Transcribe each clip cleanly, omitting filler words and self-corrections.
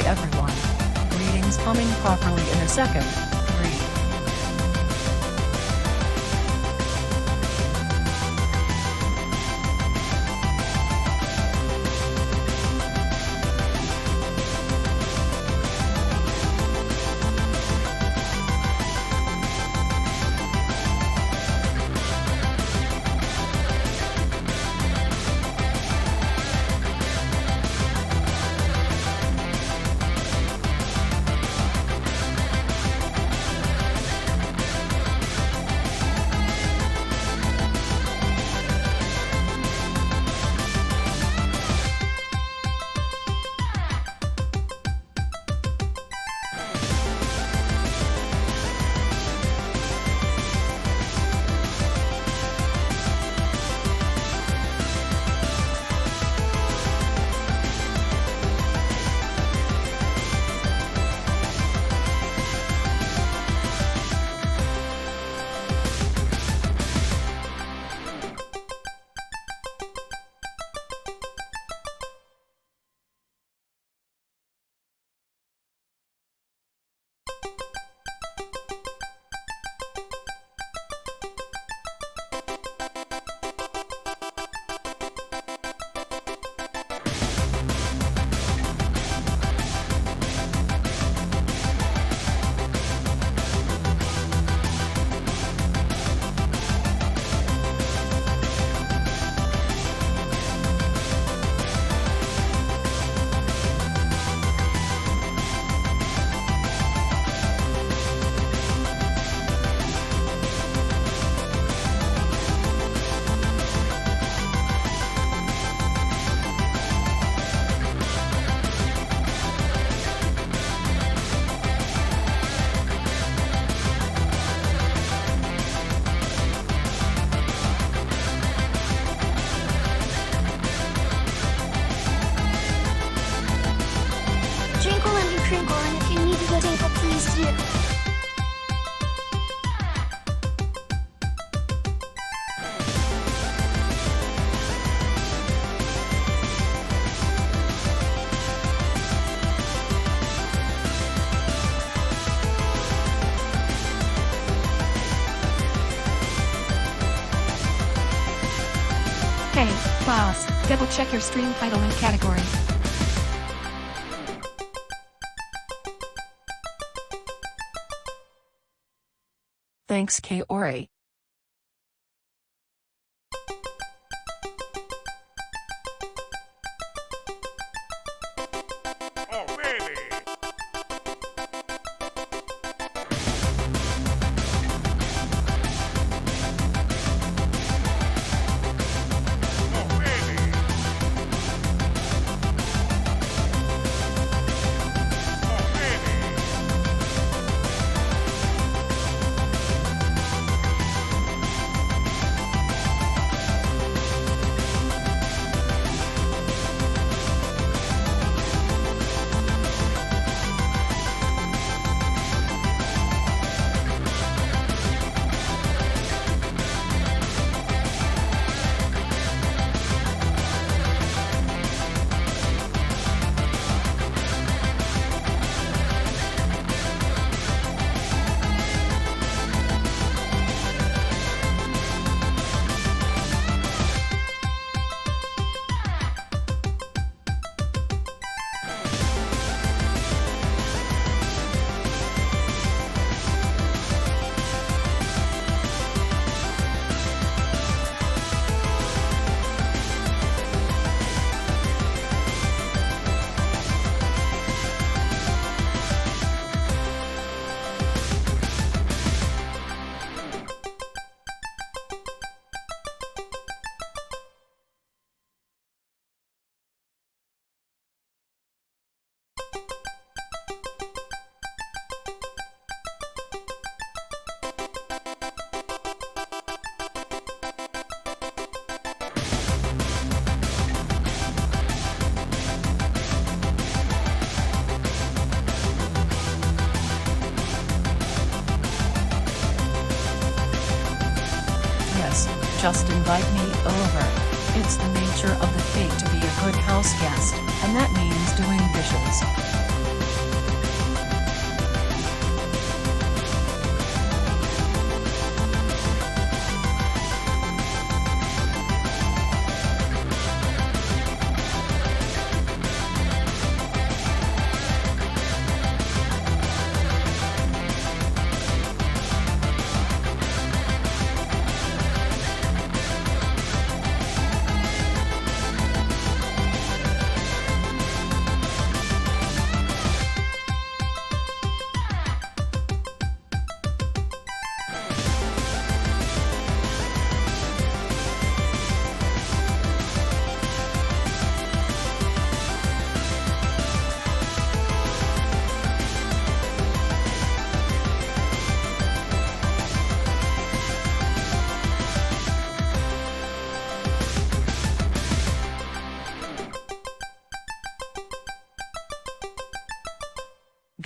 Hi everyone. Greetings coming properly in a second. 3. Twinkle and crinkle, and if you need to go table, please do. Hey, boss, double check your stream title and category. Thanks Kaori. Oh, really? Oh, really? Oh, really? Just invite me over. It's the nature of the fate to be a good house guest, and that means doing dishes.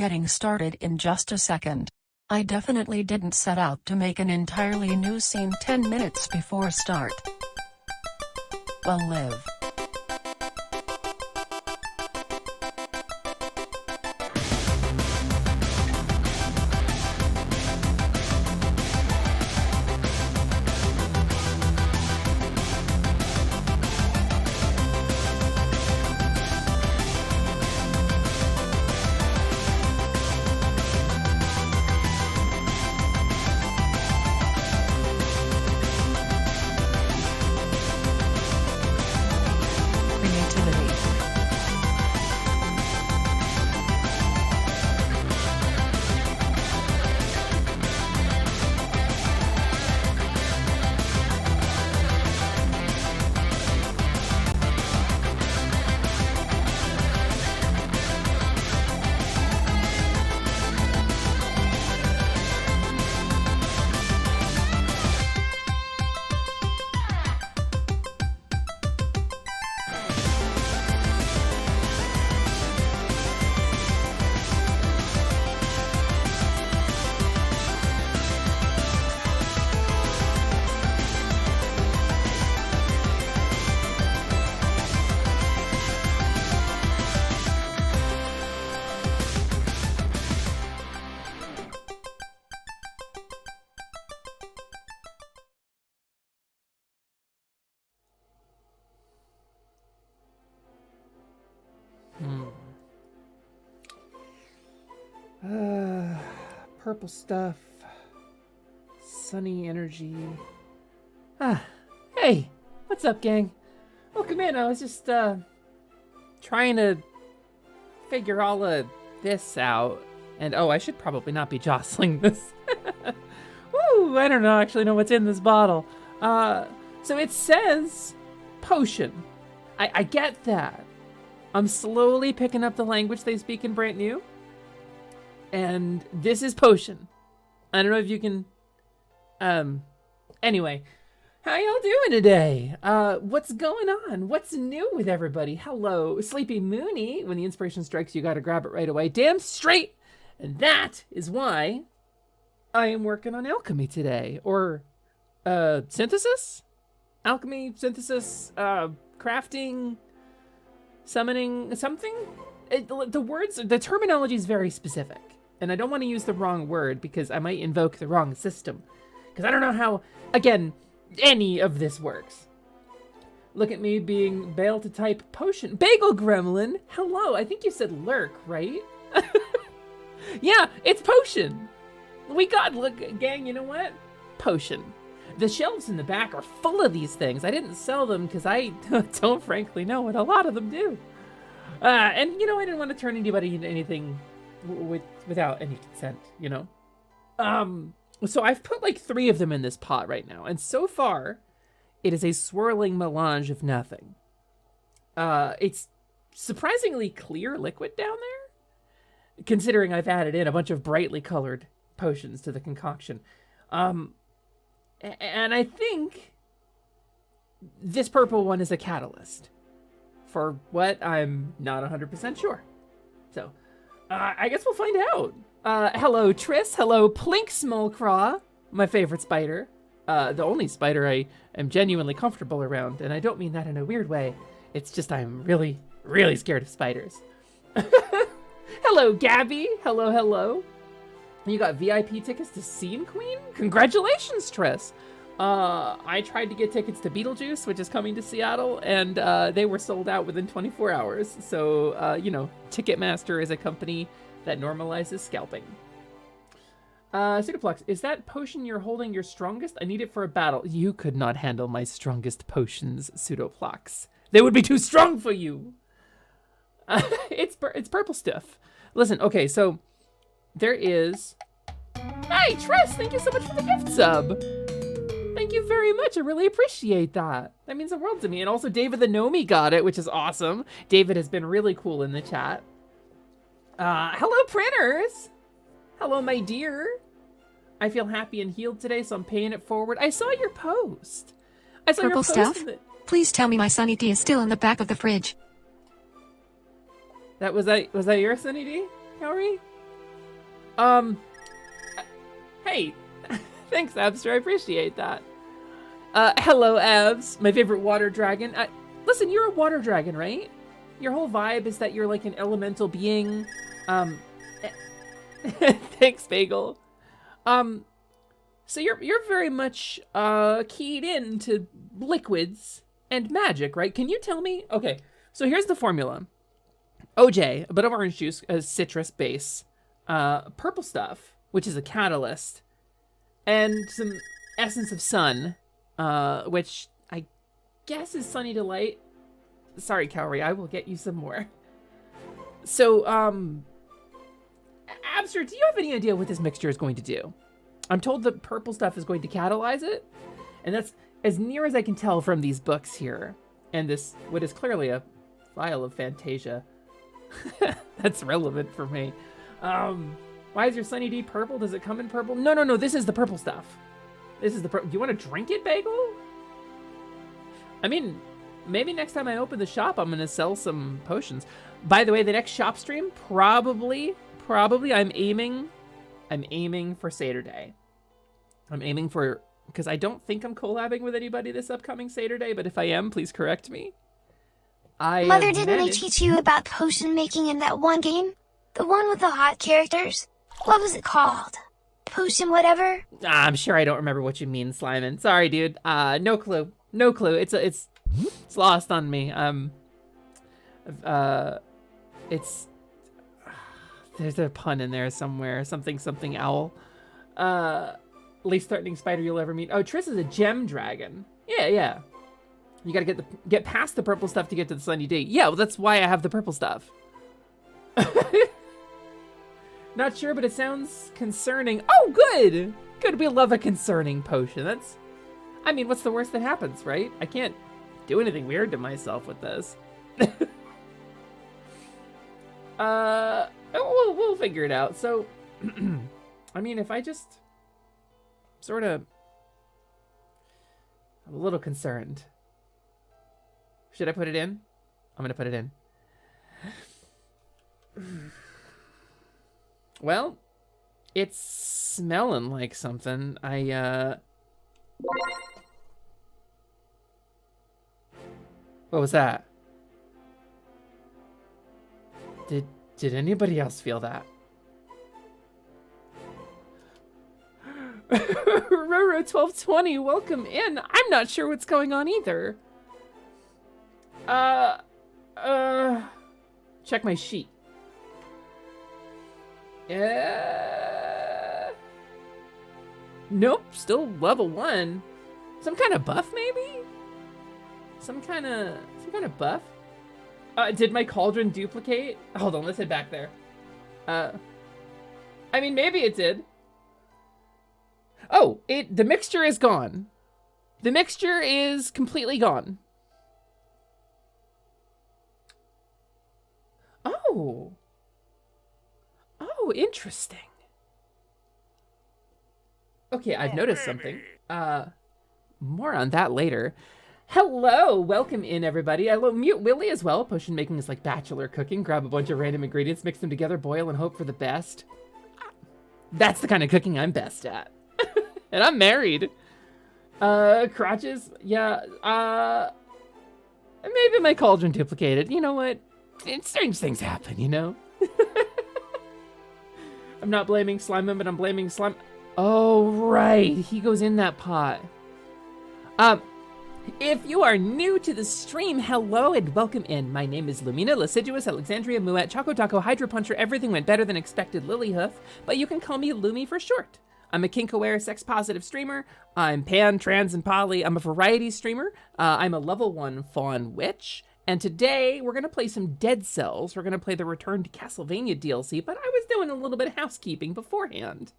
getting started in just a second. I definitely didn't set out to make an entirely new scene 10 minutes before start. Well, live. Creativity. Purple stuff. Sunny energy. Hey! What's up, gang? Welcome in. I was just, trying to figure all of this out. And, I should probably not be jostling this. Woo! I don't actually know what's in this bottle. So it says potion. I get that. I'm slowly picking up the language they speak in Brand New. And this is potion. I don't know if you can... Anyway, how y'all doing today? What's going on? What's new with everybody? Hello, Sleepy Mooney. When the inspiration strikes, you gotta grab it right away. Damn straight! And that is why I am working on alchemy today. Or, synthesis? Alchemy, synthesis, crafting, summoning, something? The terminology is very specific. And I don't want to use the wrong word because I might invoke the wrong system. Because I don't know how, again, any of this works. Look at me being Bale to type potion. Bagel Gremlin, hello. I think you said lurk, right? Yeah, it's potion. Look, gang, you know what? Potion. The shelves in the back are full of these things. I didn't sell them because I don't frankly know what a lot of them do. And, you know, I didn't want to turn anybody into anything without any consent, you know? So I've put like 3 of them in this pot right now. And so far, it is a swirling melange of nothing. It's surprisingly clear liquid down there, considering I've added in a bunch of brightly colored potions to the concoction. And I think this purple one is a catalyst. For what? I'm not 100% sure. So, I guess we'll find out. Hello, Triss. Hello, Plink Smallcraw, my favorite spider. The only spider I am genuinely comfortable around, and I don't mean that in a weird way. It's just I'm really, really scared of spiders. Hello, Gabby. Hello, hello. You got VIP tickets to Scene Queen? Congratulations, Triss. I tried to get tickets to Beetlejuice, which is coming to Seattle, and they were sold out within 24 hours. So, you know, Ticketmaster is a company that normalizes scalping. Pseudoplex, is that potion you're holding your strongest? I need it for a battle. You could not handle my strongest potions, Pseudoplex. They would be too strong for you. It's purple stuff. Listen, okay, so there is... Hey, Tress, thank you so much for the gift sub. Thank you very much. I really appreciate that. That means the world to me. And also David the Nomi got it, which is awesome. David has been really cool in the chat. Hello, printers. Hello, my dear. I feel happy and healed today, so I'm paying it forward. I saw your post. I saw Purple your post. stuff? Please tell me my Sunny D is still in the back of the fridge. Was that your Sunny D, Kaori? Hey, thanks, Abster. I appreciate that. Hello, Abs, my favorite water dragon. Listen, you're a water dragon, right? Your whole vibe is that you're like an elemental being. Thanks, Bagel. So you're very much keyed into liquids and magic, right? Can you tell me? Okay, so here's the formula. OJ, a bit of orange juice, a citrus base, purple stuff, which is a catalyst, and some essence of sun, which I guess is Sunny Delight. Sorry, Cowrie, I will get you some more. So, Abster, do you have any idea what this mixture is going to do? I'm told the purple stuff is going to catalyze it, and that's as near as I can tell from these books here, and this, what is clearly a vial of Fantasia. That's relevant for me. Why is your Sunny D purple? Does it come in purple? No, this is the purple stuff. This is the do you want to drink it, Bagel? I mean, maybe next time I open the shop, I'm gonna sell some potions. By the way, the next shop stream, probably I'm aiming for Saturday. I'm aiming for, because I don't think I'm collabing with anybody this upcoming Saturday, but if I am, please correct me. Mother, didn't they teach you about potion making in that one game? The one with the hot characters? What was it called? Potion whatever? I'm sure I don't remember what you mean, Slyman. Sorry, dude. No clue. No clue. It's lost on me. It's there's a pun in there somewhere. Something owl. Least threatening spider you'll ever meet. Oh, Triss is a gem dragon. Yeah. You gotta get past the purple stuff to get to the Sunny D. Yeah, well, that's why I have the purple stuff. Not sure, but it sounds concerning. Oh, good! Good, we love a concerning potion. That's, I mean, what's the worst that happens, right? I can't do anything weird to myself with this. We'll figure it out. So, I mean, if I just sort of, I'm a little concerned. Should I put it in? I'm gonna put it in. Well, it's smelling like something. What was that? Did anybody else feel that? Roro 1220, welcome in. I'm not sure what's going on either. Check my sheet. Nope, still level 1. Some kind of buff, maybe? Some kind of buff? Did my cauldron duplicate? Hold on, let's head back there. I mean, maybe it did. Oh, the mixture is gone. The mixture is completely gone. Oh. Oh, interesting. Okay, I've noticed something. More on that later. Hello, welcome in, everybody. I will mute Willie as well. Potion making is like bachelor cooking. Grab a bunch of random ingredients, mix them together, boil, and hope for the best. That's the kind of cooking I'm best at. And I'm married. Crotches? Yeah, maybe my cauldron duplicated. You know what? Strange things happen, you know? I'm not blaming Slimeman, but I'm blaming Slime. Oh, right. He goes in that pot. If you are new to the stream, hello and welcome in. My name is Lumina, Lasciduous, Alexandria, Muet, Choco Taco, Hydro Puncher, everything went better than expected, Lilyhoof, but you can call me Lumi for short. I'm a kink-aware, sex-positive streamer. I'm pan, trans, and poly. I'm a variety streamer. I'm a level 1 fawn witch. And today, we're going to play some Dead Cells. We're going to play the Return to Castlevania DLC, but I was doing a little bit of housekeeping beforehand.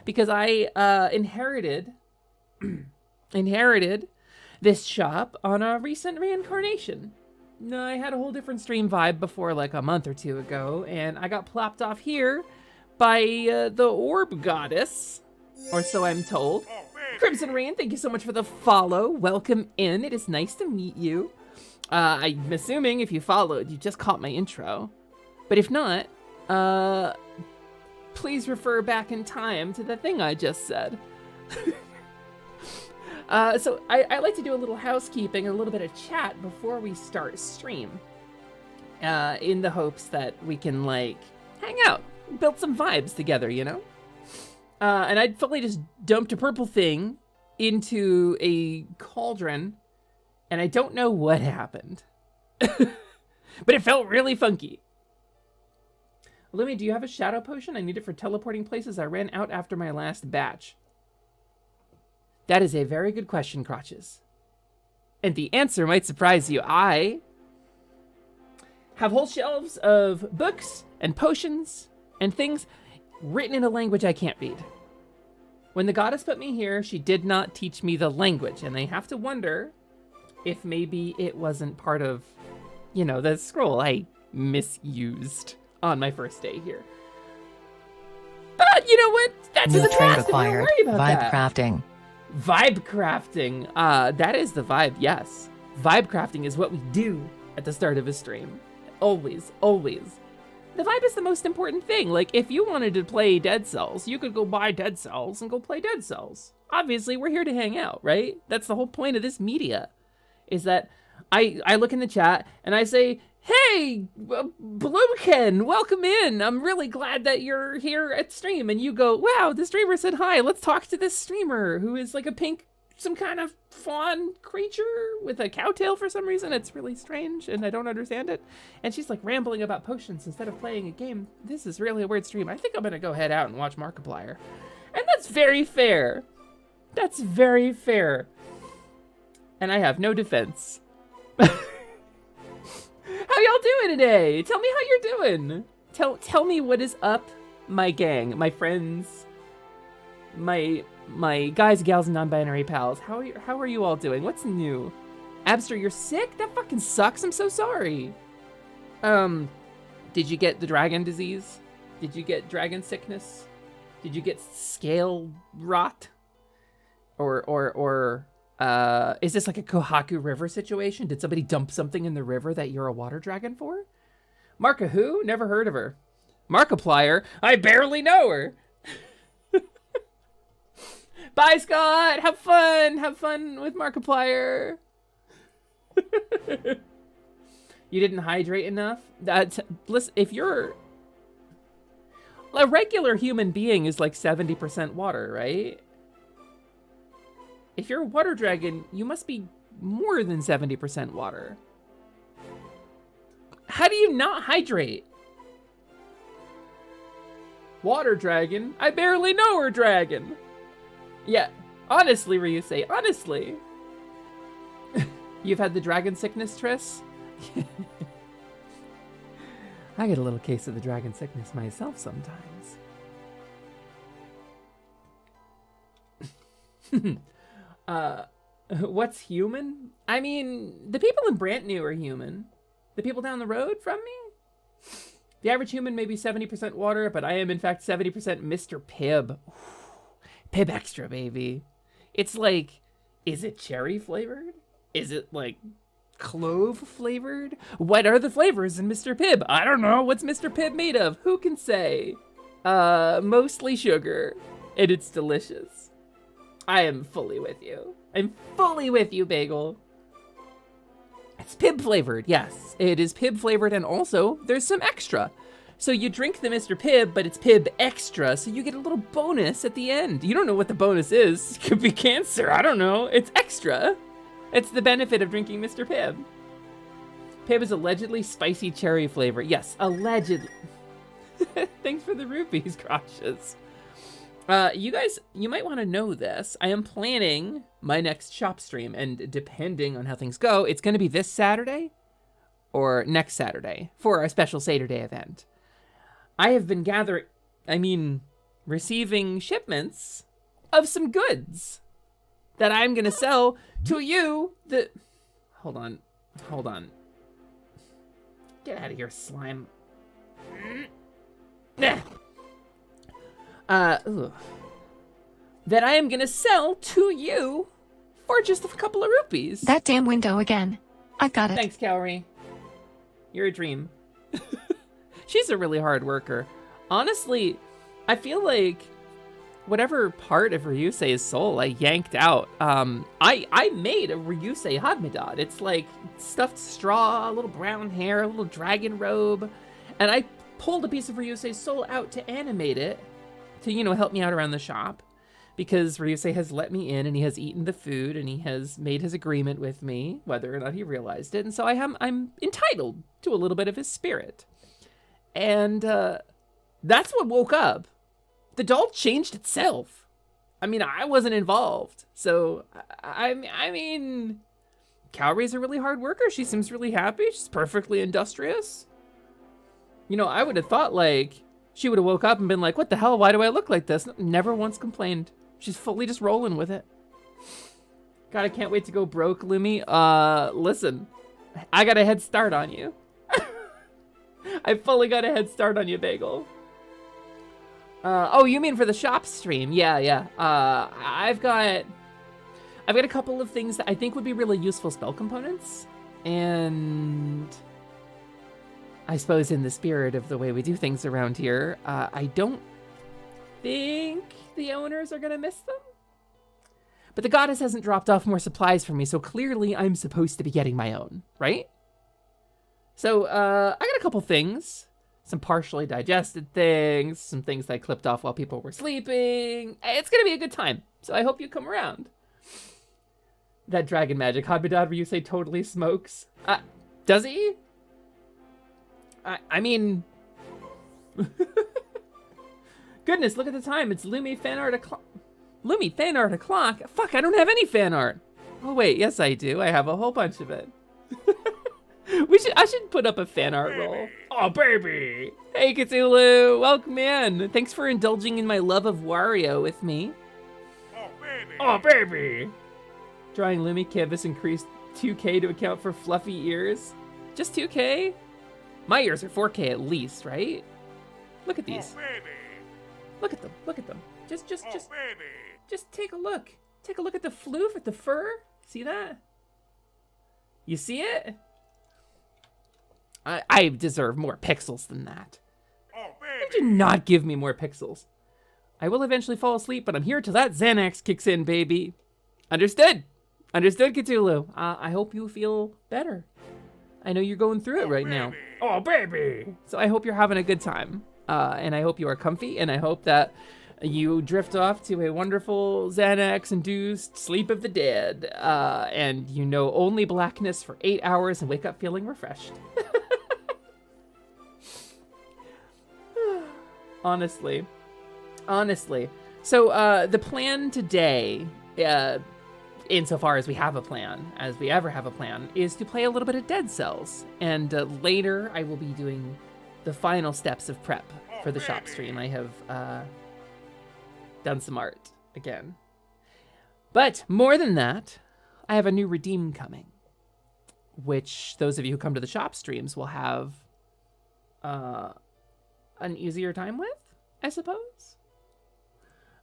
Because I inherited this shop on a recent reincarnation. I had a whole different stream vibe before, like a month or two ago, and I got plopped off here by the Orb Goddess, or so I'm told. Crimson Rain, thank you so much for the follow. Welcome in. It is nice to meet you. I'm assuming if you followed, you just caught my intro. But if not, please refer back in time to the thing I just said. So I like to do a little housekeeping, a little bit of chat before we start stream, in the hopes that we can like hang out, build some vibes together, you know? And I fully just dumped a purple thing into a cauldron, and I don't know what happened, but it felt really funky. Lumi, do you have a shadow potion? I need it for teleporting places. I ran out after my last batch. That is a very good question, Crotches. And the answer might surprise you. I have whole shelves of books and potions and things written in a language I can't read. When the goddess put me here, she did not teach me the language, and I have to wonder if maybe it wasn't part of, you know, the scroll I misused on my first day here. But you know what? That's in the past. Don't worry about that. Crafting. Vibe crafting. That is the vibe, yes. Vibe crafting is what we do at the start of a stream. Always, always. The vibe is the most important thing. Like, if you wanted to play Dead Cells, you could go buy Dead Cells and go play Dead Cells. Obviously, we're here to hang out, right? That's the whole point of this media, is that I look in the chat and I say, hey, Bluekin, welcome in. I'm really glad that you're here at stream. And you go, wow, the streamer said hi. Let's talk to this streamer who is like a pink, some kind of fawn creature with a cow tail for some reason. It's really strange and I don't understand it. And she's like rambling about potions instead of playing a game. This is really a weird stream. I think I'm gonna go head out and watch Markiplier. And that's very fair. That's very fair. And I have no defense. How y'all doing today? Tell me how you're doing. Tell me what is up, my gang, my friends, my guys, gals, and non-binary pals. How are you all doing? What's new? Abster, you're sick? That fucking sucks. I'm so sorry. Did you get the dragon disease? Did you get dragon sickness? Did you get scale rot? Or is this like a Kohaku River situation? Did somebody dump something in the river that you're a water dragon for? Marka who? Never heard of her. Markiplier? I barely know her. Bye, Scott. Have fun. Have fun with Markiplier. You didn't hydrate enough? Listen, if you're... A regular human being is like 70% water, right? If you're a water dragon, you must be more than 70% water. How do you not hydrate? Water dragon? I barely know her, dragon. Yeah, honestly, Ryusei, honestly. You've had the dragon sickness, Triss? I get a little case of the dragon sickness myself sometimes. What's human? I mean, the people in Brantnew are human. The people down the road from me? The average human may be 70% water, but I am in fact 70% Mr. Pibb. Pibb Extra, baby. It's like, is it cherry flavored? Is it like clove flavored? What are the flavors in Mr. Pibb? I don't know. What's Mr. Pibb made of? Who can say? Mostly sugar, and it's delicious. I am fully with you. I'm fully with you, Bagel. It's Pibb flavored. Yes, it is Pibb flavored, and also there's some extra. So you drink the Mr. Pibb, but it's Pibb Extra, so you get a little bonus at the end. You don't know what the bonus is. It could be cancer. I don't know. It's extra. It's the benefit of drinking Mr. Pibb. Pibb is allegedly spicy cherry flavor. Yes, allegedly. Thanks for the rupees, Crotches. You guys, you might want to know this. I am planning my next shop stream, and depending on how things go, it's going to be this Saturday or next Saturday for our special Saturday event. I have been receiving shipments of some goods that I'm going to sell to you. Hold on. Get out of here, slime. That I am going to sell to you for just a couple of rupees. That damn window again. I've got it. Thanks, Calorie. You're a dream. She's a really hard worker. Honestly, I feel like whatever part of Ryusei's soul I yanked out, I made a Ryusei Hadmedad. It's like stuffed straw, a little brown hair, a little dragon robe, and I pulled a piece of Ryusei's soul out to animate it to, you know, help me out around the shop, because Ryusei has let me in and he has eaten the food and he has made his agreement with me, whether or not he realized it, and so I'm entitled to a little bit of his spirit. And that's what woke up. The doll changed itself. I mean, I wasn't involved. So, I mean, Kaori's a really hard worker. She seems really happy. She's perfectly industrious. You know, I would have thought, like, she would have woke up and been like, what the hell? Why do I look like this? Never once complained. She's fully just rolling with it. God, I can't wait to go broke, Lumi. Listen, I got a head start on you. I fully got a head start on you, Bagel. Oh, you mean for the shop stream? Yeah. I've got a couple of things that I think would be really useful spell components, and I suppose in the spirit of the way we do things around here, I don't think the owners are gonna miss them. But the goddess hasn't dropped off more supplies for me, so clearly I'm supposed to be getting my own, right? So, I got a couple things. Some partially digested things, some things that I clipped off while people were sleeping. It's gonna be a good time, so I hope you come around. That dragon magic, Hadmedad Ryusei totally smokes. Does he? I mean... Goodness, look at the time. It's Lumi fan art o'clock. Lumi fan art o'clock? Fuck, I don't have any fan art. Oh wait, yes I do. I have a whole bunch of it. I should put up a fan art roll. Oh, baby. Hey, Cthulhu. Welcome in. Thanks for indulging in my love of Wario with me. Oh, baby. Oh, baby. Drawing Lumi canvas increased 2K to account for fluffy ears. Just 2K? My ears are 4K at least, right? Look at these. Oh, baby. Look at them. Look at them. Just Oh, baby. Just take a look. Take a look at the floof, at the fur. See that? You see it? I deserve more pixels than that. Oh, Why baby. do not give me more pixels? I will eventually fall asleep, but I'm here till that Xanax kicks in, baby. Understood? Understood, Cthulhu. I hope you feel better. I know you're going through it right now. Oh, baby! So I hope you're having a good time. And I hope you are comfy, and I hope that you drift off to a wonderful Xanax-induced sleep of the dead, and you know only blackness for 8 hours and wake up feeling refreshed. Honestly. So the plan today, insofar as we have a plan, as we ever have a plan, is to play a little bit of Dead Cells. And later I will be doing the final steps of prep for the shop stream. I have done some art again. But more than that, I have a new redeem coming, which those of you who come to the shop streams will have an easier time with, I suppose.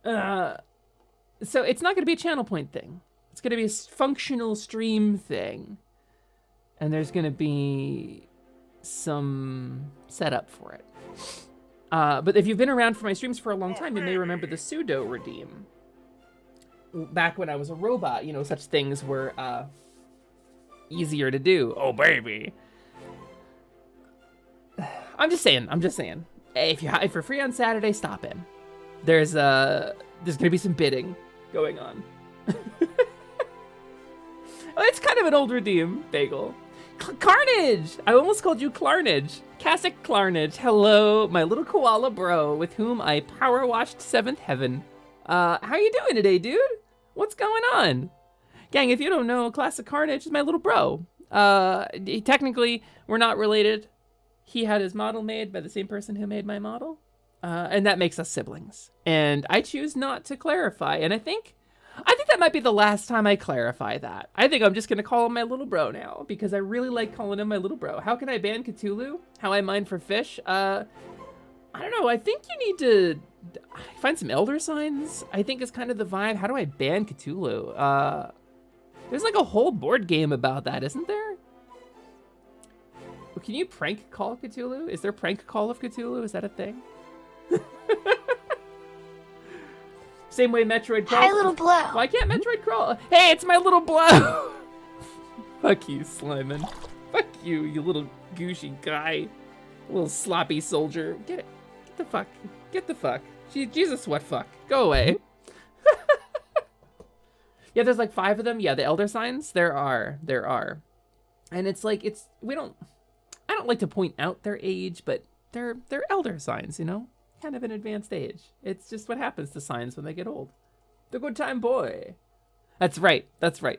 So it's not going to be a channel point thing. It's going to be a functional stream thing. And there's going to be some setup for it. But if you've been around for my streams for a long time, you may remember the pseudo redeem. Back when I was a robot, you know, such things were easier to do. Oh, baby. I'm just saying. If you're free on Saturday, stop in. There's gonna be some bidding going on. It's kind of an old redeem, Bagel. Carnage! I almost called you Clarnage. Cassic Clarnage. Hello, my little koala bro, with whom I power washed 7th Heaven. How you doing today, dude? What's going on? Gang, if you don't know, Classic Carnage is my little bro. Technically, we're not related. He had his model made by the same person who made my model. And that makes us siblings. And I choose not to clarify. And I think that might be the last time I clarify that. I think I'm just going to call him my little bro now, because I really like calling him my little bro. How can I ban Cthulhu? How I mine for fish? I don't know. I think you need to find some elder signs, I think is kind of the vibe. How do I ban Cthulhu? There's like a whole board game about that, isn't there? Well, can you prank call Cthulhu? Is there prank call of Cthulhu? Is that a thing? Same way Metroid crawls. Hi, little blow. Why can't Metroid crawl? Hey, it's my little blow! Fuck you, Slimin. Fuck you, you little gooshy guy. Little sloppy soldier. Get it. Get the fuck. Get the fuck. Jesus, what fuck? Go away. Yeah, there's like 5 of them. Yeah, the elder signs. There are. And it's like, I don't like to point out their age, but they're elder signs, you know? Kind of an advanced age. It's just what happens to signs when they get old. The good time boy. That's right,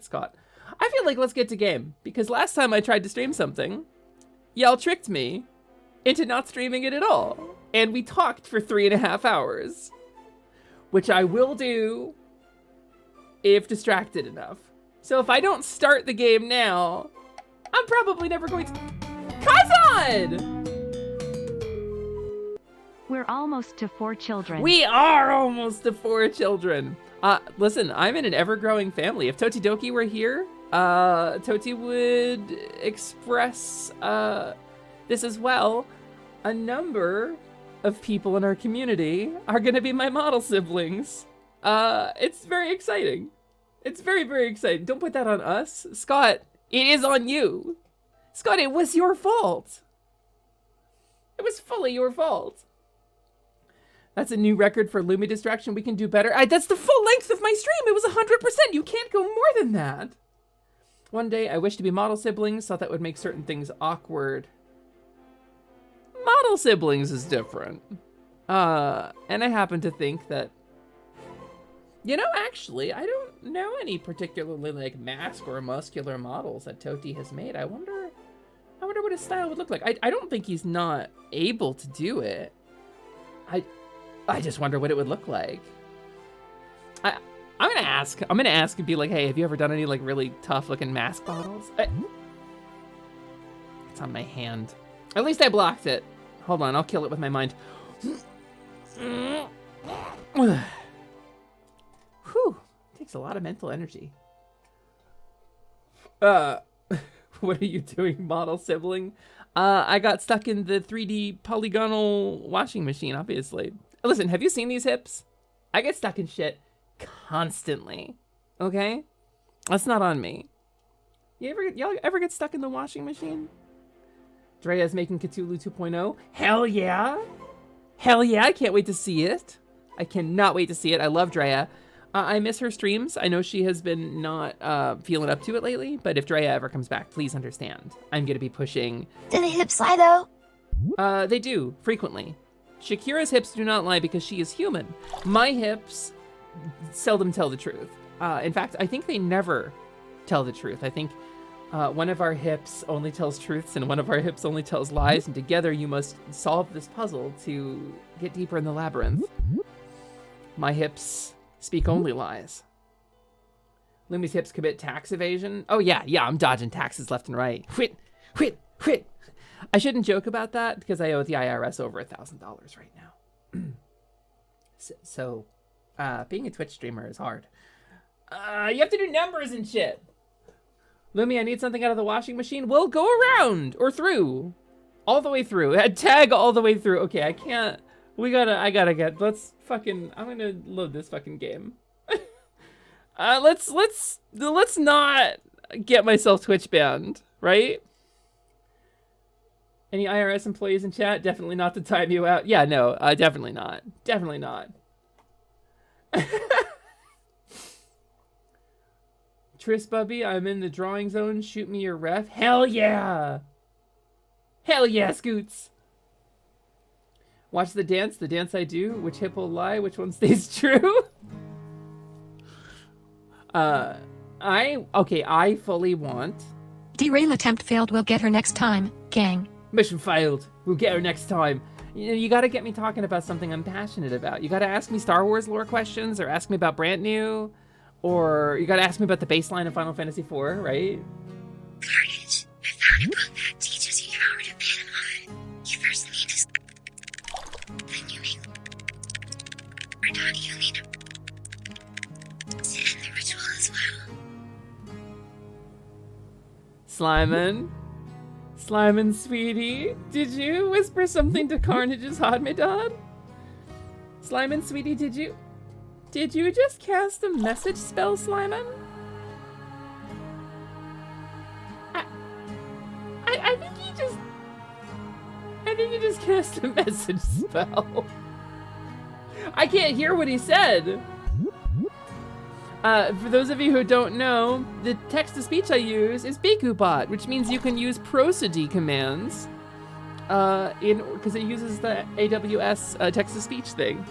Scott. I feel like let's get to game, because last time I tried to stream something, y'all tricked me into not streaming it at all. And we talked for 3.5 hours, which I will do if distracted enough. So if I don't start the game now, I'm probably never going to... Kazan! We're almost to 4 children. We are almost to 4 children. Listen, I'm in an ever-growing family. If Totidoki were here, Toti would express this as well. A number of people in our community are gonna be my model siblings. It's very exciting. It's very, very exciting. Don't put that on us. Scott, it is on you. Scott, it was your fault. It was fully your fault. That's a new record for Lumi distraction. We can do better. That's the full length of my stream. It was 100%. You can't go more than that. One day, I wish to be model siblings. Thought that would make certain things awkward. Model siblings is different. And I happen to think that, you know, actually, I don't know any particularly like mask or muscular models that Toti has made. I wonder what his style would look like. I don't think he's not able to do it. I just wonder what it would look like. I'm gonna ask and be like, hey, have you ever done any like really tough looking mask models? It's on my hand. At least I blocked it. Hold on, I'll kill it with my mind. Whew. Takes a lot of mental energy. What are you doing, model sibling? I got stuck in the 3D polygonal washing machine, obviously. Listen, have you seen these hips? I get stuck in shit constantly, okay? That's not on me. Y'all ever get stuck in the washing machine? Drea's making Cthulhu 2.0. Hell yeah! Hell yeah, I can't wait to see it. I cannot wait to see it. I love Drea. I miss her streams. I know she has been not feeling up to it lately, but if Drea ever comes back, please understand. I'm gonna be pushing... Do the hips lie though? They do, frequently. Shakira's hips do not lie because she is human. My hips seldom tell the truth. In fact, I think they never tell the truth. I think one of our hips only tells truths and one of our hips only tells lies, and together you must solve this puzzle to get deeper in the labyrinth. My hips speak only lies. Lumi's hips commit tax evasion. Oh yeah, I'm dodging taxes left and right. Whit. I shouldn't joke about that because I owe the IRS over $1,000 right now. So, being a Twitch streamer is hard. You have to do numbers and shit. Lumi, I need something out of the washing machine. We'll go around or through. All the way through. Tag all the way through. Okay, I can't. I gotta get, I'm gonna load this fucking game. Let's not get myself Twitch banned, right? Any IRS employees in chat? Definitely not to time you out. Yeah, no, definitely not. Definitely not. Tris Bubby, I'm in the drawing zone. Shoot me your ref. Hell yeah! Hell yeah, Scoots! Watch the dance I do. Which hip will lie, which one stays true? I fully want... Derail attempt failed, we'll get her next time, gang. Mission failed. We'll get her next time. You gotta get me talking about something I'm passionate about. You gotta ask me Star Wars lore questions, or ask me about Brand New, or you gotta ask me about the baseline of Final Fantasy IV, right? Carnage, I found a book that teaches you how to Patamon. You first need to... Then you make... Or not, you need to... Sit in the ritual as well. Slimin, sweetie, did you whisper something to Carnage's Hodmedon? Slimin, sweetie, did you Did you just cast a message spell, Sliman? I think he just cast a message spell. I can't hear what he said. For those of you who don't know, the text-to-speech I use is BikuBot, which means you can use prosody commands because it uses the AWS text-to-speech thing.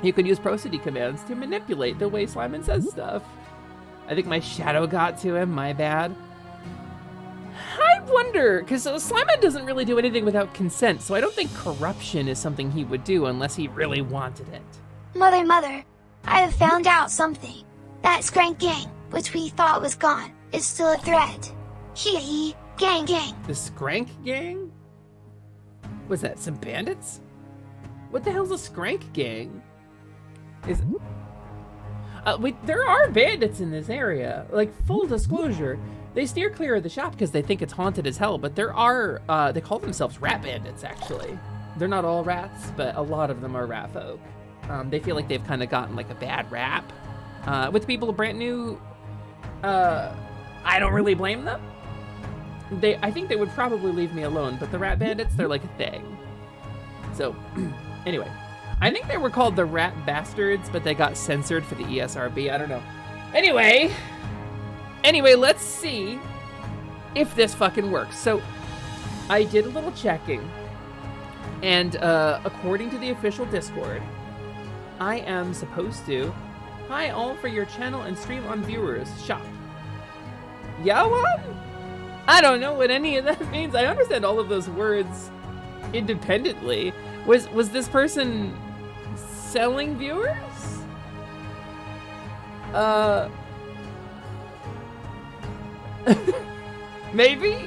You can use prosody commands to manipulate the way Sliman says stuff. I think my shadow got to him, my bad. I wonder, because Sliman doesn't really do anything without consent, so I don't think corruption is something he would do unless he really wanted it. Mother, I have found out something. That Skrank gang, which we thought was gone, is still a threat. Hee, gang. The Skrank gang? Was that some bandits? What the hell's a Skrank gang? There are bandits in this area. Like, full disclosure, they steer clear of the shop because they think it's haunted as hell, but there are, they call themselves rat bandits, actually. They're not all rats, but a lot of them are rat folk. They feel like they've kind of gotten like a bad rap. With people brand new, I don't really blame them. I think they would probably leave me alone, but the rat bandits, they're like a thing. So, anyway. I think they were called the Rat Bastards, but they got censored for the ESRB. I don't know. Anyway, let's see if this fucking works. So, I did a little checking, and according to the official Discord, I am supposed to, hi all for your channel and stream on viewers, shop. Yeah, what? I don't know what any of that means. I understand all of those words independently. Was this person selling viewers? Maybe?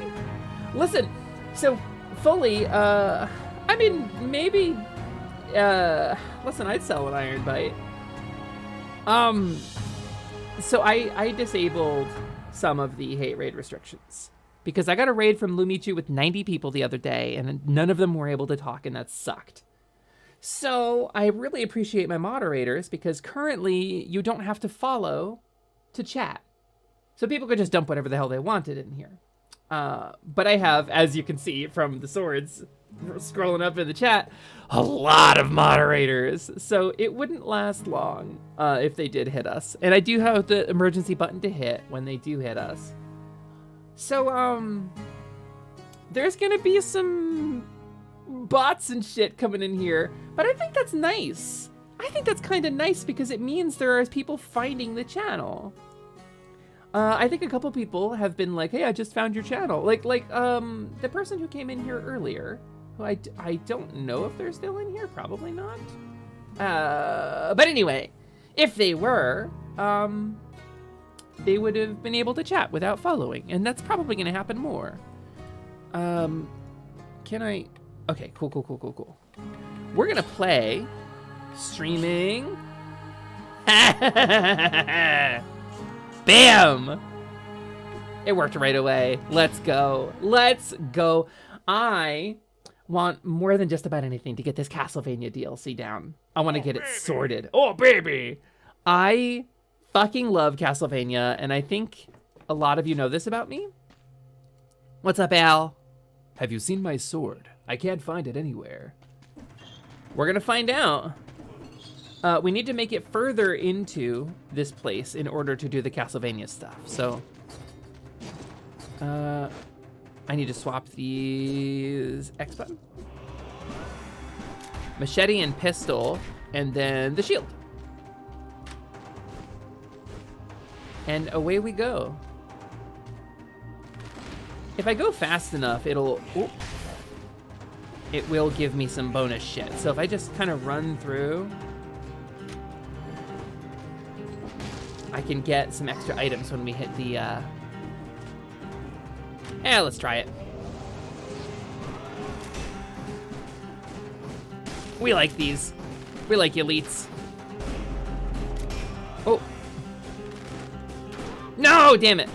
Listen, so fully, I mean, maybe, listen, I'd sell an Iron Bite. So I disabled some of the hate raid restrictions because I got a raid from Lumi with 90 people the other day and none of them were able to talk, and that sucked. So I really appreciate my moderators because currently you don't have to follow to chat. So people could just dump whatever the hell they wanted in here. But I have, as you can see from the swords scrolling up in the chat, a lot of moderators. So it wouldn't last long if they did hit us. And I do have the emergency button to hit when they do hit us. So, there's gonna be some bots and shit coming in here, but I think that's nice. I think that's kind of nice because it means there are people finding the channel. I think a couple people have been like, hey, I just found your channel. Like the person who came in here earlier, who I don't know if they're still in here, probably not. But anyway, if they were, they would have been able to chat without following, and that's probably gonna happen more. Can I? Okay, cool. We're gonna play streaming. Bam! It worked right away. Let's go. I want more than just about anything to get this Castlevania DLC down. I want to get it sorted. Oh, baby! I fucking love Castlevania, and I think a lot of you know this about me. What's up, Al? Have you seen my sword? I can't find it anywhere. We're gonna find out. We need to make it further into this place in order to do the Castlevania stuff. So, I need to swap these X button. Machete and pistol, and then the shield. And away we go. If I go fast enough, it will give me some bonus shit. So if I just kind of run through, I can get some extra items when we hit the, yeah, let's try it. We like these. We like elites. Oh. No, damn it.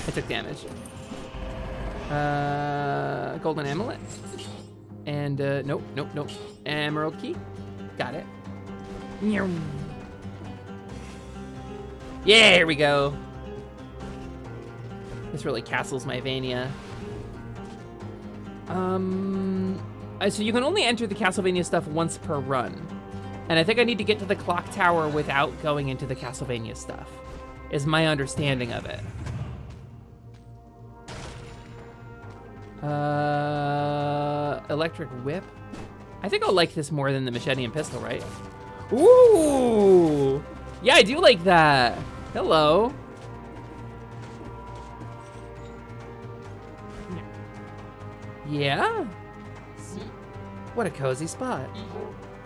I took damage. Golden amulet. And, nope. Emerald key. Got it. Yeah, here we go. This really castles my Vania. So you can only enter the Castlevania stuff once per run. And I think I need to get to the clock tower without going into the Castlevania stuff, is my understanding of it. Electric whip. I think I'll like this more than the machete and pistol, right? Ooh! Yeah, I do like that. Hello. Yeah? What a cozy spot.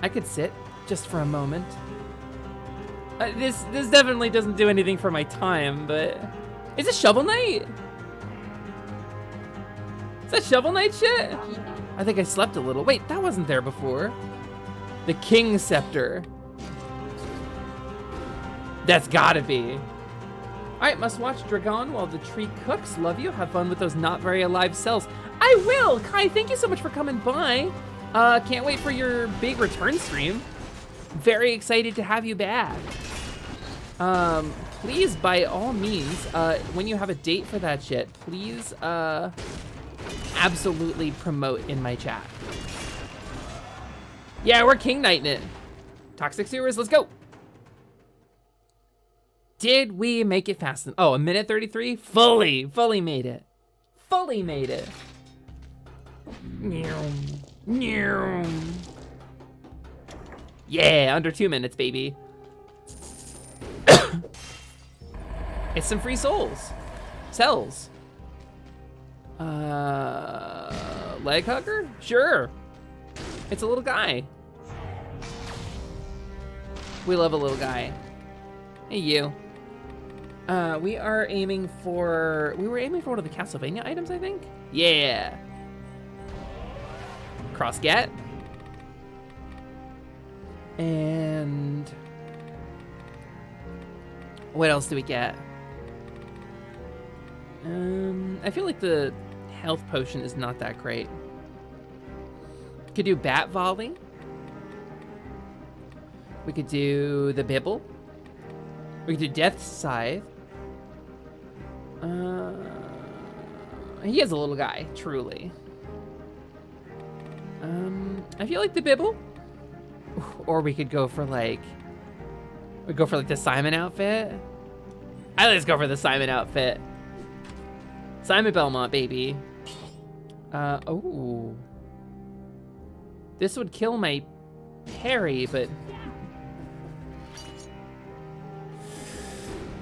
I could sit just for a moment. This definitely doesn't do anything for my time, but... Is it Shovel Knight? Is that Shovel Knight shit? I think I slept a little. Wait, that wasn't there before. The King Scepter. That's gotta be. All right, must watch Dragon while the tree cooks. Love you. Have fun with those not very alive cells. I will. Kai, thank you so much for coming by. Can't wait for your big return stream. Very excited to have you back. Please, by all means, when you have a date for that shit, please, absolutely promote in my chat. Yeah, we're King Knighting it. Toxic Sewers, let's go. Did we make it fast? Oh, a minute 33? Fully made it. Fully made it. Yeah, under 2 minutes, baby. It's some free souls. Cells. Leg hugger? Sure. It's a little guy. We love a little guy. Hey, you. We were aiming for one of the Castlevania items, I think? Yeah. Crossgat. And what else do we get? I feel like the health potion is not that great. Could do Bat Volley. We could do the Bibble. We could do Death Scythe. He is a little guy, truly. I feel like the Bibble. Or we could go for like, the Simon outfit. Let's go for the Simon outfit. Simon Belmont, baby. Oh. This would kill my parry, but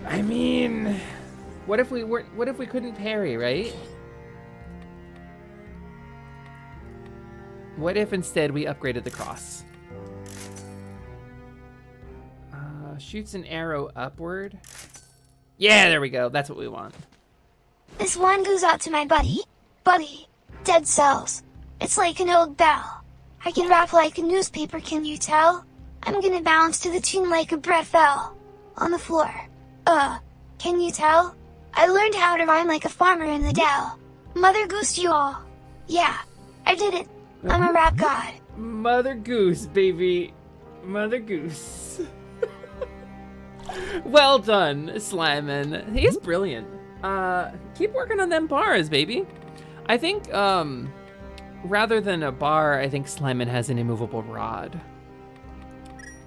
I mean, what if we couldn't parry, right? What if instead we upgraded the cross? Shoots an arrow upward. Yeah, there we go. That's what we want. This one goes out to my buddy. Buddy. Dead cells. It's like an old bell. I can rap like a newspaper, can you tell? I'm gonna bounce to the tune like a breath fell on the floor. Can you tell? I learned how to rhyme like a farmer in the dell. Mother Goose you all. Yeah, I did it. I'm a rap god. Mother Goose, baby. Mother Goose. Well done, Slyman. He's brilliant. Keep working on them bars, baby. I think, rather than a bar, I think Slyman has an immovable rod.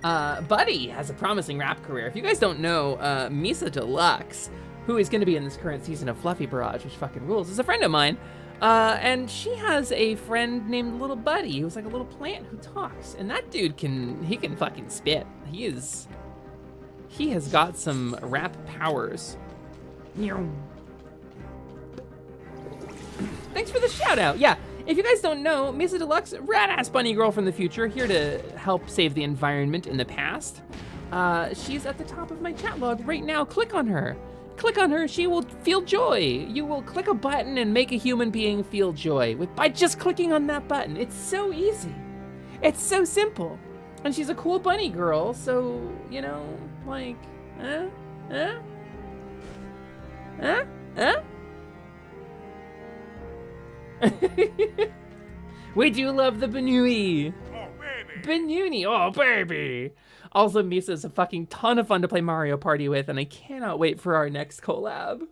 Buddy has a promising rap career. If you guys don't know, Misa Deluxe, who is going to be in this current season of Fluffy Barrage, which fucking rules, is a friend of mine. And she has a friend named Little Buddy, who's like a little plant who talks. And that dude can fucking spit. He has got some rap powers. Thanks for the shout out. Yeah, if you guys don't know, Misa Deluxe, rad-ass bunny girl from the future, here to help save the environment in the past. She's at the top of my chat log right now. Click on her. Click on her, she will feel joy. You will click a button and make a human being feel joy by just clicking on that button. It's so easy. It's so simple. And she's a cool bunny girl, so, you know, like, We do love the Banui. Oh, baby. Benuni, oh baby. Also, Misa is a fucking ton of fun to play Mario Party with, and I cannot wait for our next collab.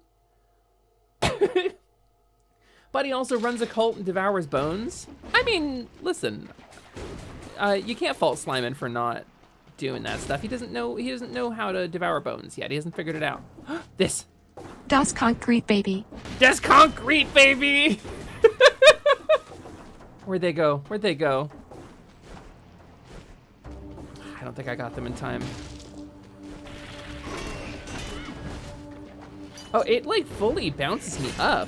Buddy also runs a cult and devours bones. I mean, listen, you can't fault Slyman for not doing that stuff. He doesn't know how to devour bones yet. He hasn't figured it out. This. Das Concrete Baby. Das Concrete Baby. Where'd they go? Where'd they go? I don't think I got them in time. Oh, it like fully bounces me up.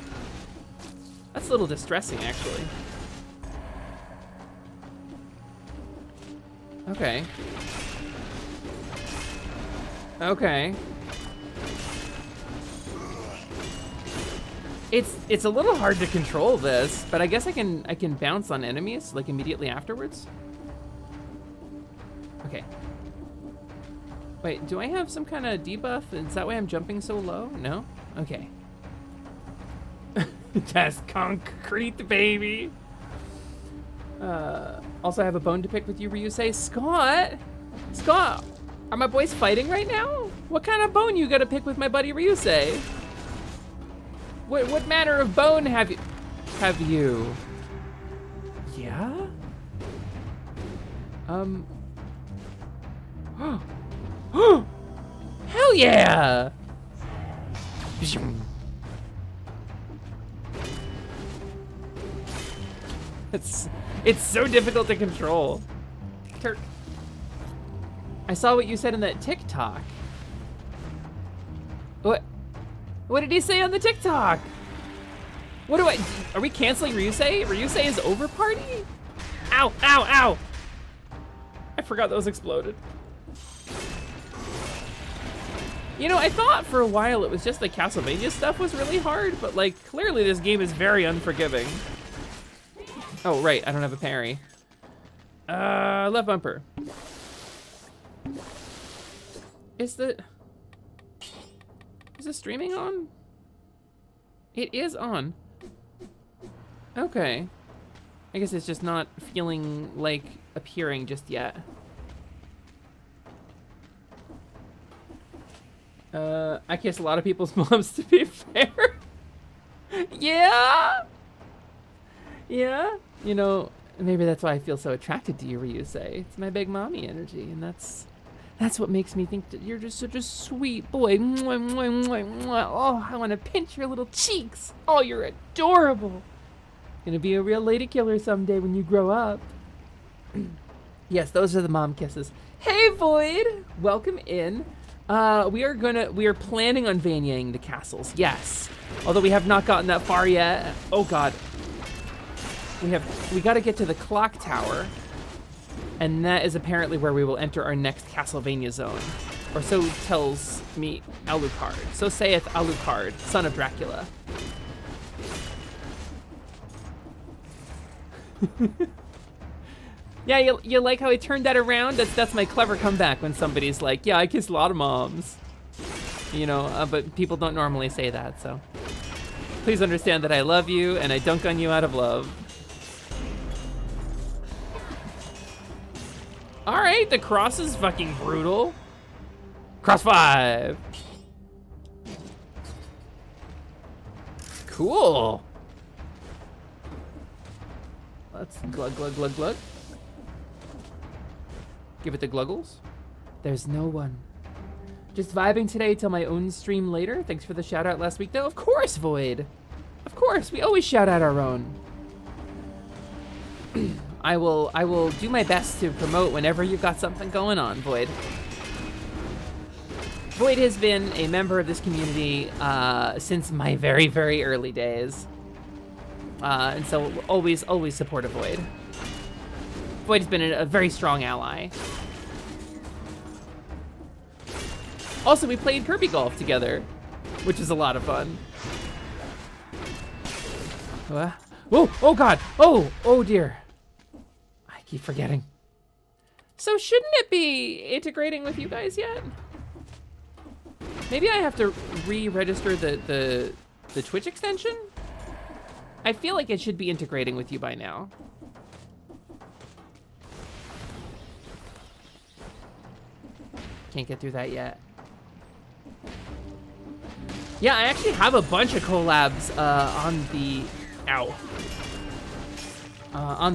That's a little distressing, actually. Okay. Okay. It's a little hard to control this, but I guess I can bounce on enemies like immediately afterwards. Okay. Wait, do I have some kind of debuff? Is that why I'm jumping so low? No? Okay. That's concrete, baby. Also, I have a bone to pick with you, Ryusei. Scott! Scott! Are my boys fighting right now? What kind of bone you gotta pick with my buddy Ryusei? What manner of bone have you? Yeah? Hell yeah! It's so difficult to control. Turk. I saw what you said in that TikTok. What did he say on the TikTok? Are we canceling Ryusei? Ryusei is over party? Ow, ow, ow! I forgot those exploded. You know, I thought for a while it was just the Castlevania stuff was really hard, but like, clearly this game is very unforgiving. Oh, right, I don't have a parry. Left bumper. Is the streaming on? It is on. Okay. I guess it's just not feeling like appearing just yet. I kiss a lot of people's moms, to be fair. Yeah. Yeah. You know, maybe that's why I feel so attracted to you, Ryusei. It's my big mommy energy, and that's what makes me think that you're just such a sweet boy. Mwah, mwah, mwah, mwah. Oh, I want to pinch your little cheeks. Oh, you're adorable. Gonna be a real lady killer someday when you grow up. Yes, those are the mom kisses. Hey, Void, welcome in. We are planning on Vanyaing the castles. Yes, although we have not gotten that far yet. Oh God, we got to get to the clock tower. And that is apparently where we will enter our next Castlevania zone. Or so tells me Alucard. So saith Alucard, son of Dracula. Yeah, you like how he turned that around? That's my clever comeback when somebody's like, yeah, I kissed a lot of moms. You know, but people don't normally say that, so. Please understand that I love you and I dunk on you out of love. All right, the cross is fucking brutal. Cross 5. Cool. Let's glug, glug, glug, glug. Give it the gluggles. There's no one. Just vibing today till my own stream later. Thanks for the shout out last week though. Of course, Void. Of course, we always shout out our own. I will do my best to promote whenever you've got something going on, Void. Void has been a member of this community since my very, very early days. And so always support a Void. Void has been a very strong ally. Also, we played Kirby Golf together, which is a lot of fun. Whoa, oh God, oh dear. I keep forgetting. So shouldn't it be integrating with you guys yet? Maybe I have to re-register the Twitch extension? I feel like it should be integrating with you by now. can't get through that yet. Yeah, I actually have a bunch of collabs on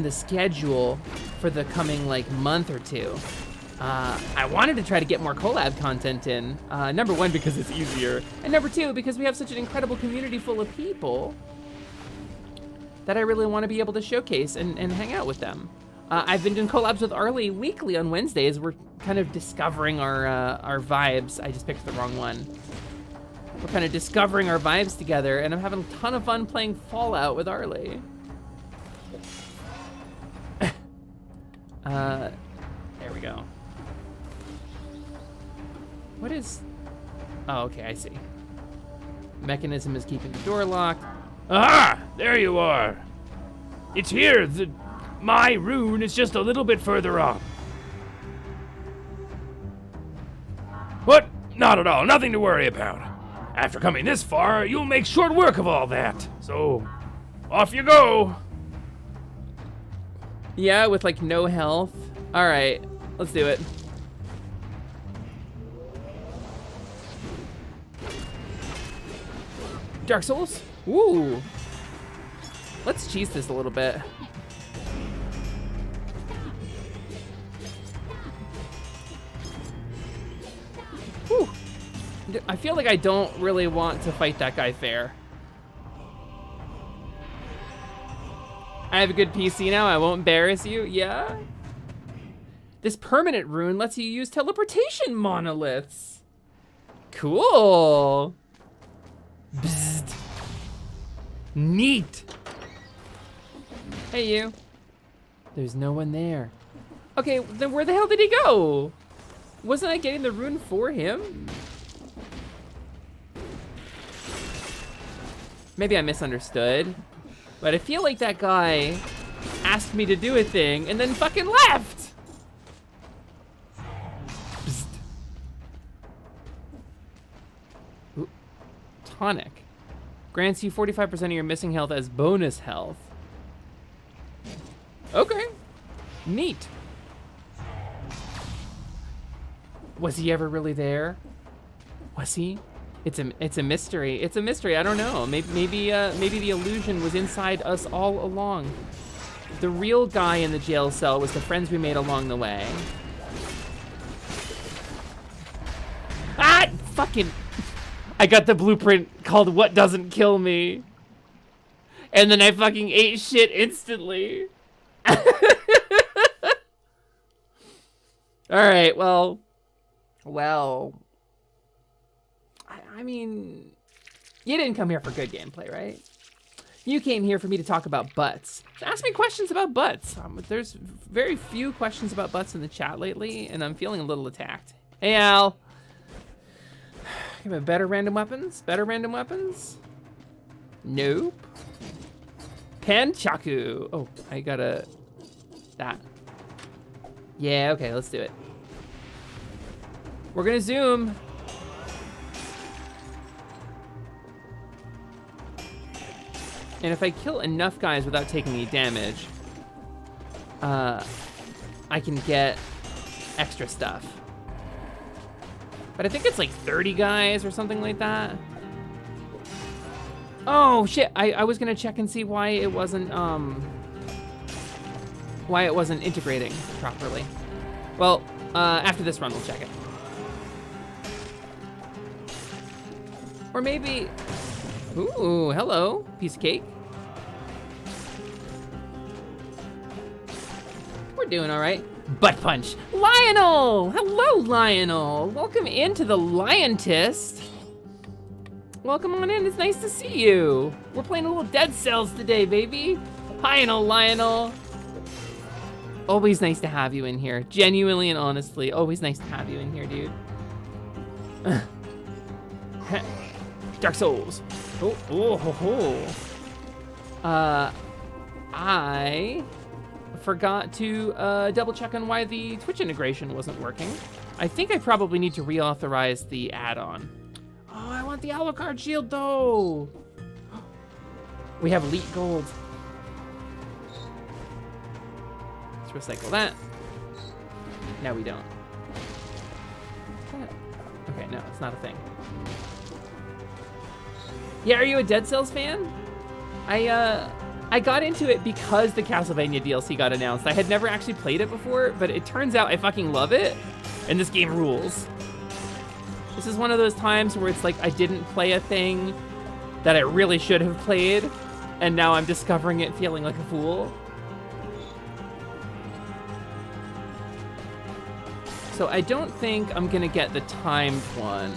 the schedule for the coming like month or two. I wanted to try to get more collab content in. Number one, because it's easier. And number two, because we have such an incredible community full of people that I really want to be able to showcase and hang out with them. I've been doing collabs with Arlie weekly on Wednesdays. We're kind of discovering our vibes. I just picked the wrong one. We're kind of discovering our vibes together, and I'm having a ton of fun playing Fallout with Arlie. There we go. What is... Oh, okay, I see. Mechanism is keeping the door locked. Ah, there you are. It's here. My rune is just a little bit further on. But not at all, nothing to worry about. After coming this far, you'll make short work of all that. So, off you go. Yeah, with like no health. All right, let's do it. Dark Souls? Ooh. Let's cheese this a little bit. Whew. I feel like I don't really want to fight that guy fair. I have a good PC now, I won't embarrass you, yeah? This permanent rune lets you use teleportation monoliths. Cool. Bzzzt. Neat. Hey, you. There's no one there. Okay, then where the hell did he go? Wasn't I getting the rune for him? Maybe I misunderstood, but I feel like that guy asked me to do a thing and then fucking left. Psst. Ooh. Tonic. Grants you 45% of your missing health as bonus health. Okay, neat. Was he ever really there? Was he? It's a mystery. It's a mystery. I don't know. Maybe the illusion was inside us all along. The real guy in the jail cell was the friends we made along the way. Ah, fucking! I got the blueprint called "What Doesn't Kill Me," and then I fucking ate shit instantly. All right. Well. I mean, you didn't come here for good gameplay, right? You came here for me to talk about butts. Ask me questions about butts. There's very few questions about butts in the chat lately, and I'm feeling a little attacked. Hey, Al. Give me better random weapons? Better random weapons? Nope. Panchaku. Oh, I gotta... That. Yeah, okay, let's do it. We're gonna zoom. And if I kill enough guys without taking any damage, I can get extra stuff. But I think it's like 30 guys or something like that. Oh shit, I was gonna check and see why it wasn't integrating properly. Well, after this run we'll check it. Or maybe, ooh, hello, piece of cake. We're doing all right. Butt punch. Lionel! Hello, Lionel. Welcome into the Liontist. Welcome on in, it's nice to see you. We're playing a little Dead Cells today, baby. Lionel. Always nice to have you in here. Genuinely and honestly, always nice to have you in here, dude. Dark Souls. I forgot to double check on why the Twitch integration wasn't working. I think I probably need to reauthorize the add-on. Oh, I want the Alucard shield though. We have elite gold. Let's recycle that. No, we don't. Okay, no, it's not a thing. Yeah, are you a Dead Cells fan? I got into it because the Castlevania DLC got announced. I had never actually played it before, but it turns out I fucking love it, and this game rules. This is one of those times where it's like I didn't play a thing that I really should have played, and now I'm discovering it feeling like a fool. So I don't think I'm gonna get the timed one.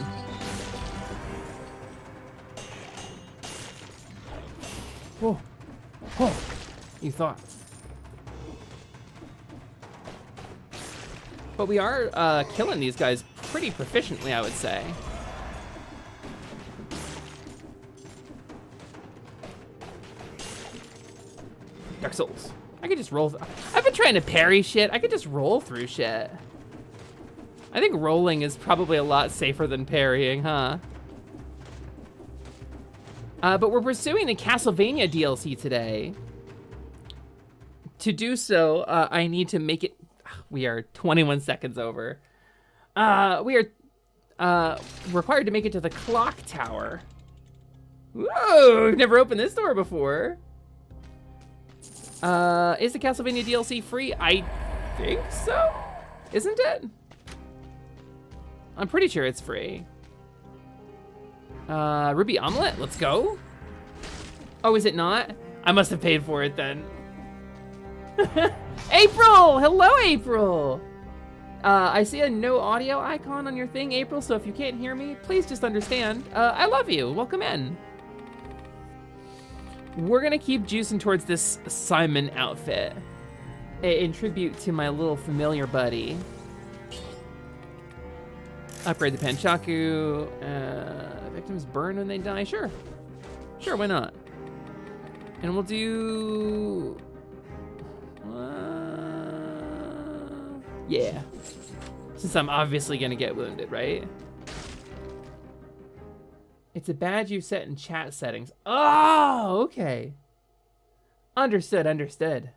Whoa. Whoa. You thought. But we are killing these guys pretty proficiently, I would say. Dark Souls. I could just roll. I've been trying to parry shit. I could just roll through shit. I think rolling is probably a lot safer than parrying, huh? But we're pursuing the Castlevania DLC today. To do so, I need to make it... We are 21 seconds over. We are required to make it to the clock tower. Whoa, we've never opened this door before. Is the Castlevania DLC free? I think so. Isn't it? I'm pretty sure it's free. Ruby Omelette, let's go. Oh, is it not? I must have paid for it then. April! Hello, April! I see a no audio icon on your thing, April, so if you can't hear me, please just understand. I love you. Welcome in. We're gonna keep juicing towards this Simon outfit in tribute to my little familiar buddy. Upgrade the Panchaku. Victims burn when they die. Sure. Sure, why not? And we'll do... yeah. Since I'm obviously gonna get wounded, right? It's a badge you set in chat settings. Oh, okay. Understood, understood.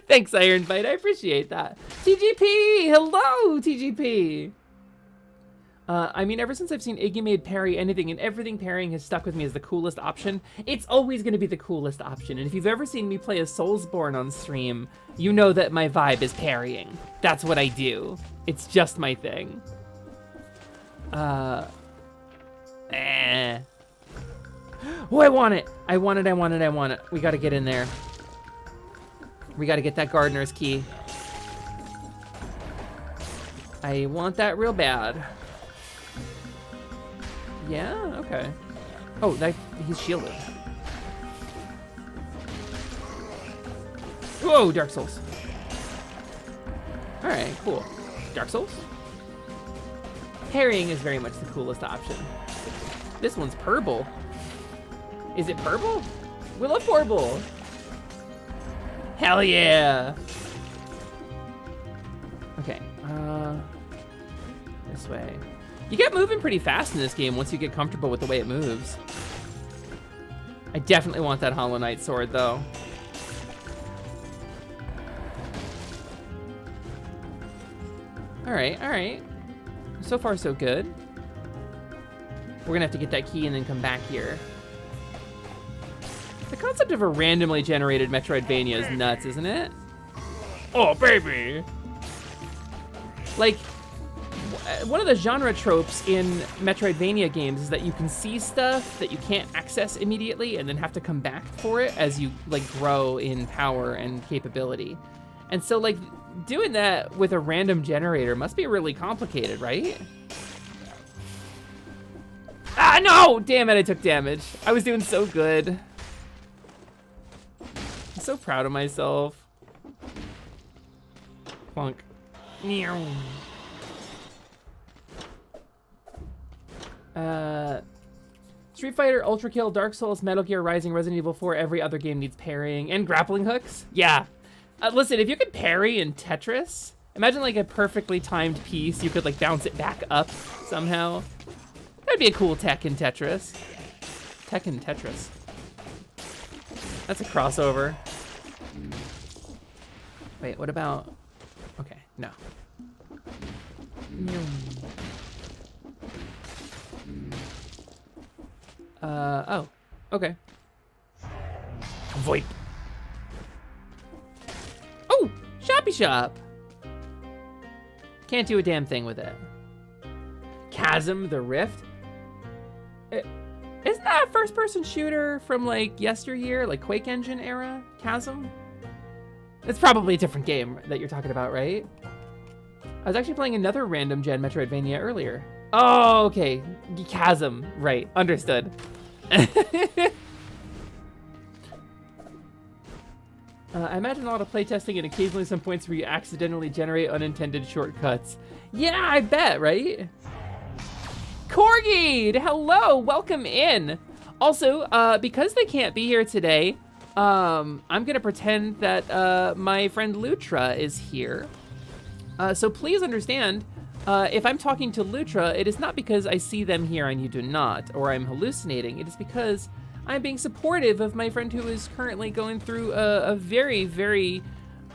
Thanks, Iron Bite. I appreciate that. TGP! Hello, TGP! I mean, ever since I've seen Iggy Made parry anything, and everything parrying has stuck with me as the coolest option. It's always going to be the coolest option. And if you've ever seen me play a Soulsborne on stream, you know that my vibe is parrying. That's what I do. It's just my thing. Oh, I want it. I want it, I want it, I want it. We got to get in there. We got to get that gardener's key. I want that real bad. Yeah, okay. Oh, he's shielded. Whoa, Dark Souls. All right, cool. Dark Souls? Parrying is very much the coolest option. This one's purple. Is it purple? We love purple. Hell yeah. Okay, this way. You get moving pretty fast in this game once you get comfortable with the way it moves. I definitely want that Hollow Knight sword, though. All right. So far, so good. We're gonna have to get that key and then come back here. The concept of a randomly generated Metroidvania is nuts, isn't it? Oh, baby! Like, one of the genre tropes in Metroidvania games is that you can see stuff that you can't access immediately and then have to come back for it as you, like, grow in power and capability. And so, like, doing that with a random generator must be really complicated, right? Ah, no! Damn it, I took damage. I was doing so good. I'm so proud of myself. Plunk. Street Fighter, Ultra Kill, Dark Souls, Metal Gear Rising, Resident Evil 4, every other game needs parrying and grappling hooks. Yeah. Listen, if you could parry in Tetris, imagine like a perfectly timed piece, you could like bounce it back up somehow. That'd be a cool tech in Tetris. Tech in Tetris. That's a crossover. Wait, what about... Okay, no. Oh, okay. VoIP. Oh, Shoppy Shop. Can't do a damn thing with it. Chasm the Rift. Isn't that a first-person shooter from like yesteryear, like Quake Engine era? Chasm? It's probably a different game that you're talking about, right? I was actually playing another random gen Metroidvania earlier. Oh, okay. Chasm, right? Understood. I imagine a lot of playtesting and occasionally some points where you accidentally generate unintended shortcuts. Yeah, I bet, right? Corgid, hello, welcome in. Also, because they can't be here today, I'm gonna pretend that my friend Lutra is here. So please understand, if I'm talking to Lutra, it is not because I see them here and you do not, or I'm hallucinating. It is because I'm being supportive of my friend who is currently going through a very, very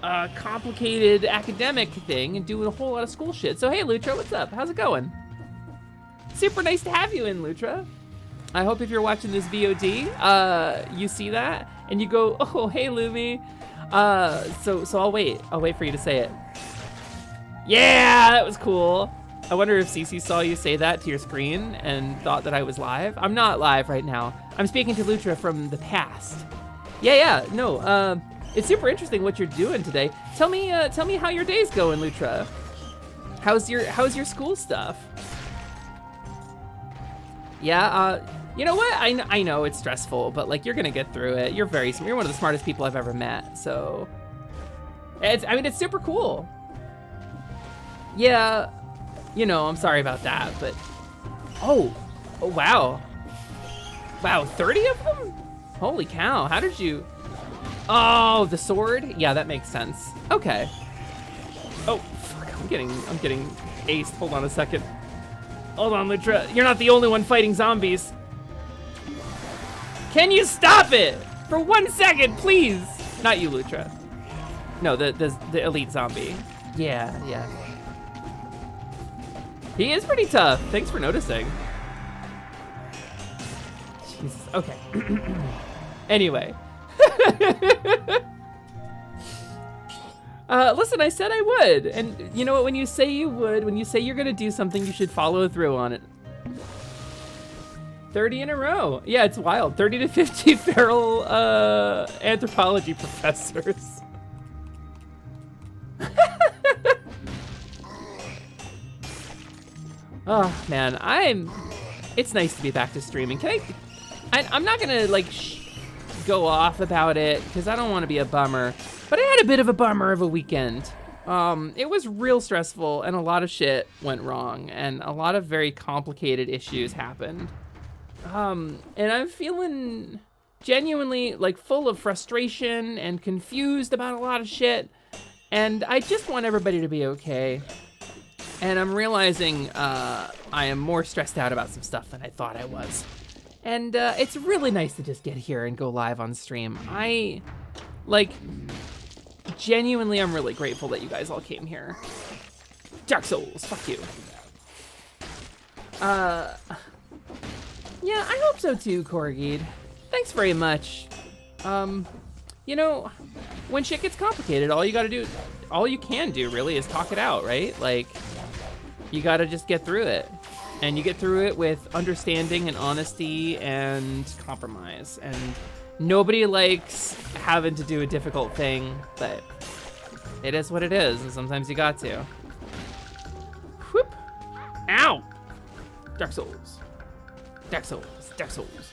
complicated academic thing and doing a whole lot of school shit. So hey, Lutra, what's up? How's it going? Super nice to have you in, Lutra. I hope if you're watching this VOD, you see that and you go, oh, hey, Lumi. So I'll wait for you to say it. Yeah, that was cool. I wonder if Cece saw you say that to your screen and thought that I was live. I'm not live right now. I'm speaking to Lutra from the past. Yeah, no, it's super interesting what you're doing today. Tell me how your day's going, Lutra. How's your school stuff? Yeah, you know what? I know it's stressful, but like you're gonna get through it. You're one of the smartest people I've ever met. So, it's super cool. Yeah, you know, I'm sorry about that, but oh wow, 30 of them? Holy cow! How did you? Oh, the sword? Yeah, that makes sense. Okay. Oh, fuck! I'm getting aced. Hold on a second. Hold on, Lutra. You're not the only one fighting zombies. Can you stop it for 1 second, please? Not you, Lutra. No, the elite zombie. Yeah. He is pretty tough. Thanks for noticing. Jesus. Okay. Anyway. Listen, I said I would. And you know what? When you say you would, when you say you're gonna do something, you should follow through on it. 30 in a row. Yeah, it's wild. 30 to 50 feral anthropology professors. Oh man, it's nice to be back to streaming. I'm not gonna like go off about it because I don't want to be a bummer, but I had a bit of a bummer of a weekend. It was real stressful and a lot of shit went wrong and a lot of very complicated issues happened. And I'm feeling genuinely like full of frustration and confused about a lot of shit. And I just want everybody to be okay. And I'm realizing I am more stressed out about some stuff than I thought I was. And it's really nice to just get here and go live on stream. Genuinely, I'm really grateful that you guys all came here. Dark Souls, fuck you. Yeah, I hope so too, Corgid. Thanks very much. You know, when shit gets complicated, all you can do really is talk it out, right? Like, you gotta just get through it. And you get through it with understanding and honesty and compromise. And nobody likes having to do a difficult thing, but it is what it is, and sometimes you got to. Whoop! Ow! Dark Souls. Dark Souls. Dark Souls.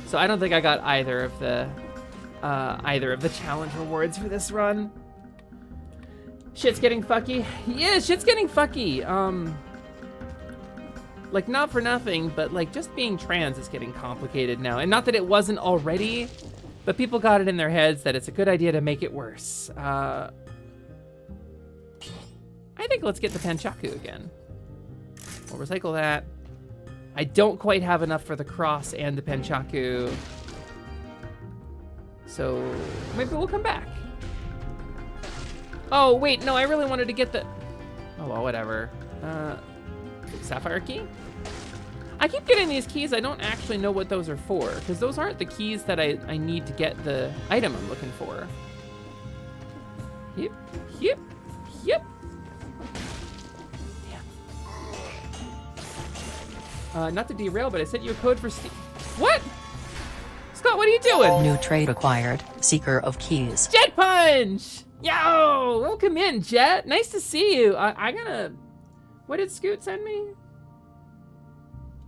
So I don't think I got either of the challenge rewards for this run. Shit's getting fucky. Yeah, shit's getting fucky. Like, not for nothing, but like just being trans is getting complicated now. And not that it wasn't already, but people got it in their heads that it's a good idea to make it worse. I think let's get the Panchaku again. We'll recycle that. I don't quite have enough for the cross and the Panchaku. So maybe we'll come back. Oh, wait, no, I really wanted to get the... Oh, well, whatever. Sapphire key? I keep getting these keys. I don't actually know what those are for, because those aren't the keys that I need to get the item I'm looking for. Yep, yep, yep. Damn. Not to derail, but I sent you a code for Steam. What? Scott, what are you doing? New trait acquired. Seeker of keys. Jet Punch! Yo, welcome in, Jet. Nice to see you. I gotta... What did Scoot send me?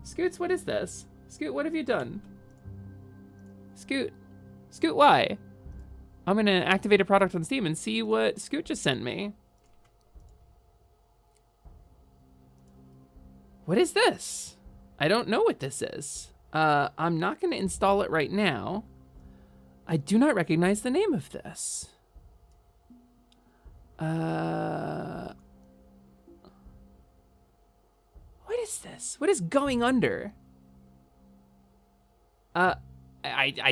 Scoots, what is this? Scoot, what have you done? Scoot, why? I'm gonna activate a product on Steam and see what Scoot just sent me. What is this? I don't know what this is. I'm not gonna install it right now. I do not recognize the name of this. What is this? What is going under? I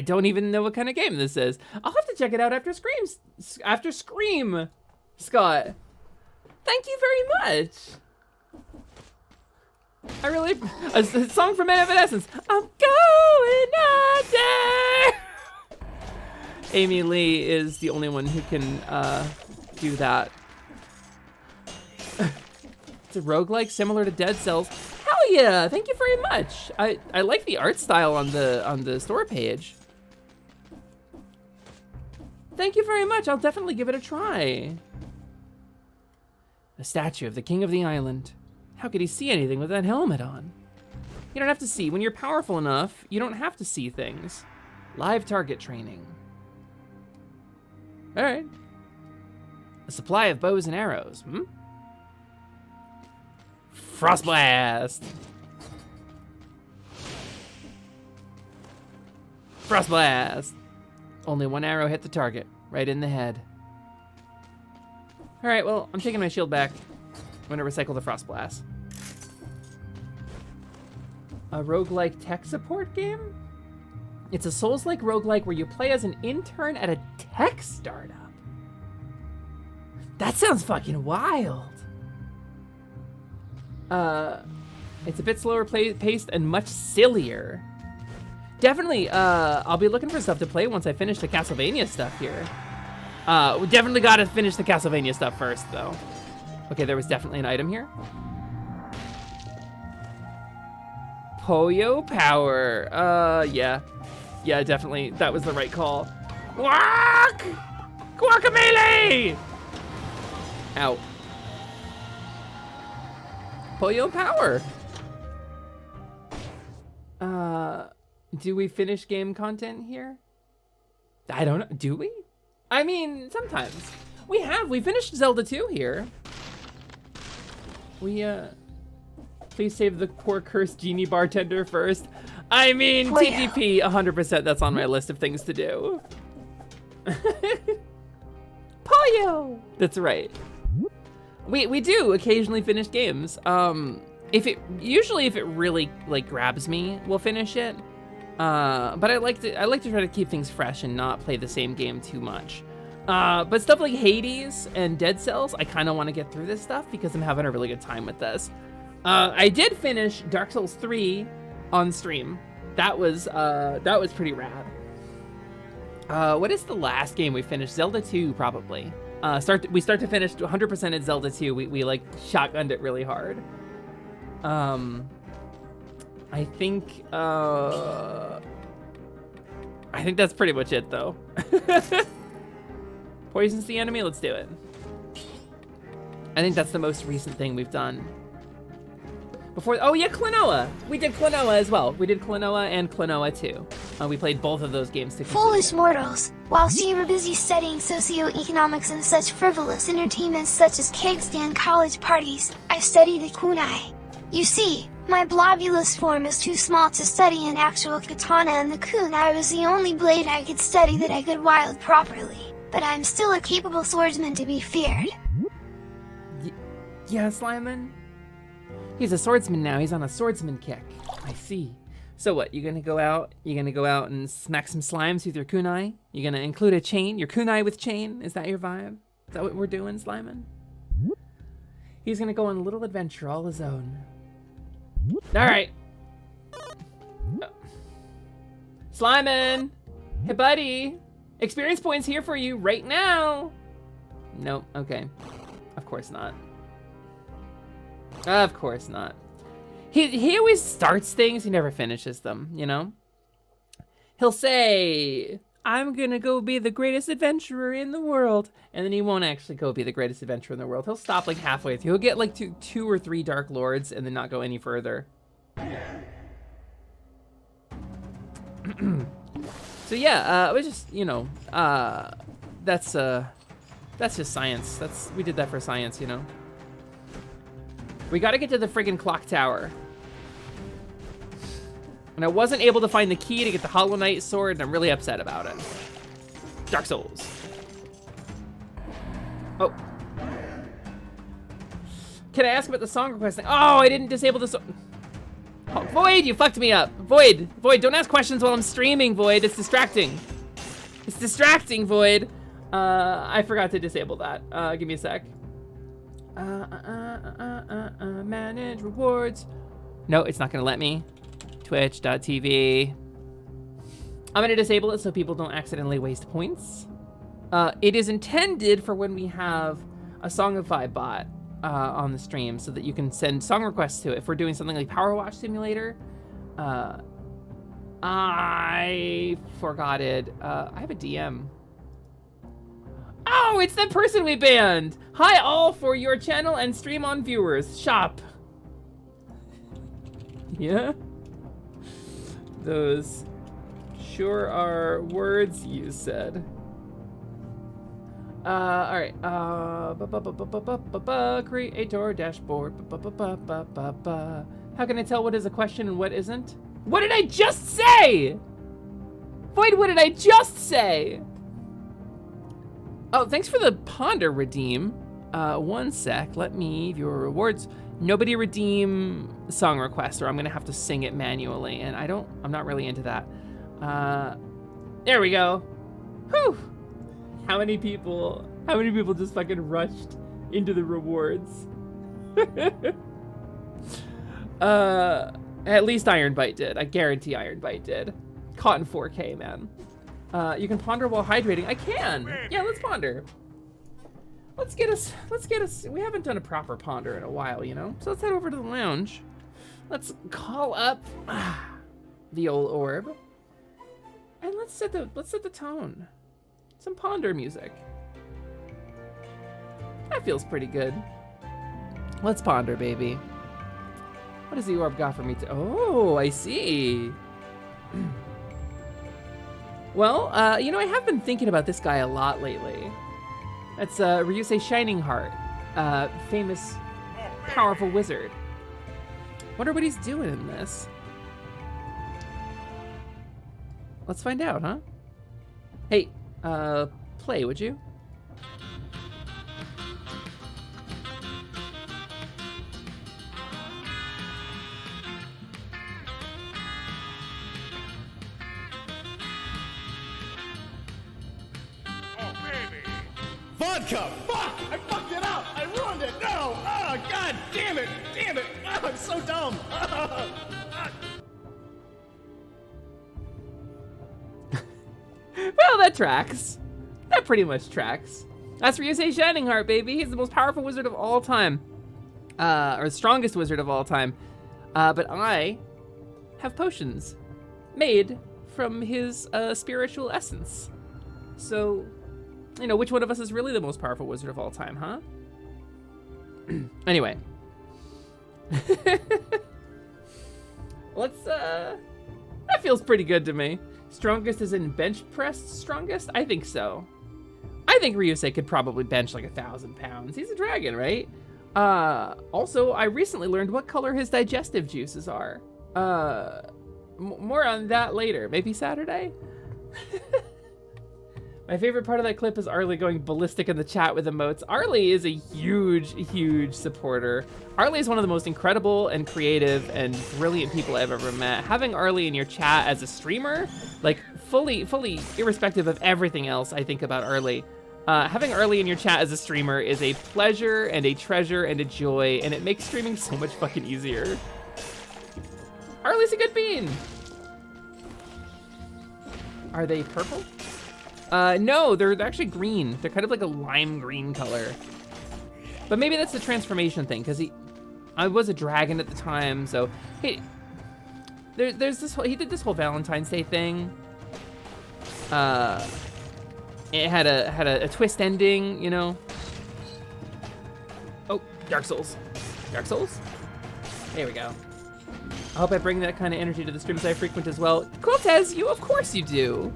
don't even know what kind of game this is. I'll have to check it out after Scream, Scott. Thank you very much. I really, a song from Evanescence. I'm going under. Amy Lee is the only one who can do that. It's a roguelike similar to Dead Cells. Hell yeah! Thank you very much. I like the art style on the store page. Thank you very much. I'll definitely give it a try. A statue of the king of the island. How could he see anything with that helmet on? You don't have to see. When you're powerful enough, you don't have to see things. Live target training. All right. A supply of bows and arrows. Frost Blast. Frost Blast. Only one arrow hit the target, right in the head. All right, well, I'm taking my shield back. I'm gonna recycle the Frost Blast. A roguelike tech support game? It's a Souls-like roguelike where you play as an intern at a tech startup. That sounds fucking wild. It's a bit slower paced and much sillier. Definitely, I'll be looking for stuff to play once I finish the Castlevania stuff here. We definitely gotta finish the Castlevania stuff first, though. Okay, there was definitely an item here. Poyo Power. Yeah. Yeah, definitely. That was the right call. Quack! Guacamole! Ow. Poyo Power. Do we finish game content here? I don't know. Do we? I mean, sometimes. We finished Zelda 2 here. Please save the poor cursed genie bartender first. I mean, TTP, 100%, that's on my list of things to do. Pollo! That's right. We do occasionally finish games. Usually if it really like grabs me, we'll finish it. But I like to try to keep things fresh and not play the same game too much. But stuff like Hades and Dead Cells, I kind of want to get through this stuff because I'm having a really good time with this. I did finish Dark Souls 3 on stream. That was pretty rad. What is the last game we finished? Zelda 2, probably. We start to finish 100% at Zelda 2. We like shotgunned it really hard. I think that's pretty much it, though. Poison's the enemy? Let's do it. I think that's the most recent thing we've done. Oh yeah, Klonoa! We did Klonoa as well. We did Klonoa and Klonoa 2. We played both of those games together. Foolish mortals, whilst you were busy studying socioeconomics and such frivolous entertainments such as cake stand college parties, I studied a kunai. You see, my blobulous form is too small to study an actual katana, and the kunai was the only blade I could study that I could wield properly. But I'm still a capable swordsman to be feared. Yeah, Slyman? He's a swordsman now. He's on a swordsman kick. I see. So what? You're gonna go out and smack some slimes with your kunai? You're gonna include a chain? Your kunai with chain? Is that your vibe? Is that what we're doing, Slyman? He's gonna go on a little adventure all his own. All right. Slimin! Hey, buddy. Experience points here for you right now. Nope, okay. Of course not. Of course not. He always starts things, he never finishes them, you know? He'll say, I'm gonna go be the greatest adventurer in the world. And then he won't actually go be the greatest adventurer in the world. He'll stop like halfway through. He'll get like two or three Dark Lords and then not go any further. So yeah, it was just, you know, that's just science. We did that for science, you know? We gotta get to the friggin' clock tower. And I wasn't able to find the key to get the Hollow Knight sword, and I'm really upset about it. Dark Souls. Oh. Can I ask about the song requesting? Oh, I didn't disable the song. Oh, Void, you fucked me up. Void, don't ask questions while I'm streaming, Void. It's distracting. It's distracting, Void. I forgot to disable that. Give me a sec. Manage rewards. No, it's not gonna let me. Twitch.tv. I'm gonna disable it so people don't accidentally waste points. It is intended for when we have a Songify bot on the stream so that you can send song requests to it. If we're doing something like Power Wash Simulator, I forgot it. I have a DM. Oh, it's that person we banned. Hi all for your channel and stream on viewers. Shop. Yeah? Those sure are words you said. All right. Creator dashboard. How can I tell what is a question and what isn't? What did I just say? Void, what did I just say? Oh, thanks for the ponder redeem. One sec, let me view your rewards. Nobody redeem song request or I'm gonna have to sing it manually and I'm not really into that. There we go. Whew. How many people just fucking rushed into the rewards? At least Iron Bite did. I guarantee Iron Bite did. Caught in 4K, man. You can ponder while hydrating. I can. Yeah, let's ponder. Let's get us. We haven't done a proper ponder in a while, you know. So let's head over to the lounge. Let's call up the old orb, and let's set the tone. Some ponder music. That feels pretty good. Let's ponder, baby. What does the orb got for me to? Oh, I see. Well, you know, I have been thinking about this guy a lot lately. That's Ryusei Shining Heart, famous, powerful wizard. Wonder what he's doing in this. Let's find out, huh? Hey, play, would you? Vodka! Fuck! I fucked it up! I ruined it! No! Oh, god damn it! Damn it! Oh, I'm so dumb! Well, that tracks. That pretty much tracks. That's Ryusei Shining Heart, baby. He's the most powerful wizard of all time. Or the strongest wizard of all time. But I have potions made from his spiritual essence. So, you know, which one of us is really the most powerful wizard of all time, huh? Anyway. Let's, that feels pretty good to me. Strongest is in bench press strongest? I think so. I think Ryusei could probably bench like 1,000 pounds. He's a dragon, right? Also, I recently learned what color his digestive juices are. More on that later. Maybe Saturday? My favorite part of that clip is Arlie going ballistic in the chat with emotes. Arlie is a huge, huge supporter. Arlie is one of the most incredible and creative and brilliant people I've ever met. Having Arlie in your chat as a streamer, like fully irrespective of everything else I think about Arlie, Having Arlie in your chat as a streamer is a pleasure and a treasure and a joy, and it makes streaming so much fucking easier. Arlie's a good bean. Are they purple? No, they're actually green. They're kind of like a lime green color. But maybe that's the transformation thing, because I was a dragon at the time, so hey, there's this whole, he did this whole Valentine's Day thing. It had a twist ending, you know. Oh, Dark Souls. Dark Souls? There we go. I hope I bring that kind of energy to the streams I frequent as well. Quiltaz, of course you do.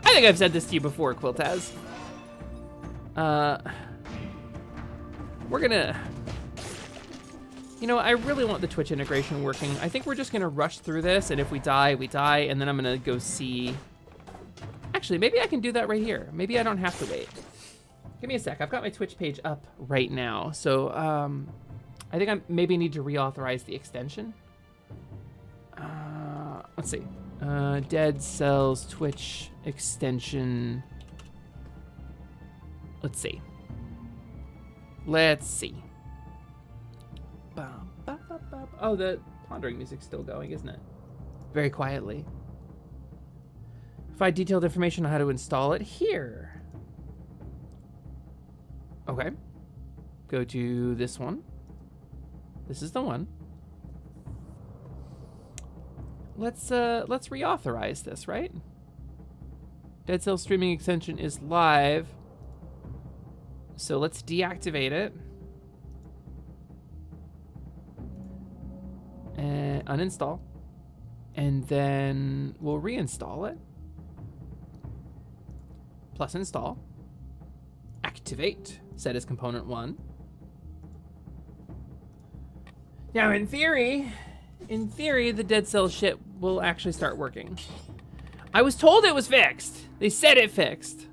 I think I've said this to you before, Quiltaz. We're gonna, you know, I really want the Twitch integration working. I think we're just gonna rush through this, and if we die, we die, and then I'm gonna go see. Actually, maybe I can do that right here. Maybe I don't have to wait. Give me a sec. I've got my Twitch page up right now, so I think I maybe need to reauthorize the extension. Let's see. Dead Cells Twitch extension. Let's see. Let's see. Oh, the pondering music's still going, isn't it? Very quietly. Provide detailed information on how to install it here. Okay. Go to this one. This is the one. Let's reauthorize this, right? Dead Cells streaming extension is live. So let's deactivate it. And uninstall. And then we'll reinstall it. Plus install. Activate. Set as component 1. Now in theory, the Dead Cells shit will actually start working. I was told it was fixed. They said it fixed.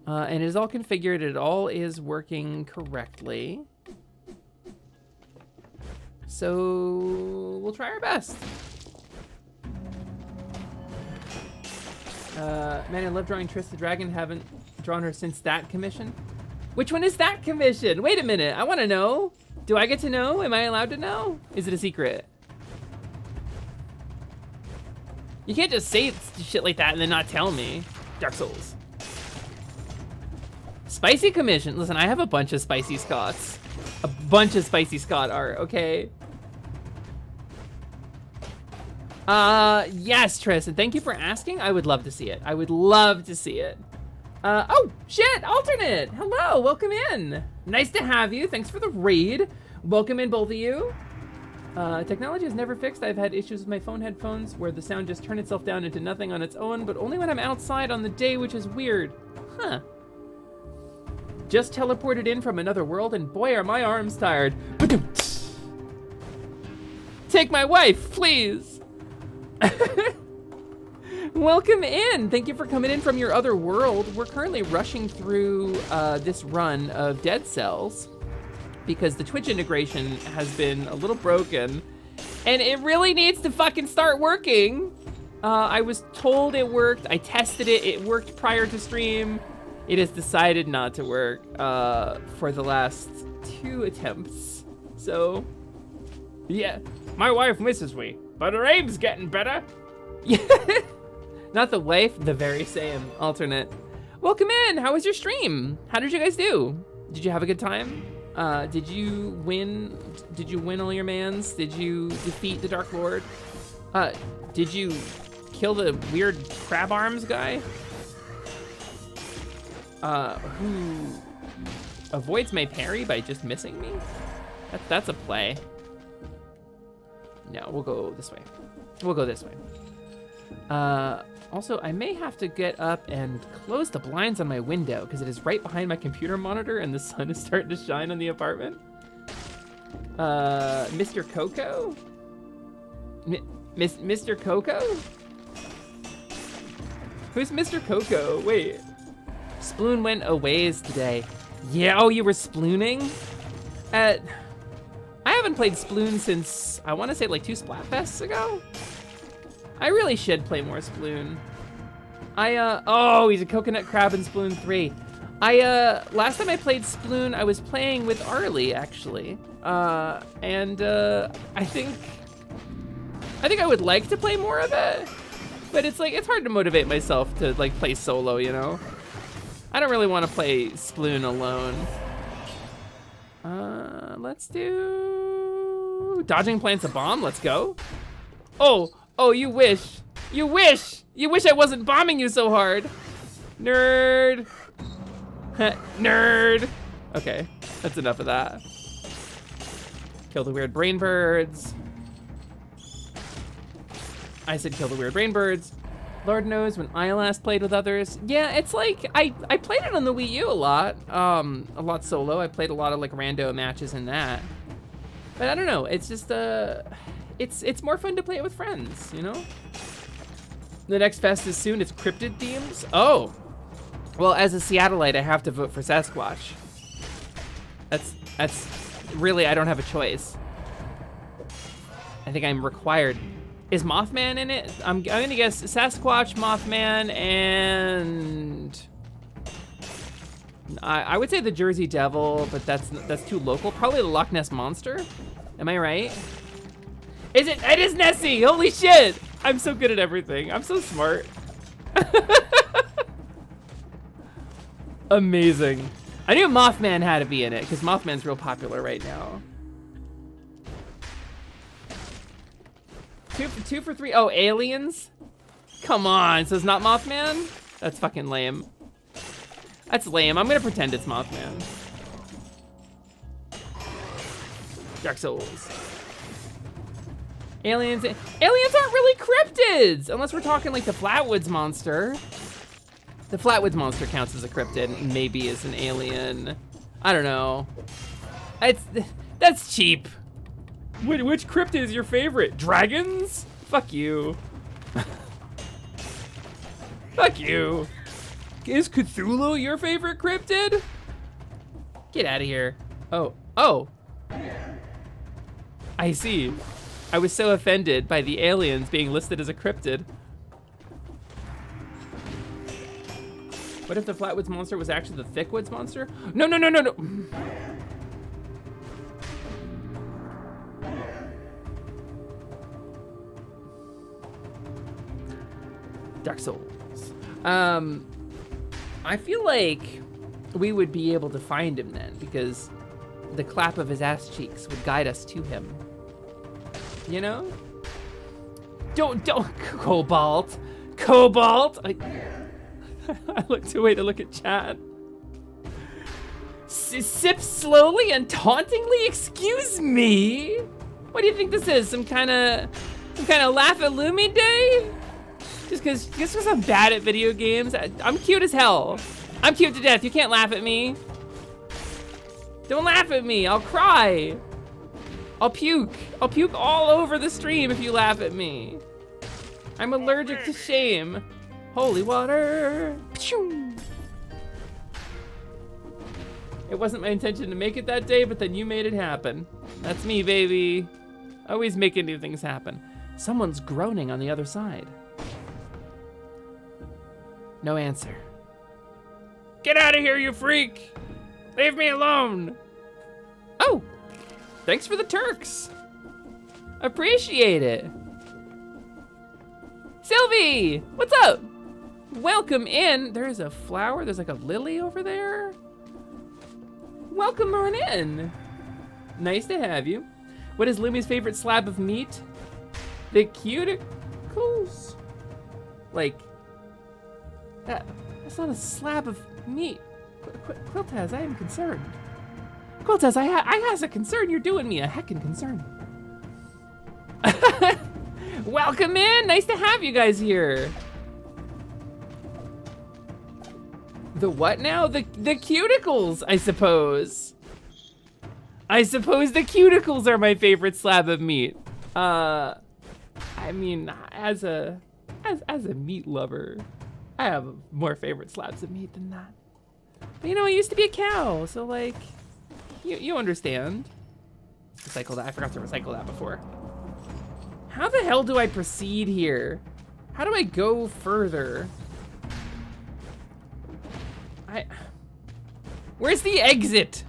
And it is all configured. It all is working correctly. So we'll try our best. Man, I love drawing Triss the Dragon. Haven't drawn her since that commission. Which one is that commission? Wait a minute. I want to know. Do I get to know? Am I allowed to know? Is it a secret? You can't just say shit like that and then not tell me. Dark Souls. Spicy commission. Listen, I have a bunch of spicy Scots. A bunch of spicy Scot art, okay? Yes, Tristan, thank you for asking. I would love to see it. I would love to see it. Oh, shit, alternate. Hello, welcome in. Nice to have you. Thanks for the raid. Welcome in, both of you. Technology is never fixed. I've had issues with my phone headphones where the sound just turned itself down into nothing on its own, but only when I'm outside on the day, which is weird. Huh. Just teleported in from another world, and boy, are my arms tired. Take my wife, please. Welcome in. Thank you for coming in from your other world. We're currently rushing through this run of Dead Cells because the Twitch integration has been a little broken, and it really needs to fucking start working. I was told it worked. I tested it. It worked prior to stream. It has decided not to work for the last 2 attempts. So, yeah. My wife misses me, but her aim's getting better. Yeah. Not the wife, the very same. Alternate. Welcome in. How was your stream? How did you guys do? Did you have a good time? Did you win? Did you win all your mans? Did you defeat the Dark Lord? Did you kill the weird crab arms guy? Who avoids my parry by just missing me? That's a play. No, we'll go this way. We'll go this way. Also, I may have to get up and close the blinds on my window because it is right behind my computer monitor and the sun is starting to shine on the apartment. Mr. Coco? Mr. Coco? Who's Mr. Coco? Wait. Sploon went a ways today. Yeah, oh, you were splooning? I haven't played Sploon since, I want to say like 2 Splatfests ago. I really should play more Sploon. Oh, he's a coconut crab in Sploon 3. Last time I played Sploon, I was playing with Arlie, actually. And I think I would like to play more of it, but it's like, it's hard to motivate myself to like play solo, you know? I don't really want to play Sploon alone. Let's do dodging plants a bomb. Let's go. Oh, you wish. You wish I wasn't bombing you so hard. Nerd. Nerd. Okay, that's enough of that. Kill the weird brain birds. I said kill the weird brain birds. Lord knows when I last played with others. Yeah, it's like, I played it on the Wii U a lot solo. I played a lot of like rando matches in that. But I don't know, it's just, it's more fun to play it with friends, you know? The next fest is soon, it's cryptid themes. Oh, well, as a Seattleite, I have to vote for Sasquatch. That's really, I don't have a choice. I think I'm required. Is Mothman in it? I'm gonna guess Sasquatch, Mothman, and I would say the Jersey Devil, but that's too local. Probably the Loch Ness Monster. Am I right? Is it? It is Nessie. Holy shit! I'm so good at everything. I'm so smart. Amazing. I knew Mothman had to be in it because Mothman's real popular right now. Two for three. Oh, aliens? Come on, so it's not Mothman? That's fucking lame. That's lame. I'm gonna pretend it's Mothman. Dark Souls. Aliens aren't really cryptids, unless we're talking like the Flatwoods Monster. The Flatwoods Monster counts as a cryptid, and maybe is an alien. I don't know. That's cheap. Which cryptid is your favorite? Dragons? Fuck you. Fuck you. Is Cthulhu your favorite cryptid? Get out of here. Oh. I see. I was so offended by the aliens being listed as a cryptid. What if the Flatwoods Monster was actually the Thickwoods Monster? No. Dark Souls. I feel like we would be able to find him then, because the clap of his ass cheeks would guide us to him. You know? Don't, Cobalt. I looked away to look at chat. Sip slowly and tauntingly, excuse me? What do you think this is? Some kind of laugh at Lumi day? Just because I'm bad at video games. I'm cute as hell. I'm cute to death. You can't laugh at me. Don't laugh at me. I'll cry. I'll puke. I'll puke all over the stream if you laugh at me. I'm allergic to shame. Holy water. It wasn't my intention to make it that day, but then you made it happen. That's me, baby. Always making new things happen. Someone's groaning on the other side. No answer. Get out of here, you freak! Leave me alone! Oh, thanks for the Turks. Appreciate it. Sylvie, what's up? Welcome in. There's a flower, there's like a lily over there. Welcome on in. Nice to have you. What is Lumi's favorite slab of meat? The cuticles? Like, that's not a slab of meat. Quiltaz, I am concerned. Quiltaz, I has a concern. You're doing me a heckin' concern. Welcome in. Nice to have you guys here. The what now? The cuticles, I suppose. I suppose the cuticles are my favorite slab of meat. I mean, as a meat lover, I have more favorite slabs of meat than that. But you know, I used to be a cow, so like, you understand. Recycle that. I forgot to recycle that before. How the hell do I proceed here? How do I go further? Where's the exit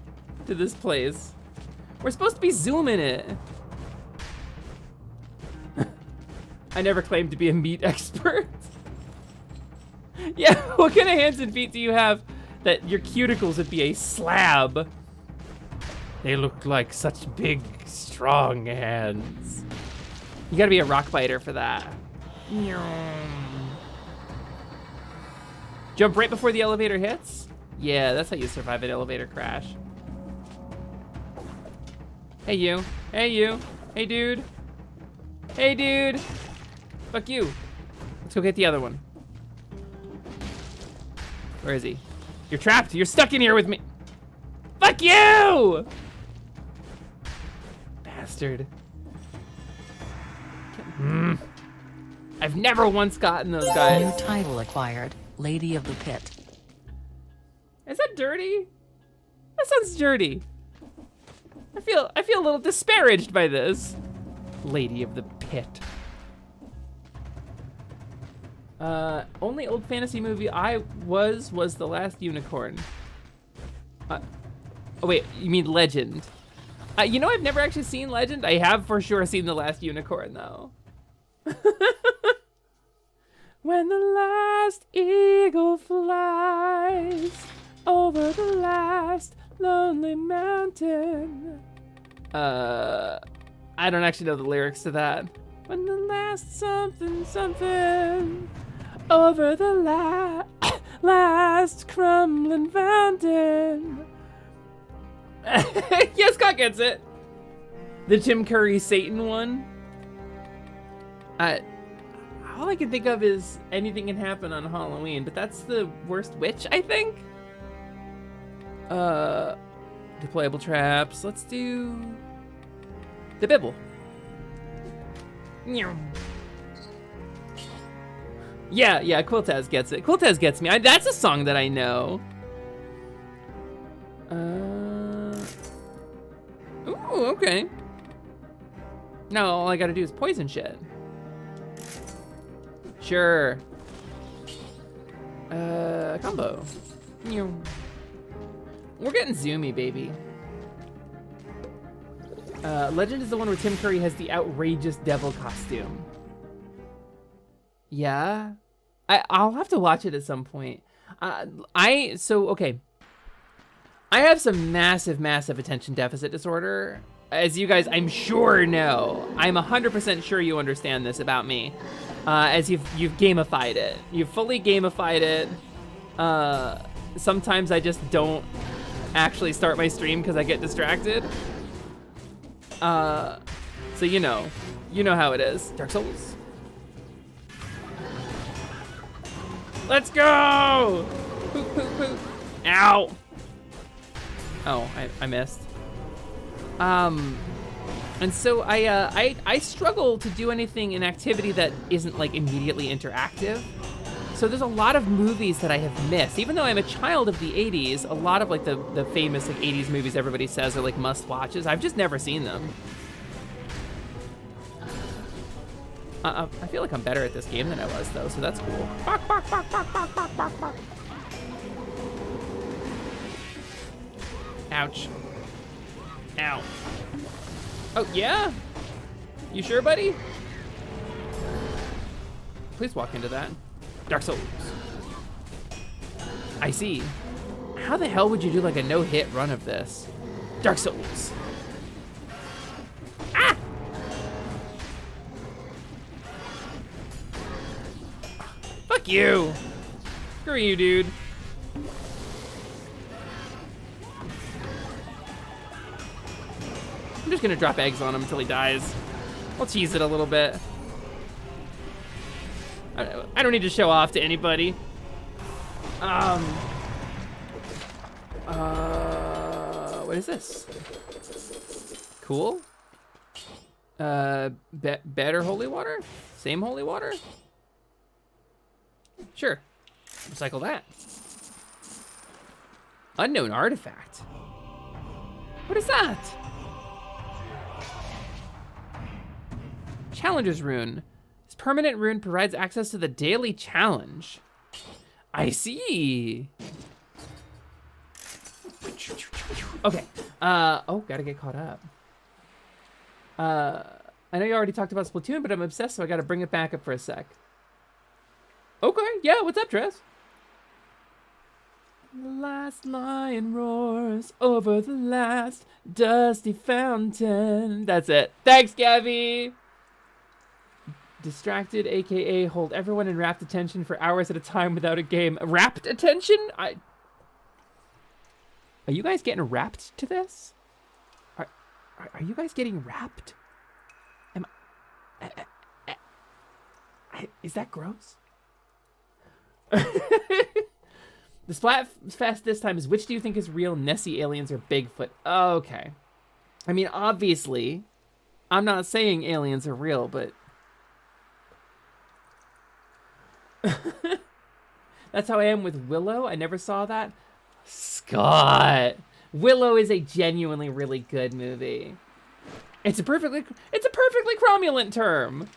to this place? We're supposed to be zooming it. I never claimed to be a meat expert. Yeah, what kind of hands and feet do you have that your cuticles would be a slab? They look like such big, strong hands. You gotta be a rock biter for that. Jump right before the elevator hits? Yeah, that's how you survive an elevator crash. Hey you, hey you, hey dude. Hey dude, fuck you. Let's go get the other one. Where is he? You're trapped, you're stuck in here with me. Fuck you! Bastard. I've never once gotten those guys. New title acquired, Lady of the Pit. Is that dirty? That sounds dirty. I feel a little disparaged by this. Lady of the Pit. Only old fantasy movie I was The Last Unicorn. Oh wait, you mean Legend? You know, I've never actually seen Legend. I have for sure seen The Last Unicorn though. When the last eagle flies over the last lonely mountain. I don't actually know the lyrics to that. When the last something something over the last crumbling fountain. Yes, Scott gets it. The Tim Curry Satan one. All I can think of is Anything Can Happen on Halloween, but that's the worst witch, I think. Deployable traps. Let's do the Bibble. Yeah, Quiltaz gets it. Quiltaz gets me. That's a song that I know. Ooh, okay. Now all I gotta do is poison shit. Sure. Combo. We're getting zoomy, baby. Legend is the one where Tim Curry has the outrageous devil costume. Yeah? I'll have to watch it at some point. Okay. I have some massive attention deficit disorder. As you guys, I'm sure know. I'm 100% sure you understand this about me. As you've gamified it. You've fully gamified it. Sometimes I just don't actually start my stream because I get distracted. So you know how it is. Dark Souls. Let's go! Poop, poop, poop. Ow! Oh, I missed. And so I struggle to do anything in activity that isn't like immediately interactive. So there's a lot of movies that I have missed. Even though I'm a child of the 80s, a lot of like the famous like 80s movies everybody says are like must watches. I've just never seen them. I feel like I'm better at this game than I was though, so that's cool. Bark, bark, bark, bark, bark, bark, bark, bark. Ouch. Ow. Oh, yeah? You sure, buddy? Please walk into that. Dark Souls. I see. How the hell would you do like a no-hit run of this? Dark Souls. Ah! Fuck you. Screw you, dude. I'm just gonna drop eggs on him until he dies. I'll tease it a little bit. I don't need to show off to anybody. What is this? Cool. Better holy water? Same holy water? Sure. Recycle that. Unknown artifact. What is that? Challenger's rune. This permanent rune provides access to the daily challenge. I see. Okay. Oh, gotta get caught up. I know you already talked about Splatoon, but I'm obsessed, so I gotta bring it back up for a sec. Okay, yeah, what's up, Tress? The last lion roars over the last dusty fountain. That's it. Thanks, Gabby! Distracted, aka hold everyone in rapt attention for hours at a time without a game. Rapt attention? Are you guys getting wrapped to this? Are you guys getting wrapped? Is that gross? The Splatfest this time is, which do you think is real, Nessie aliens or Bigfoot? Okay. I mean, obviously, I'm not saying aliens are real, but... That's how I am with Willow. I never saw that. Scott. Willow is a genuinely really good movie. It's a perfectly cromulent term.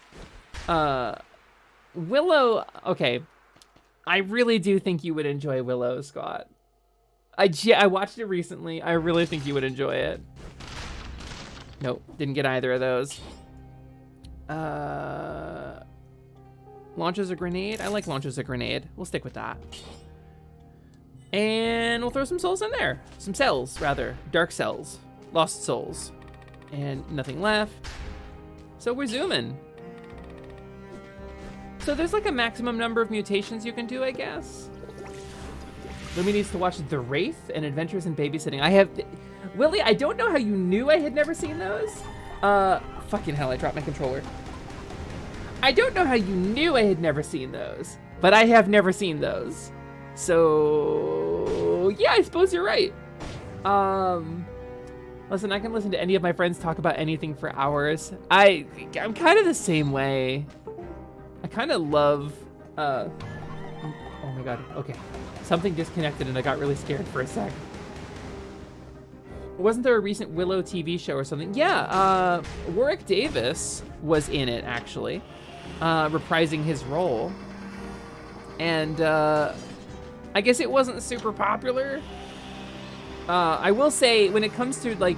Willow, okay. I really do think you would enjoy Willow, Scott. I watched it recently. I really think you would enjoy it. Nope, didn't get either of those. Launches a grenade? I like launches a grenade. We'll stick with that. And we'll throw some souls in there. Some cells, rather. Dark cells. Lost souls. And nothing left. So we're zooming. So there's like a maximum number of mutations you can do, I guess. Lumi needs to watch The Wraith and Adventures in Babysitting. I have... Willie, I don't know how you knew I had never seen those. Fucking hell, I dropped my controller. I don't know how you knew I had never seen those, but I have never seen those. So, yeah, I suppose you're right. Listen, I can listen to any of my friends talk about anything for hours. I'm kind of the same way. I kind of love, oh my God, okay. Something disconnected and I got really scared for a sec. Wasn't there a recent Willow TV show or something? Yeah, Warwick Davis was in it, actually, reprising his role. And I guess it wasn't super popular. I will say, when it comes to like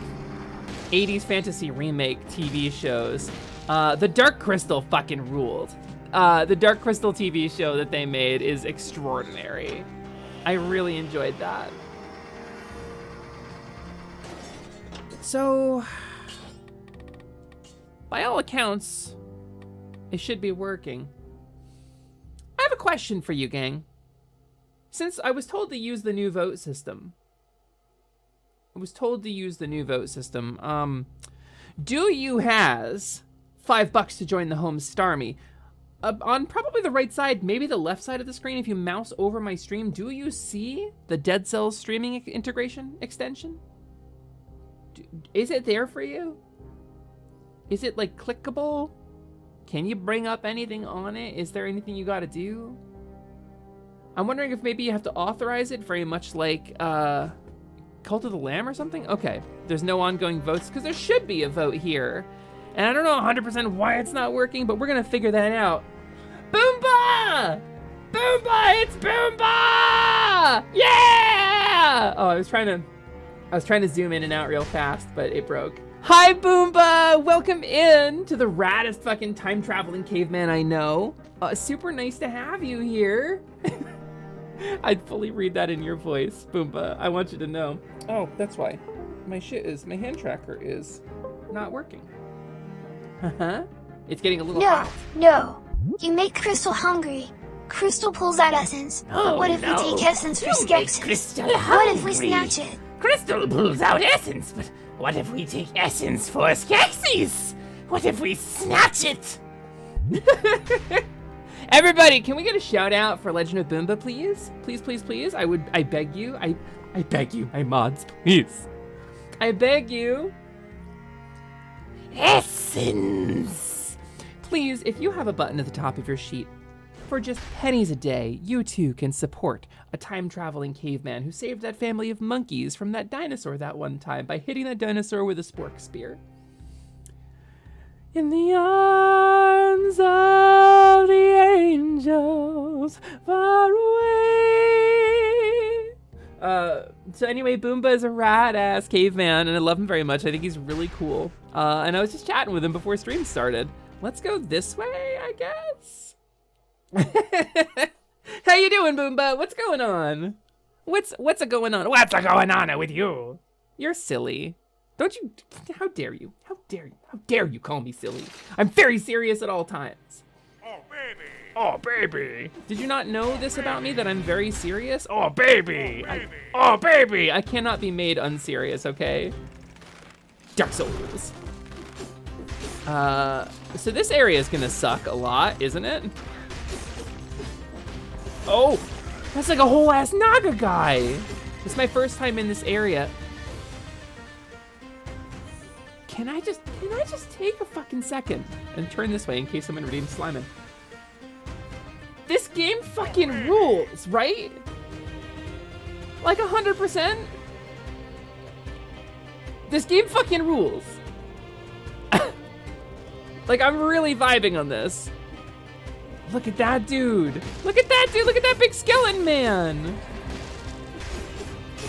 80s fantasy remake TV shows, the Dark Crystal fucking ruled. The Dark Crystal TV show that they made is extraordinary. I really enjoyed that. So, by all accounts, it should be working. I have a question for you, gang. Since I was told to use the new vote system, do you has $5 to join the home Starmy? On probably the right side, maybe the left side of the screen, if you mouse over my stream, do you see the Dead Cells streaming integration extension? Is it there for you? Is it like clickable? Can you bring up anything on it? Is there anything you gotta do? I'm wondering if maybe you have to authorize it, very much like Cult of the Lamb or something? Okay, there's no ongoing votes, because there should be a vote here. And I don't know 100% why it's not working, but we're gonna figure that out. Boomba! Boomba! It's Boomba! Yeah! Oh, I was trying to zoom in and out real fast, but it broke. Hi, Boomba! Welcome in to the raddest fucking time-traveling caveman I know. Super nice to have you here. I'd fully read that in your voice, Boomba. I want you to know. Oh, that's why. My hand tracker is not working. It's getting a little hot. No. You make Crystal hungry. Crystal pulls out essence. Oh, but what if we take essence for Skeksis? Crystal What if we snatch it? Crystal pulls out essence, but what if we take essence for Skeksis? What if we snatch it? Everybody, can we get a shout out for Legend of Boomba, please? Please, please, please. I beg you. I beg you, my mods, please. I beg you. Essence. Please, if you have a button at the top of your sheet, for just pennies a day, you too can support a time-traveling caveman who saved that family of monkeys from that dinosaur that one time by hitting that dinosaur with a spork spear. In the arms of the angels, far away. So anyway, Boomba is a rad-ass caveman, and I love him very much. I think he's really cool. And I was just chatting with him before stream started. Let's go this way, I guess. How you doing, Boomba? What's going on? What's a going on? What's a going on with you? You're silly. Don't you? How dare you? How dare you? How dare you call me silly? I'm very serious at all times. Oh, baby. Oh, baby. Did you not know this about me, that I'm very serious? Oh, baby. Oh, baby. I cannot be made unserious, okay? Dark Souls. So this area is gonna suck a lot, isn't it? Oh, that's like a whole ass Naga guy. It's my first time in this area. Can I just take a fucking second and turn this way in case someone redeems Slimin? This game fucking rules, right? Like 100%? This game fucking rules. Like, I'm really vibing on this. Look at that dude. Look at that dude. Look at that big skeleton man.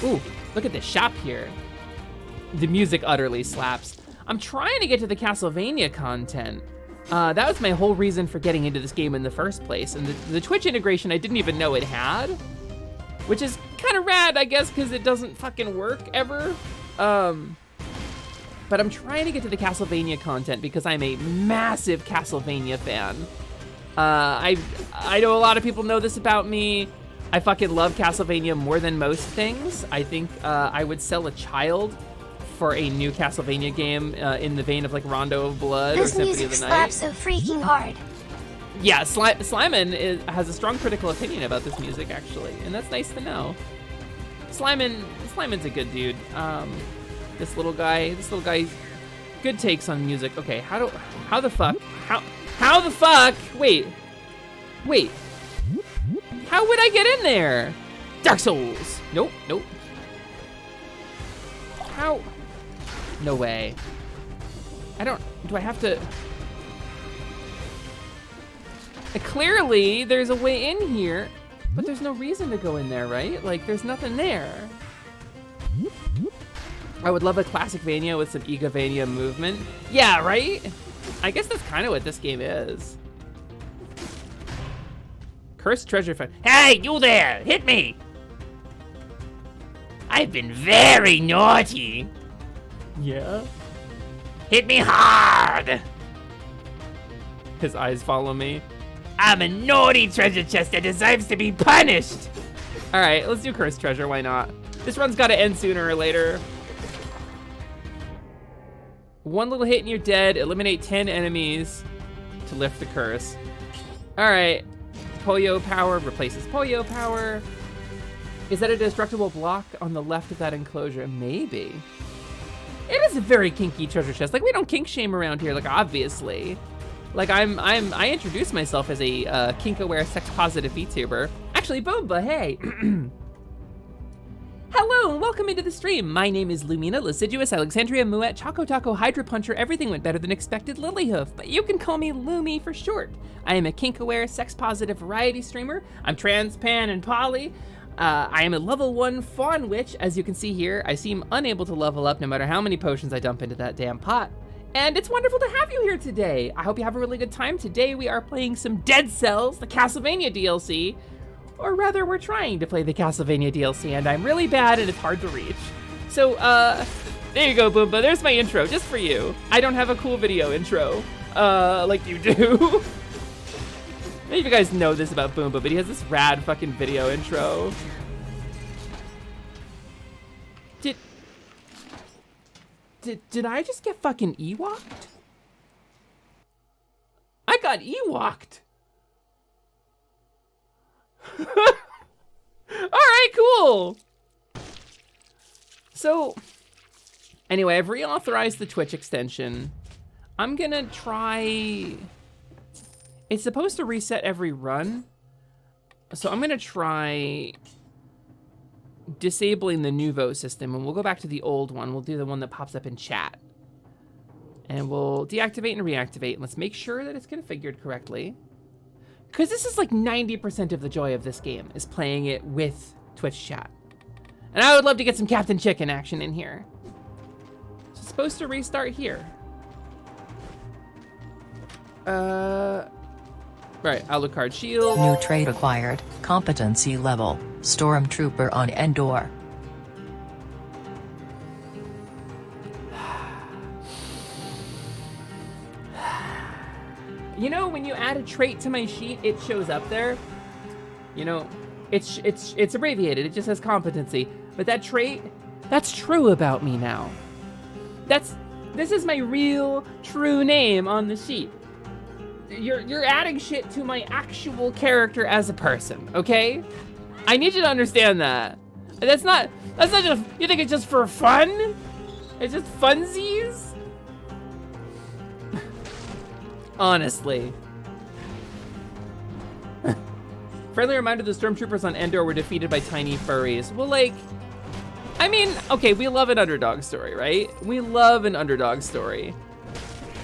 Ooh, look at the shop here. The music utterly slaps. I'm trying to get to the Castlevania content. That was my whole reason for getting into this game in the first place. And the Twitch integration I didn't even know it had, which is kind of rad, I guess, because it doesn't fucking work ever. But I'm trying to get to the Castlevania content because I'm a massive Castlevania fan. I know a lot of people know this about me. I fucking love Castlevania more than most things. I think I would sell a child for a new Castlevania game in the vein of like Rondo of Blood or Symphony of the Night. This music slaps so freaking hard. Yeah, Slimin has a strong critical opinion about this music, actually, and that's nice to know. Slimin's a good dude. This little guy, good takes on music. Okay, how the fuck? Wait. How would I get in there? Dark Souls. Nope. How? No way. Do I have to? Clearly, there's a way in here, but there's no reason to go in there, right? Like, there's nothing there. I would love a classic Vania with some Egavania movement. Yeah, right? I guess that's kind of what this game is. Cursed treasure find. Hey, you there! Hit me! I've been very naughty. Yeah? Hit me hard! His eyes follow me. I'm a naughty treasure chest that deserves to be punished! All right, let's do cursed treasure, why not? This run's gotta end sooner or later. One little hit and you're dead. Eliminate 10 enemies to lift the curse. All right, Poyo power replaces Poyo power. Is that a destructible block on the left of that enclosure? Maybe. It is a very kinky treasure chest. Like, we don't kink shame around here, like, obviously. Like, I introduce myself as a kink-aware, sex-positive VTuber. Actually, Boomba, hey. Hello and welcome into the stream. My name is Lumina, Lasciduous, Alexandria, Muet, Choco Taco, Hydra Puncher, everything went better than expected, Lilyhoof, but you can call me Lumi for short. I am a kink-aware, sex-positive variety streamer. I'm trans, pan, and poly. I am a level 1 Fawn Witch. As you can see here, I seem unable to level up no matter how many potions I dump into that damn pot. And it's wonderful to have you here today. I hope you have a really good time. Today we are playing some Dead Cells, the Castlevania DLC. Or rather, we're trying to play the Castlevania DLC, and I'm really bad and it's hard to reach. So, there you go, Boomba. There's my intro, just for you. I don't have a cool video intro, like you do. Maybe you guys know this about Boomba, but he has this rad fucking video intro. Did I just get fucking Ewok'd? I got Ewok'd. All right, cool. So, anyway, I've reauthorized the Twitch extension. I'm gonna try. It's supposed to reset every run, so I'm gonna try disabling the new vote system, and we'll go back to the old one. We'll do the one that pops up in chat, and we'll deactivate and reactivate. And let's make sure that it's configured correctly. Because this is like 90% of the joy of this game, is playing it with Twitch chat. And I would love to get some Captain Chicken action in here. It's supposed to restart here. Right, Alucard shield. New trait acquired, competency level, Stormtrooper on Endor. You know, when you add a trait to my sheet, it shows up there. You know, it's abbreviated. It just says competency. But that trait, that's true about me now. This is my real, true name on the sheet. You're adding shit to my actual character as a person, okay? I need you to understand that. That's not just, you think it's just for fun? It's just funsies? Honestly. Friendly reminder, the Stormtroopers on Endor were defeated by tiny furries. Well, like, I mean, okay, we love an underdog story, right? We love an underdog story.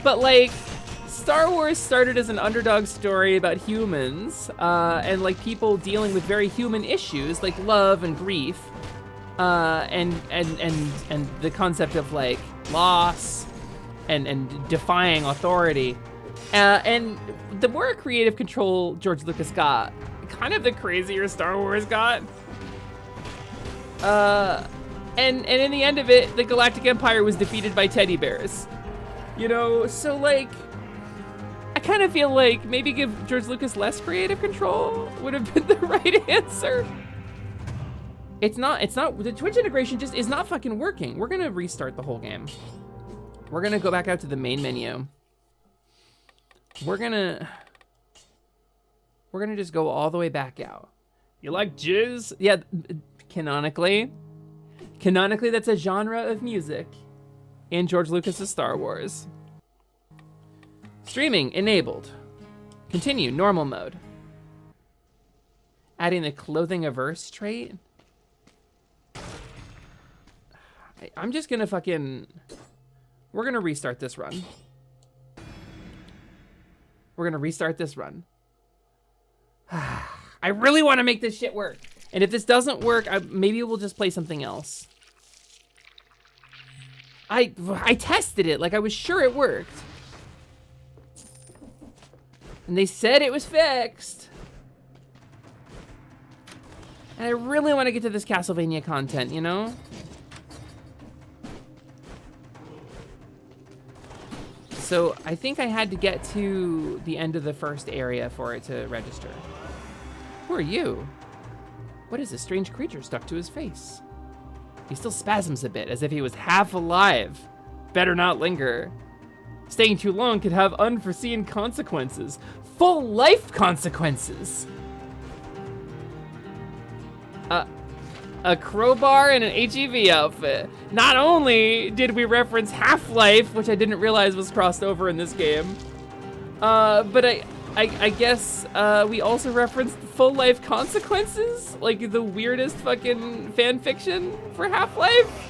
But like, Star Wars started as an underdog story about humans, and like people dealing with very human issues like love and grief, and the concept of like loss and defying authority. And the more creative control George Lucas got, kind of the crazier Star Wars got. And in the end of it, the Galactic Empire was defeated by teddy bears. You know, so like, I kind of feel like maybe give George Lucas less creative control would have been the right answer. It's not, the Twitch integration just is not fucking working. We're gonna restart the whole game. We're gonna go back out to the main menu. We're gonna just go all the way back out. You like jizz? Yeah, canonically, that's a genre of music in George Lucas's Star Wars. Streaming enabled. Continue, normal mode. Adding the clothing averse trait. I'm just gonna we're gonna restart this run. We're gonna restart this run. I really wanna make this shit work. And if this doesn't work, maybe we'll just play something else. I tested it, like I was sure it worked. And they said it was fixed. And I really want to get to this Castlevania content, you know? So I think I had to get to the end of the first area for it to register. Who are you? What is this strange creature stuck to his face? He still spasms a bit, as if he was half alive. Better not linger. Staying too long could have unforeseen consequences. Full life consequences. A crowbar and an HEV outfit. Not only did we reference Half-Life, which I didn't realize was crossed over in this game, but I guess we also referenced full life consequences, like the weirdest fucking fan fiction for Half-Life.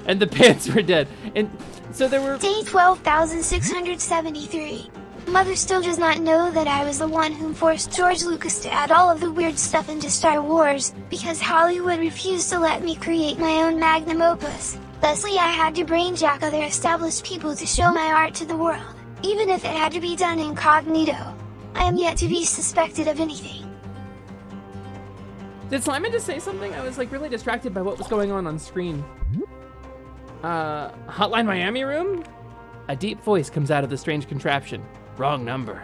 And the pants were dead. And so there were... Day 12,673. Mother still does not know that I was the one who forced George Lucas to add all of the weird stuff into Star Wars, because Hollywood refused to let me create my own magnum opus. Thusly, I had to brainjack other established people to show my art to the world, even if it had to be done incognito. I am yet to be suspected of anything. Did Simon just say something? I was like really distracted by what was going on screen. Hotline Miami room? A deep voice comes out of the strange contraption. Wrong number.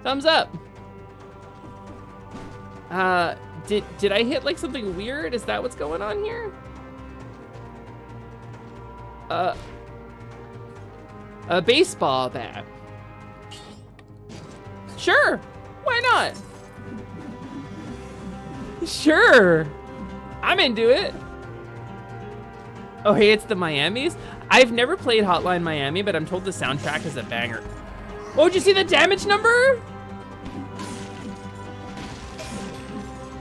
Thumbs up. Did I hit like something weird? Is that what's going on here? A baseball bat. Sure, why not? Sure, I'm into it. Oh, hey, it's the Miamis? I've never played Hotline Miami, but I'm told the soundtrack is a banger. Oh, did you see the damage number?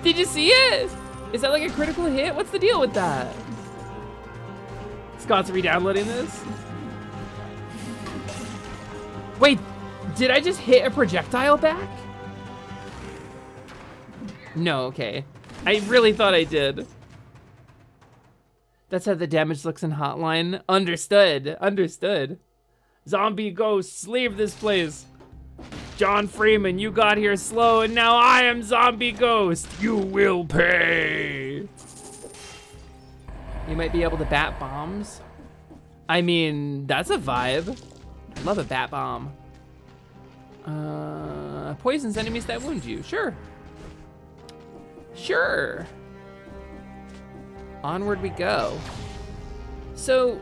Did you see it? Is that like a critical hit? What's the deal with that? Scott's re-downloading this. Wait, did I just hit a projectile back? No, okay. I really thought I did. That's how the damage looks in Hotline. Understood. Understood. Zombie ghosts, leave this place. John Freeman, you got here slow, and now I am Zombie Ghost. You will pay. You might be able to bat bombs. I mean, that's a vibe. Love a bat bomb. Poisons enemies that wound you. Sure. Sure. Onward we go. So,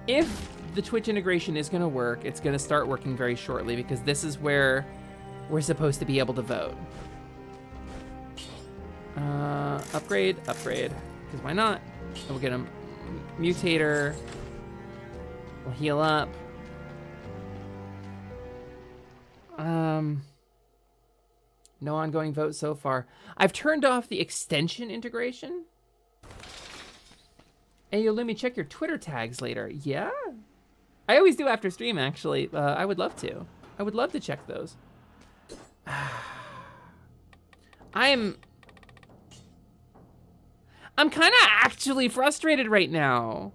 if the Twitch integration is gonna work, it's gonna start working very shortly because this is where we're supposed to be able to vote. Upgrade, because why not? We'll get a mutator. We'll heal up. No ongoing vote so far. I've turned off the extension integration. Hey, yo, let me check your Twitter tags later. Yeah? I always do after stream, actually. I would love to. I would love to check those. I'm kind of actually frustrated right now.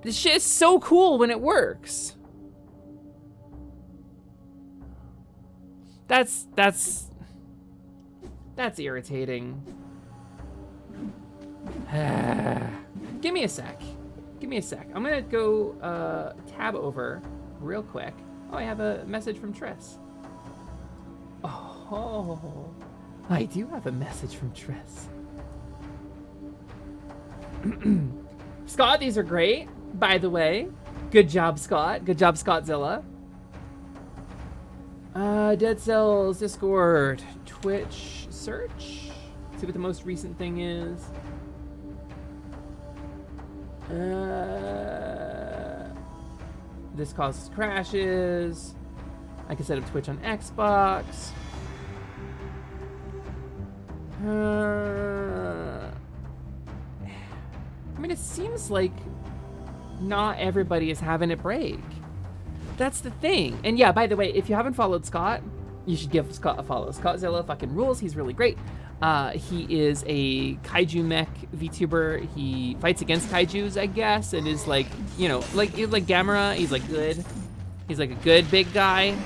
This shit is so cool when it works. That's irritating. Give me a sec. Give me a sec. I'm gonna go tab over real quick. Oh, I have a message from Triss. Oh, I do have a message from Triss. Scott, these are great, by the way. Good job, Scott. Good job, Scottzilla. Dead Cells, Discord, Twitch, search. See what the most recent thing is. This causes crashes. I can set up Twitch on Xbox. I mean, it seems like not everybody is having it break. That's the thing. And yeah, by the way, if you haven't followed Scott, you should give Scott a follow. Scottzilla fucking rules. He's really great. He is a kaiju mech VTuber. He fights against kaijus, I guess, and is like, you know, like Gamera. He's like good. He's like a good big guy.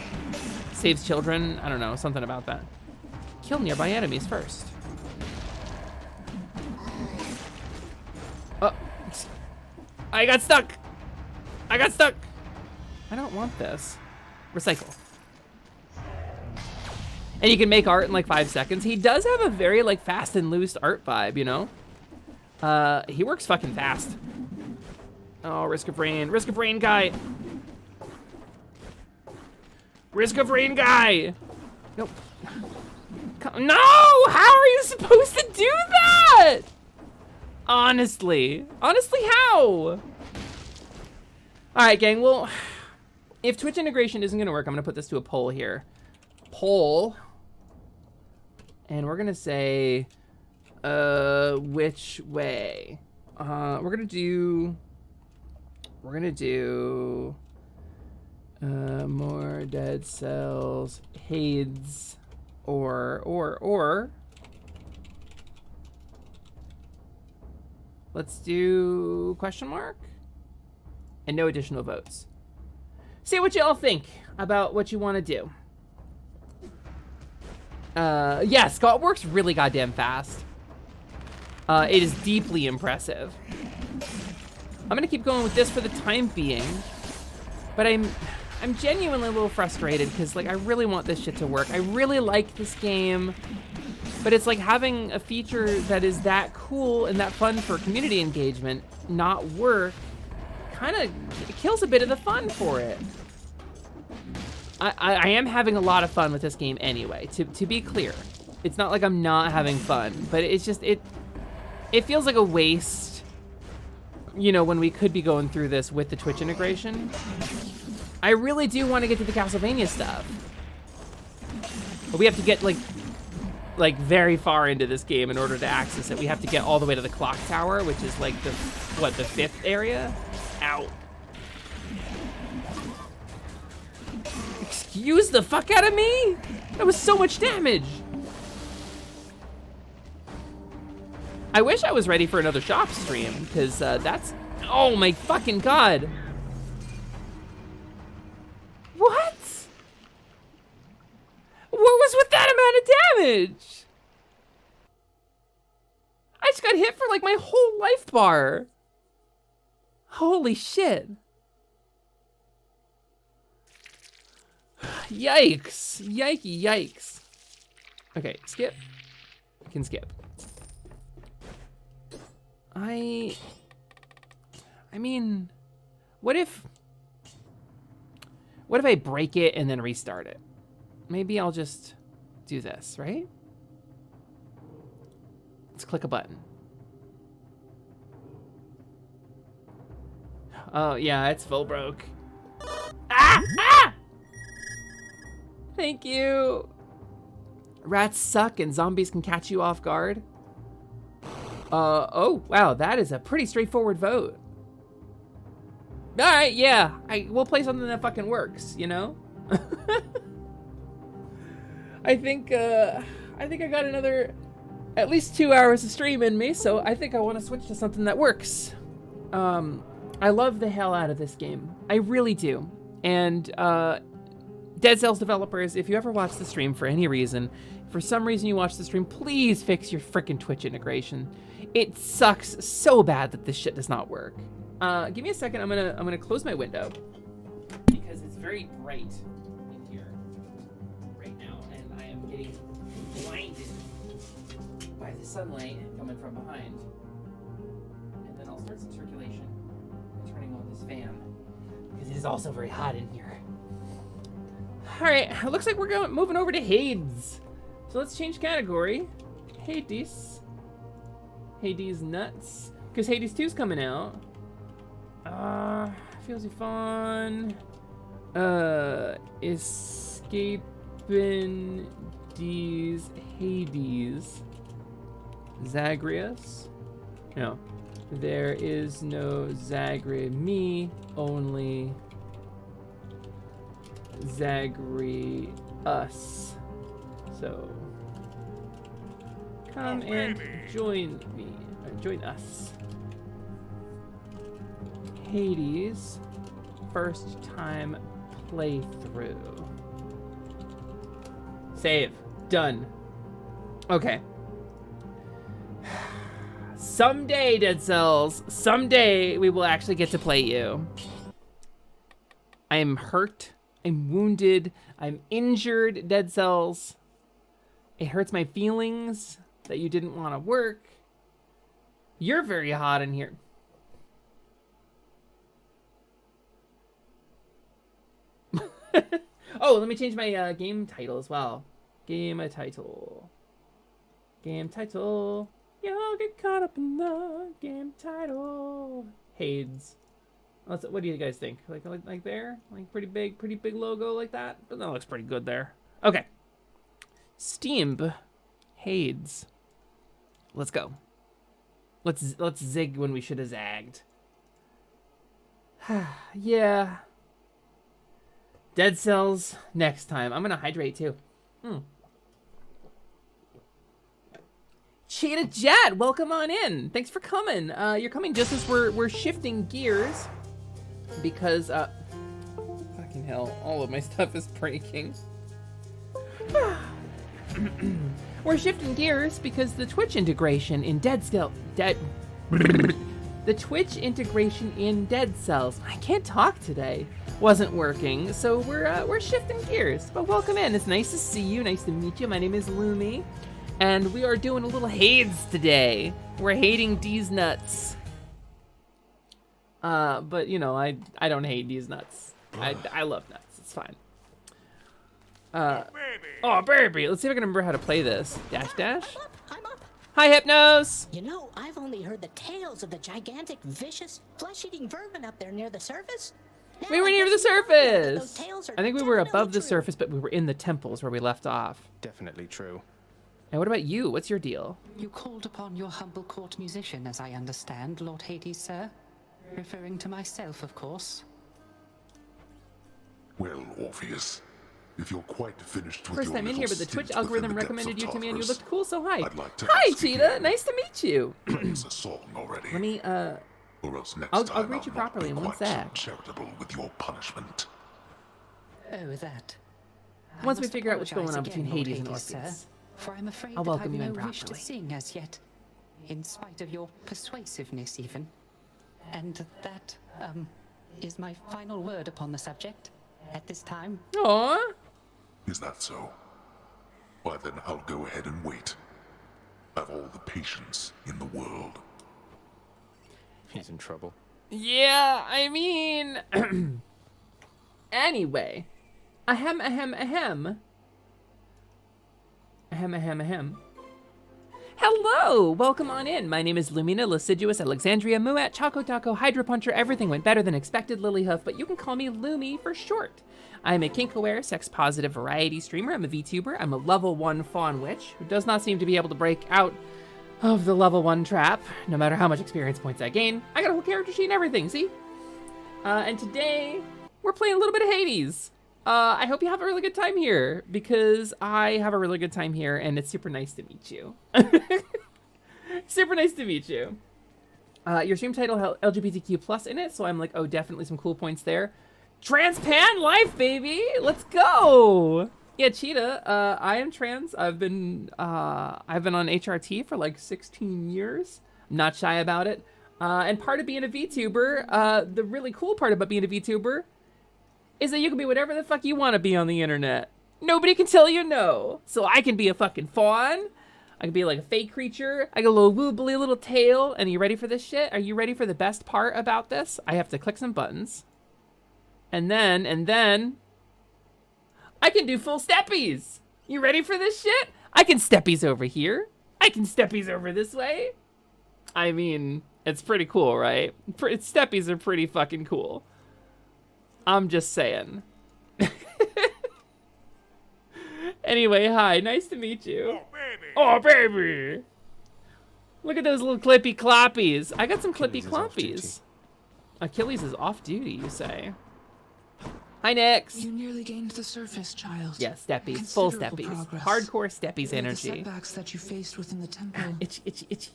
Saves children. I don't know, something about that. Kill nearby enemies first. Oh, I got stuck. I got stuck. I don't want this. Recycle. And you can make art in like 5 seconds. He does have a very like fast and loose art vibe, you know? He works fucking fast. Oh, Risk of Rain guy. Risk of Rain guy. Nope. No, how are you supposed to do that? Honestly, how? All right, gang, well, if Twitch integration isn't gonna work, I'm gonna put this to a poll here. Poll. And we're gonna say, which way? We're gonna do more Dead Cells, Hades, or let's do question mark and no additional votes. See what y'all think about what you want to do. Yeah, Scott works really goddamn fast. It is deeply impressive. I'm gonna keep going with this for the time being, but I'm genuinely a little frustrated because like I really want this shit to work. I really like this game, but it's like having a feature that is that cool and that fun for community engagement not work kind of kills a bit of the fun for it. I am having a lot of fun with this game anyway, to be clear. It's not like I'm not having fun, but it's just, it feels like a waste, you know, when we could be going through this with the Twitch integration. I really do want to get to the Castlevania stuff. But we have to get like very far into this game in order to access it. We have to get all the way to the clock tower, which is like the 5th area? Ow. use the fuck out of me? That was so much damage. I wish I was ready for another shop stream, because that's, oh my fucking god. What? What was with that amount of damage? I just got hit for like my whole life bar. Holy shit. Yikes. Yikey yikes. Okay, skip. I can skip. I mean, what if I break it and then restart it? Maybe I'll just do this, right? Let's click a button. Oh, yeah, it's full broke. Ah! Ah! Thank you. Rats suck and zombies can catch you off guard. Oh, wow, that is a pretty straightforward vote. All right, yeah, we'll play something that fucking works, you know? I think I got another at least 2 hours of stream in me, so I think I want to switch to something that works. I love the hell out of this game. I really do. And Dead Cells developers, if you ever watch the stream for any reason, for some reason you watch the stream, please fix your frickin' Twitch integration. It sucks so bad that this shit does not work. Give me a second. I'm gonna close my window because it's very bright in here right now, and I am getting blinded by the sunlight coming from behind. And then I'll start some circulation by turning on this fan because it is also very hot in here. All right, it looks like we're moving over to Hades. So let's change category. Hades. Hades nuts. Because Hades 2's coming out. Feels fun. Escaping these Hades. Zagreus? No. There is no Zagre me, only Zagre us. So come and join me, or join us. Hades, first time playthrough. Save, done. Okay. Someday, Dead Cells, someday we will actually get to play you. I am hurt, I'm wounded, I'm injured, Dead Cells. It hurts my feelings that you didn't want to work. You're very hot in here. Oh, let me change my game title as well. Game title. Game title. You'll get caught up in the game title. Hades. What do you guys think? Like there? Like pretty big logo like that? But that looks pretty good there. Okay. Steam. Hades. Let's go. Let's zig when we should have zagged. Yeah. Dead Cells next time. I'm gonna hydrate too. Cheetah Jet, welcome on in. Thanks for coming. You're coming just as we're shifting gears because fucking hell, all of my stuff is breaking. We're shifting gears because the Twitch integration in the Twitch integration in Dead Cells, I can't talk today, wasn't working, so we're shifting gears. But welcome in. It's nice to see you. Nice to meet you. My name is Lumi, and we are doing a little Hades today. We're hating these nuts. But you know, I don't hate these nuts. I love nuts. It's fine. Oh baby. Let's see if I can remember how to play this. Dash dash. I'm up. Hi Hypnos. You know, I've only heard the tales of the gigantic, vicious, flesh-eating vermin up there near the surface. Now We were I near guess the you know that those surface. tales are I think we were above the definitely true. surface, but we were in the temples where we left off. Definitely true. And what about you? What's your deal? You called upon your humble court musician, as I understand, Lord Hades, sir. Referring to myself, of course. Well, Orpheus, If you're quite finished with First your time in here, but the little Twitch stint algorithm within the depths recommended you of to me and you Tartarus, looked cool, so hi. I'd like to Hi, ask if Cheetah. you Nice to meet you. play us a song already. Let me, Or else next I'll time greet you I'll not properly be in one quite so sec. charitable with your punishment. Oh, that. I Once we must figure out what's going on apologize between again, Lord Hades and Hades, Orpheus. sir, for I'm afraid I'll that welcome I've you in no wish to properly. sing as yet, in spite of your persuasiveness even. And that, is my final word upon the subject at this time. Aww. Is that so? Why then I'll go ahead and wait. Have all the patience in the world. He's in trouble. Yeah, I mean... Anyway. Ahem, ahem, ahem. Ahem, ahem, ahem. Hello! Welcome on in. My name is Lumina, Lasciduous, Alexandria, Muat, Choco Taco, Hydra Puncher. Everything went better than expected, Lilyhoof, but you can call me Lumi for short. I am a kink-aware, sex-positive variety streamer. I'm a VTuber. I'm a level 1 fawn witch who does not seem to be able to break out of the level 1 trap, no matter how much experience points I gain. I got a whole character sheet and everything, see? And today, we're playing a little bit of Hades. I hope you have a really good time here, because I have a really good time here, and it's super nice to meet you. Super nice to meet you. Your stream title had LGBTQ+ in it, so I'm like, oh, definitely some cool points there. Transpan life, baby! Let's go! Yeah, Cheetah, I am trans. I've been on HRT for like 16 years. I'm not shy about it. And part of being a VTuber, the really cool part about being a VTuber is that you can be whatever the fuck you want to be on the internet. Nobody can tell you no. So I can be a fucking fawn. I can be like a fake creature. I got a little woobly little tail. And are you ready for this shit? Are you ready for the best part about this? I have to click some buttons. And then I can do full steppies. You ready for this shit? I can steppies over here. I can steppies over this way. I mean, it's pretty cool, right? Steppies are pretty fucking cool. I'm just saying. Anyway, hi, nice to meet you. Oh, baby! Look at those little clippy cloppies. I got some clippy cloppies. Achilles is off duty, you say? Hi, Nix. You nearly gained the surface, child. Yeah, steppies, full Considerable steppies. progress. Hardcore steppies The energy. setbacks that you faced within the temple. Itchy, itchy, itchy.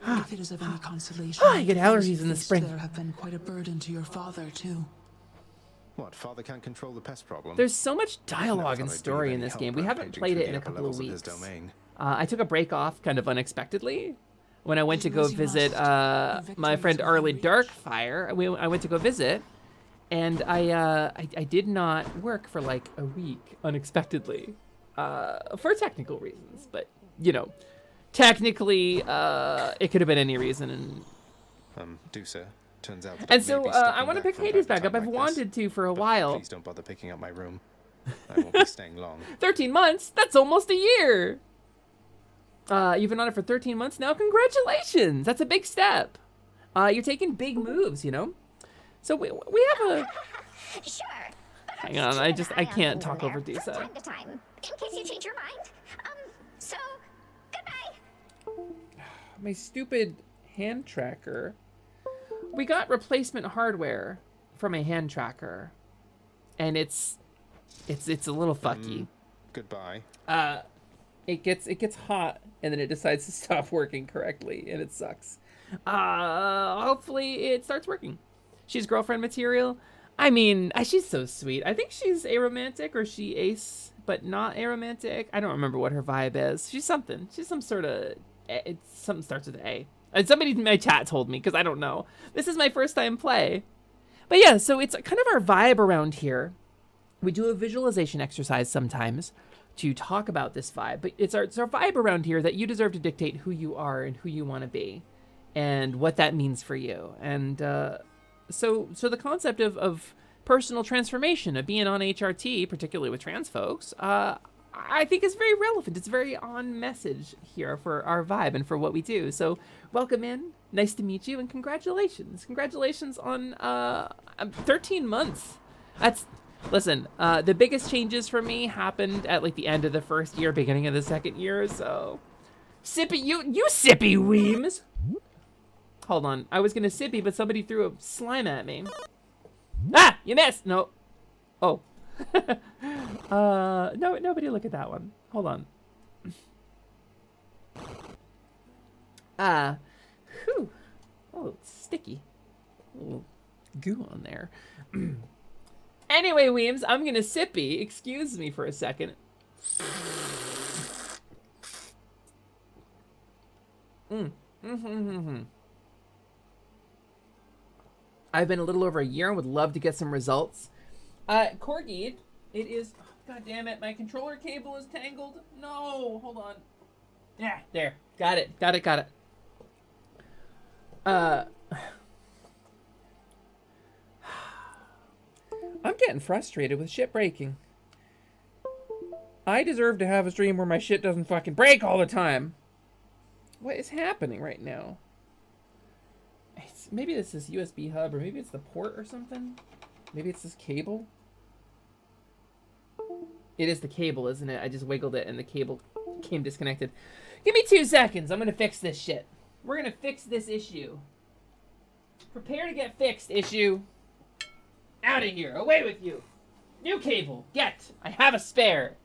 If it is of any consolation, I get allergies those in the faced spring. There have been quite a burden to your father too. What, father can't control the pest problem? There's so much dialogue Never and thought I'd be story of in any this help game. We haven't rampaging played through it in the a upper couple of levels of his weeks. domain. I took a break off kind of unexpectedly when I went to go as you visit must. my friend Arlie Darkfire. I went to go visit, and I did not work for like a week unexpectedly for technical reasons. But you know, technically it could have been any reason. And do sir. Turns out that and I may so be I stepping want to back pick from Hades time back up. to I've time like this. wanted to for a But while. Please don't bother picking up my room. I won't be staying long. 13 months? That's almost a year. You've been on it for 13 months now. Congratulations. That's a big step. You're taking big moves, you know? So we have a... Sure. Hang on, I can't talk over From Disa. time to time, in case you change your mind. So, goodbye. My stupid hand tracker. We got replacement hardware from a hand tracker. And it's a little fucky. Goodbye. It gets hot and then it decides to stop working correctly and it sucks. Hopefully it starts working. She's girlfriend material. I mean, she's so sweet. I think she's aromantic or she ace, but not aromantic. I don't remember what her vibe is. She's something. She's some sort of, something starts with A. And somebody in my chat told me because I don't know. This is my first time play. But yeah, so it's kind of our vibe around here. We do a visualization exercise sometimes to talk about this vibe, but it's our vibe around here that you deserve to dictate who you are and who you want to be and what that means for you. And so the concept of personal transformation, of being on HRT, particularly with trans folks, I think is very relevant. It's very on message here for our vibe and for what we do. So welcome in. Nice to meet you and congratulations. Congratulations on 13 months. Listen, the biggest changes for me happened at like the end of the first year, beginning of the second year, so... Sippy, you sippy weems! Hold on, I was gonna sippy, but somebody threw a slime at me. Ah, you missed! No. Oh. No, nobody look at that one. Hold on. Whew. Oh, it's sticky. A little goo on there. Anyway, Weems, I'm gonna sippy. Excuse me for a second. I've been a little over a year and would love to get some results. Corgi, it is... Oh, God damn it, my controller cable is tangled. No, hold on. Yeah, there. Got it. I'm getting frustrated with shit breaking. I deserve to have a stream where my shit doesn't fucking break all the time. What is happening right now? Maybe it's this USB hub, or maybe it's the port or something. Maybe it's this cable. It is the cable, isn't it? I just wiggled it and the cable came disconnected. Give me 2 seconds. I'm gonna fix this shit. We're gonna fix this issue. Prepare to get fixed, issue. Out of here. Away with you. New cable. Get. I have a spare.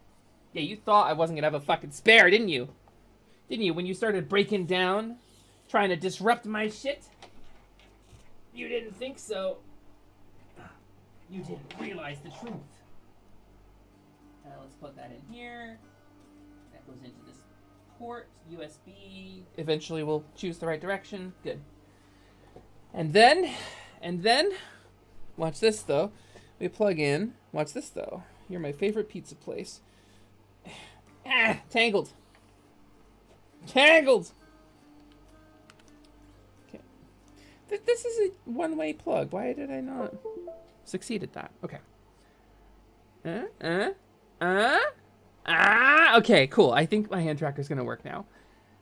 Yeah, you thought I wasn't gonna have a fucking spare, didn't you? Didn't you? When you started breaking down, trying to disrupt my shit? You didn't think so. You didn't realize the truth. Let's plug that in here. That goes into this port, USB. Eventually we'll choose the right direction. Good. And then, watch this though. We plug in. Watch this though. You're my favorite pizza place. Tangled. Tangled! Okay. This is a one-way plug. Why did I not succeed at that? Okay. Okay, cool. I think my hand tracker's gonna work now.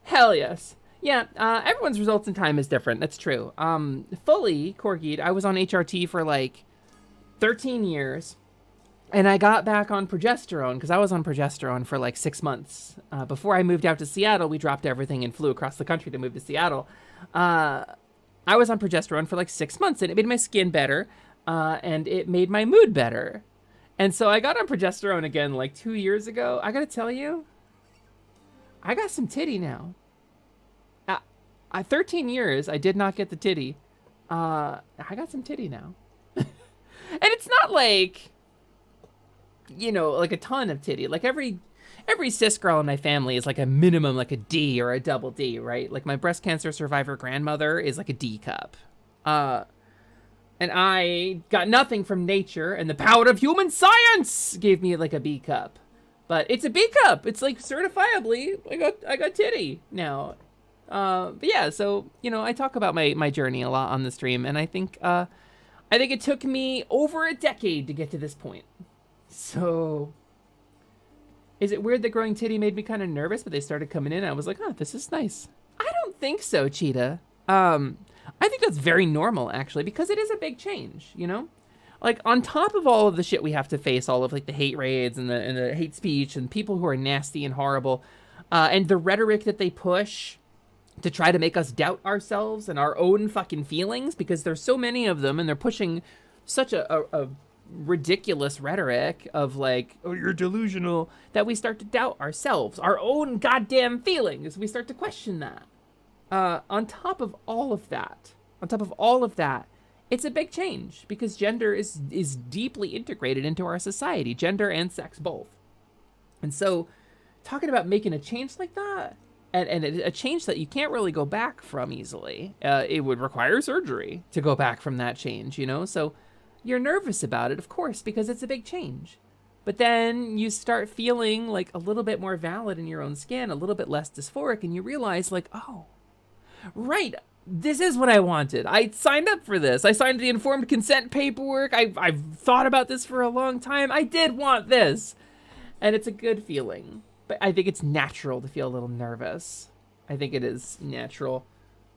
Hell yes. Yeah, everyone's results in time is different. That's true. Fully, Corgi, I was on HRT for like 13 years. And I got back on progesterone because I was on progesterone for like 6 months. Before I moved out to Seattle, we dropped everything and flew across the country to move to Seattle. I was on progesterone for like 6 months and it made my skin better and it made my mood better. And so I got on progesterone again like 2 years ago. I gotta tell you, I got some titty now. 13 years, I did not get the titty. I got some titty now. And it's not like... you know, like a ton of titty. Like every cis girl in my family is like a minimum, like a D or a double D, right? Like my breast cancer survivor grandmother is like a D cup. And I got nothing from nature, and the power of human science gave me like a B cup. But it's a B cup. It's like certifiably, I got titty now. But yeah, so, you know, I talk about my journey a lot on the stream, and I think it took me over a decade to get to this point. So, is it weird that growing titty made me kind of nervous, but they started coming in? I was like, oh, this is nice. I don't think so, Cheetah. I think that's very normal, actually, because it is a big change, you know? Like, on top of all of the shit we have to face, all of, like, the hate raids and the hate speech and people who are nasty and horrible, and the rhetoric that they push to try to make us doubt ourselves and our own fucking feelings, because there's so many of them, and they're pushing such a ridiculous rhetoric of like, oh, you're delusional, that we start to doubt ourselves, our own goddamn feelings. We start to question that. On top of all of that, it's a big change because gender is deeply integrated into our society, gender and sex both. And so talking about making a change like that, and a change that you can't really go back from easily, it would require surgery to go back from that change, you know? So you're nervous about it, of course, because it's a big change. But then you start feeling like a little bit more valid in your own skin, a little bit less dysphoric, and you realize like, oh, right, this is what I wanted. I signed up for this. I signed the informed consent paperwork. I've thought about this for a long time. I did want this. And it's a good feeling. But I think it's natural to feel a little nervous. I think it is natural.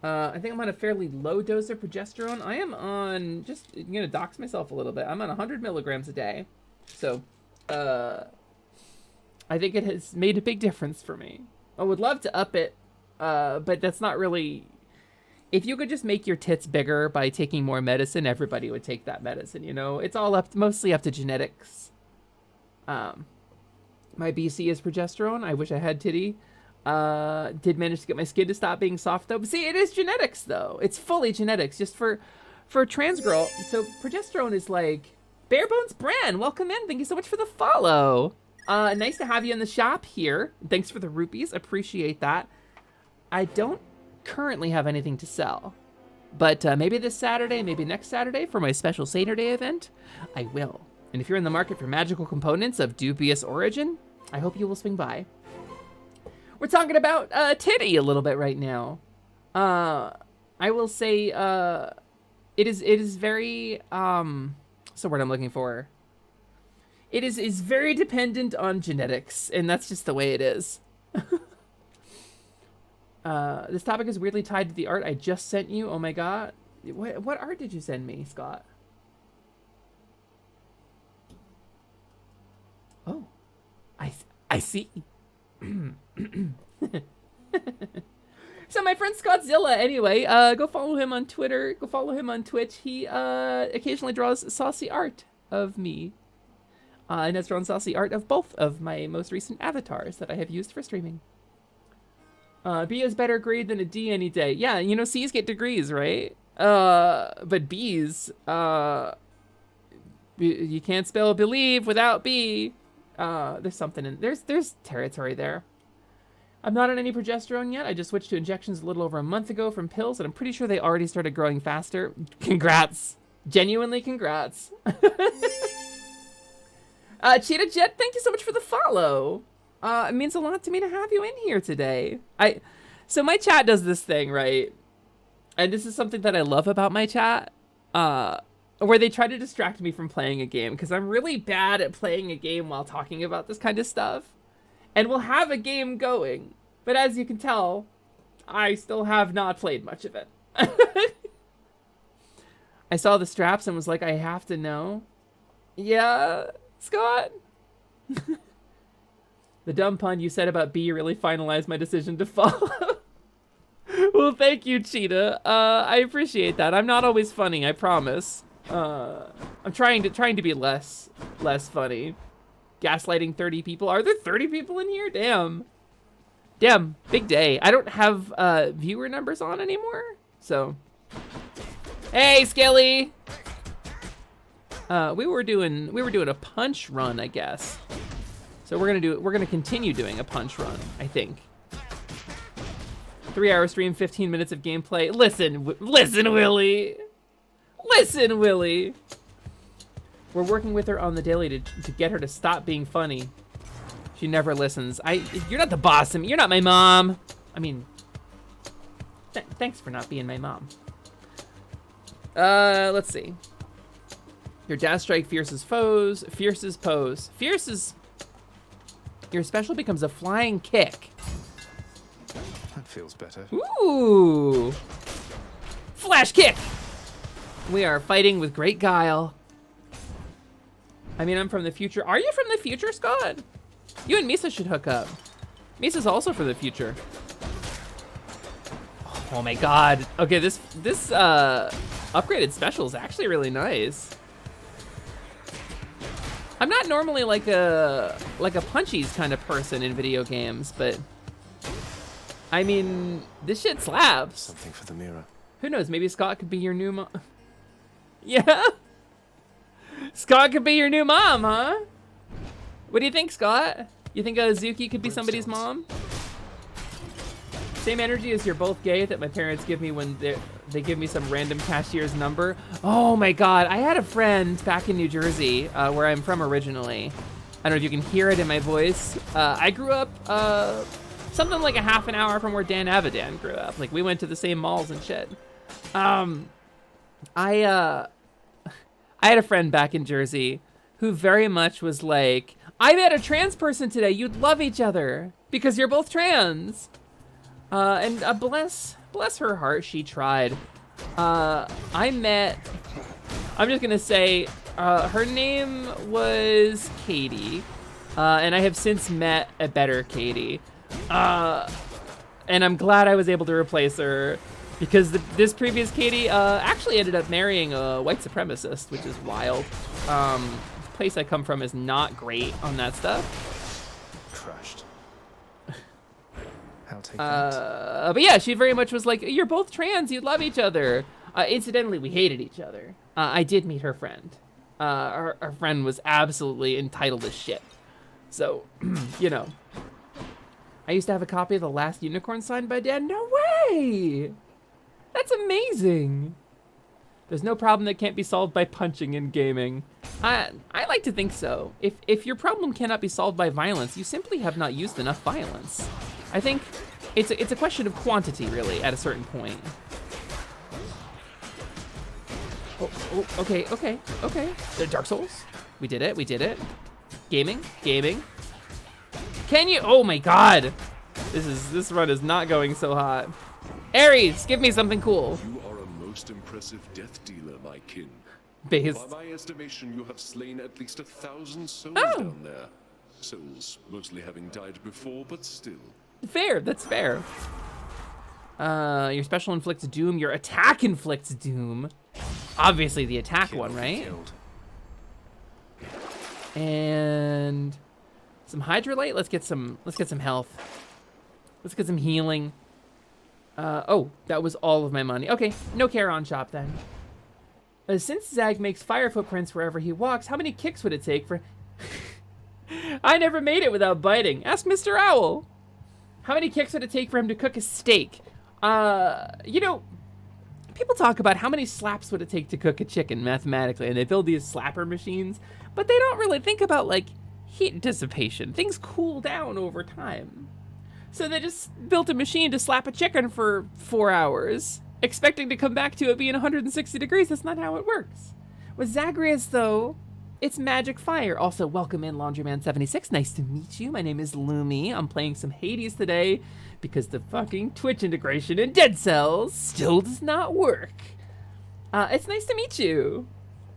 I think I'm on a fairly low dose of progesterone. I am on, I'm gonna dox myself a little bit. I'm on 100 milligrams a day. So, I think it has made a big difference for me. I would love to up it, but that's not really... If you could just make your tits bigger by taking more medicine, everybody would take that medicine, you know? It's all mostly up to genetics. My BC is progesterone. I wish I had titty. Did manage to get my skin to stop being soft though. But see, it is genetics though. It's fully genetics, just for a trans girl. So progesterone is like Barebones Bran. Welcome in. Thank you so much for the follow. Nice to have you in the shop here. Thanks for the rupees. Appreciate that. I don't currently have anything to sell, but maybe this Saturday, maybe next Saturday for my special Saturday event, I will. And if you're in the market for magical components of dubious origin, I hope you will swing by. We're talking about titty a little bit right now. I will say it is very what's the word I'm looking for? It is very dependent on genetics, and that's just the way it is. This topic is weirdly tied to the art I just sent you. Oh my god. What art did you send me, Scott? Oh, I see. So my friend Scottzilla, anyway, go follow him on Twitter. Go follow him on Twitch. He occasionally draws saucy art of me. And has drawn saucy art of both of my most recent avatars that I have used for streaming. B is better grade than a D any day. Yeah, you know, C's get degrees, right? But B's, you can't spell believe without B. There's something in, there's territory there. I'm not on any progesterone yet. I just switched to injections a little over a month ago from pills, and I'm pretty sure they already started growing faster. Congrats. Genuinely congrats. Cheetah Jet, thank you so much for the follow. It means a lot to me to have you in here today. So my chat does this thing, right? And this is something that I love about my chat, where they try to distract me from playing a game, because I'm really bad at playing a game while talking about this kind of stuff. And we'll have a game going, but as you can tell, I still have not played much of it. I saw the straps and was like, I have to know. Yeah, Scott? The dumb pun you said about B really finalized my decision to follow. Well, thank you, Cheetah. I appreciate that. I'm not always funny, I promise. I'm trying to be less funny. Gaslighting 30 people. Are there 30 people in here? Damn. Damn, big day. I don't have viewer numbers on anymore, so. Hey, Skelly. We were doing a punch run, I guess. So we're gonna continue doing a punch run, I think. 3-hour stream, 15 minutes of gameplay. Listen, Willie. Listen, Willie. We're working with her on the daily to get her to stop being funny. She never listens. You're not the boss. I mean, you're not my mom. I mean, thanks for not being my mom. Let's see. Your dash strike fierce's foes. Fierce's pose. Fierce's. Your special becomes a flying kick. That feels better. Ooh. Flash kick. We are fighting with great guile. I mean, I'm from the future. Are you from the future, Scott? You and Misa should hook up. Misa's also from the future. Oh my god. Okay, this upgraded special is actually really nice. I'm not normally like a punchies kind of person in video games, but I mean, this shit slaps. Something for the mirror. Who knows? Maybe Scott could be your new mom. Yeah. Scott could be your new mom, huh? What do you think, Scott? You think Zuki could be somebody's mom? Same energy as you're both gay that my parents give me when they give me some random cashier's number. Oh my god, I had a friend back in New Jersey, where I'm from originally. I don't know if you can hear it in my voice. I grew up something like a half an hour from where Dan Avidan grew up. Like, we went to the same malls and shit. I had a friend back in Jersey who very much was like, I met a trans person today, you'd love each other because you're both trans. And bless her heart, she tried. I'm just gonna say, her name was Katie, and I have since met a better Katie. And I'm glad I was able to replace her, because this previous Katie actually ended up marrying a white supremacist, which is wild. The place I come from is not great on that stuff. trashed. I'll take But yeah, she very much was like, you're both trans, you love each other. Incidentally, we hated each other. I did meet her friend. Our friend was absolutely entitled as shit. So, you know. I used to have a copy of The Last Unicorn signed by Dad. No way! That's amazing. There's no problem that can't be solved by punching in gaming. I like to think so. If your problem cannot be solved by violence, you simply have not used enough violence. I think it's a question of quantity, really, at a certain point. Oh, okay. Dark Souls. We did it. Gaming. Can you? Oh my God. This run is not going so hot. Ares, give me something cool. You are a most impressive death dealer, my kin. Based. By my estimation, you have slain at least 1,000 souls down there. Souls mostly having died before, but still. Fair, that's fair. Your special inflicts doom, your attack inflicts doom. Obviously the attack one, right? And some hydrolite. Let's get some health. Let's get some healing. Oh, that was all of my money. Okay, no Charon shop then. Since Zag makes fire footprints wherever he walks, how many kicks would it take for... I never made it without biting. Ask Mr. Owl. How many kicks would it take for him to cook a steak? You know, people talk about how many slaps would it take to cook a chicken mathematically, and they build these slapper machines, but they don't really think about, like, heat dissipation. Things cool down over time. So they just built a machine to slap a chicken for 4 hours, expecting to come back to it being 160 degrees. That's not how it works. With Zagreus, though, it's magic fire. Also, welcome in Laundryman76. Nice to meet you. My name is Lumi. I'm playing some Hades today because the fucking Twitch integration in Dead Cells still does not work. It's nice to meet you.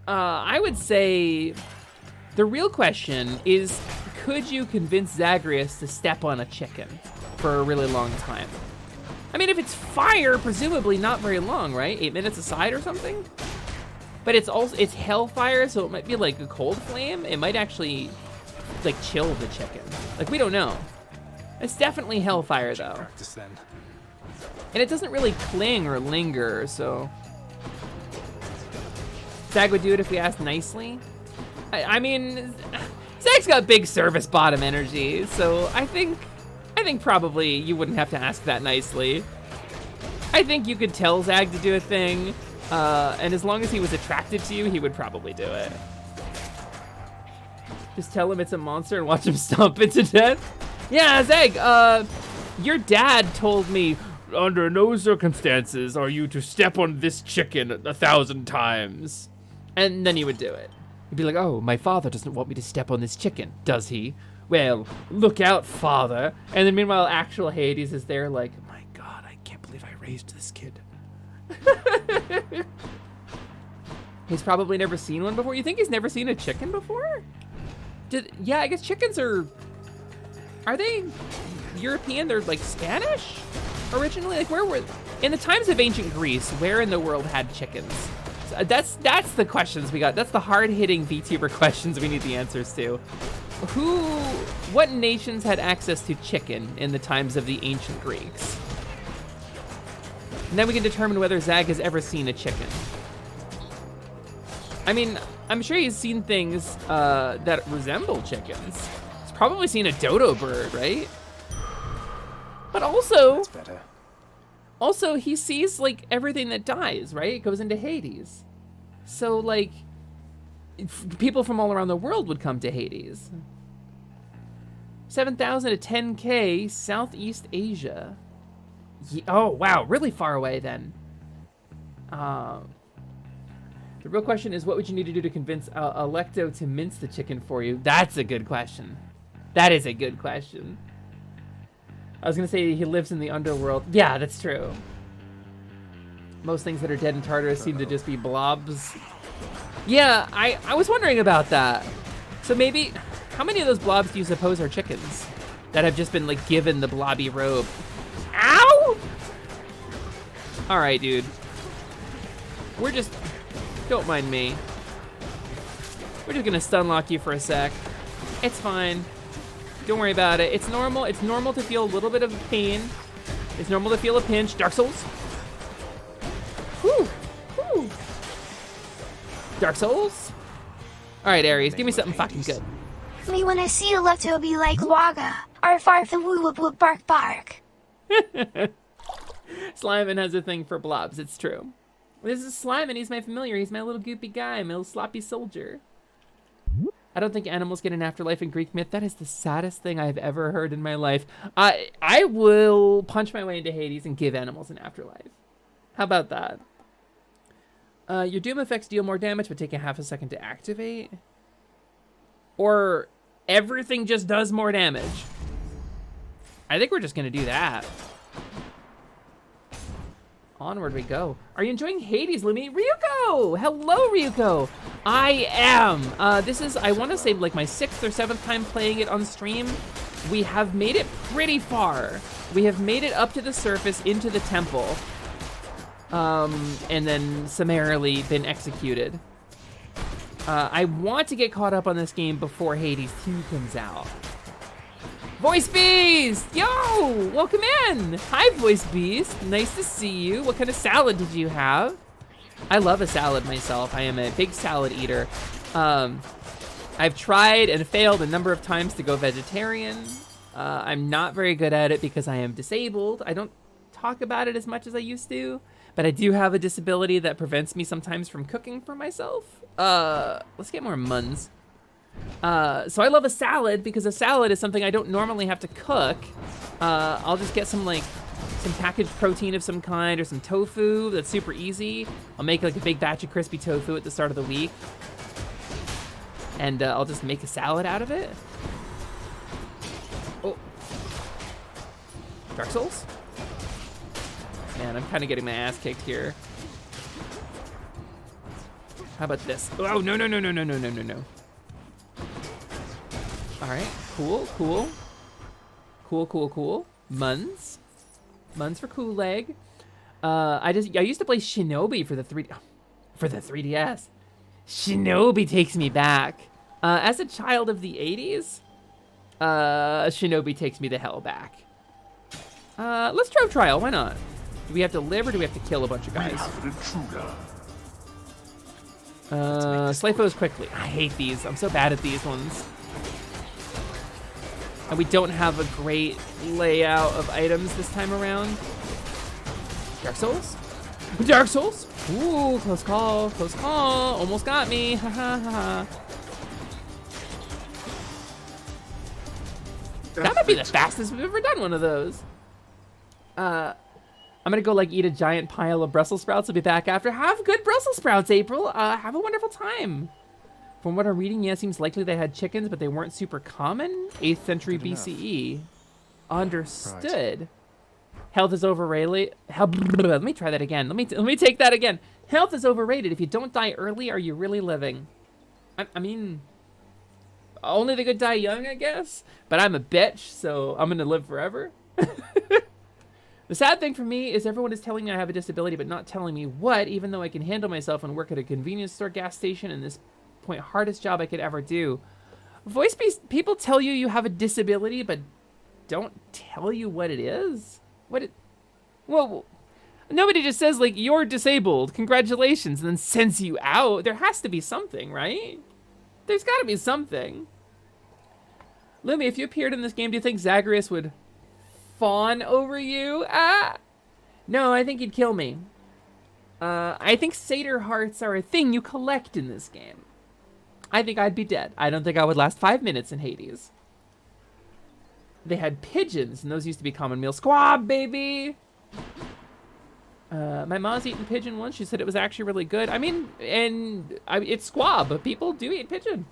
I would say the real question is, could you convince Zagreus to step on a chicken for a really long time? I mean, if it's fire, presumably not very long, right? 8 minutes aside or something? But it's hellfire, so it might be like a cold flame. It might actually like chill the chicken. Like, we don't know. It's definitely hellfire though. Practice then. And it doesn't really cling or linger, so. Zag would do it if we asked nicely. I mean, Zag's got big service bottom energy, so I think probably you wouldn't have to ask that nicely. I think you could tell Zag to do a thing. And as long as he was attracted to you, he would probably do it. Just tell him it's a monster and watch him stomp it to death. Yeah, Zeg, your dad told me, under no circumstances are you to step on this chicken 1,000 times. And then he would do it. He'd be like, oh, my father doesn't want me to step on this chicken, does he? Well, look out, father. And then meanwhile, actual Hades is there like, my God, I can't believe I raised this kid. He's probably never seen one before. You think he's never seen a chicken before? Yeah, I guess chickens are they European? They're like Spanish originally? Like, where were, in the times of ancient Greece, where in the world had chickens? So that's the questions we got. That's the hard-hitting VTuber questions we need the answers to. What nations had access to chicken in the times of the ancient Greeks? And then we can determine whether Zag has ever seen a chicken. I mean, I'm sure he's seen things that resemble chickens. He's probably seen a dodo bird, right? But also, he sees like everything that dies, right? It goes into Hades. So like, people from all around the world would come to Hades. 7,000 to 10K, Southeast Asia. Oh, wow, really far away then. The real question is, what would you need to do to convince Alecto to mince the chicken for you? That's a good question. That is a good question. I was gonna say he lives in the underworld. Yeah, that's true. Most things that are dead in Tartarus seem to just be blobs. Yeah, I was wondering about that. So maybe, how many of those blobs do you suppose are chickens that have just been like given the blobby robe? Ow! All right, dude. We're just, don't mind me. We're just gonna stun lock you for a sec. It's fine. Don't worry about it. It's normal. It's normal to feel a little bit of pain. It's normal to feel a pinch. Dark Souls. Whew. Whew. Dark Souls. All right, Aries, give me something fucking good. Me when I see a lepto be like Wagga. Arf arf and woo whoop whoop bark bark. Slimin has a thing for blobs. It's true. This is Slimin. He's my familiar. He's my little goopy guy, my little sloppy soldier. I don't think animals get an afterlife in Greek myth. That is the saddest thing I've ever heard in my life. I will punch my way into Hades and give animals an afterlife. How about that? Your Doom effects deal more damage, but take a half a second to activate. Or everything just does more damage. I think we're just gonna do that. Onward we go. Are you enjoying Hades, Lumi? Ryuko! Hello, Ryuko! I am. This is, I want to say, like my 6th or 7th time playing it on stream. We have made it pretty far. We have made it up to the surface into the temple. And then summarily been executed. I want to get caught up on this game before Hades 2 comes out. Voice Beast! Yo! Welcome in! Hi, Voice Beast. Nice to see you. What kind of salad did you have? I love a salad myself. I am a big salad eater. I've tried and failed a number of times to go vegetarian. I'm not very good at it because I am disabled. I don't talk about it as much as I used to, but I do have a disability that prevents me sometimes from cooking for myself. Let's get more muns. So I love a salad because a salad is something I don't normally have to cook. I'll just get some packaged protein of some kind or some tofu. That's super easy. I'll make like a big batch of crispy tofu at the start of the week. And I'll just make a salad out of it. Oh. Dark Souls? Man, I'm kind of getting my ass kicked here. How about this? Oh, no, no, no, no, no, no, no, no, no. All right, cool, cool. Cool, cool, cool. Muns. Muns for cool leg. I used to play Shinobi for the 3DS. Shinobi takes me back. As a child of the 80s, Shinobi takes me the hell back. Let's Trove Trial, why not? Do we have to live or do we have to kill a bunch of guys? Slay foes quickly. I hate these. I'm so bad at these ones. And we don't have a great layout of items this time around. Dark Souls? Dark Souls? Ooh, close call, close call. Almost got me. Ha ha ha ha. That might be the fastest we've ever done one of those. I'm gonna go like eat a giant pile of Brussels sprouts. I'll be back after. Have good Brussels sprouts, April. Have a wonderful time. From what I'm reading, yeah, it seems likely they had chickens, but they weren't super common. 8th century BCE. Understood. Right. Health is overrated. Let me try that again. Let me take that again. Health is overrated. If you don't die early, are you really living? I mean, only the good die young, I guess. But I'm a bitch, so I'm gonna live forever. The sad thing for me is everyone is telling me I have a disability, but not telling me what, even though I can handle myself and work at a convenience store, gas station, and this point hardest job I could ever do. Voice Beast, people tell you you have a disability, but don't tell you what it is? Well, nobody just says like, you're disabled, congratulations, and then sends you out. There has to be something, right? There's gotta be something. Lumi, if you appeared in this game, do you think Zagreus would fawn over you? No, I think he'd kill me. I think satyr hearts are a thing you collect in this game. I think I'd be dead. I don't think I would last 5 minutes in Hades. They had pigeons, and those used to be common meal. Squab, baby! My mom's eaten pigeon once. She said it was actually really good. I mean, it's squab, but people do eat pigeon.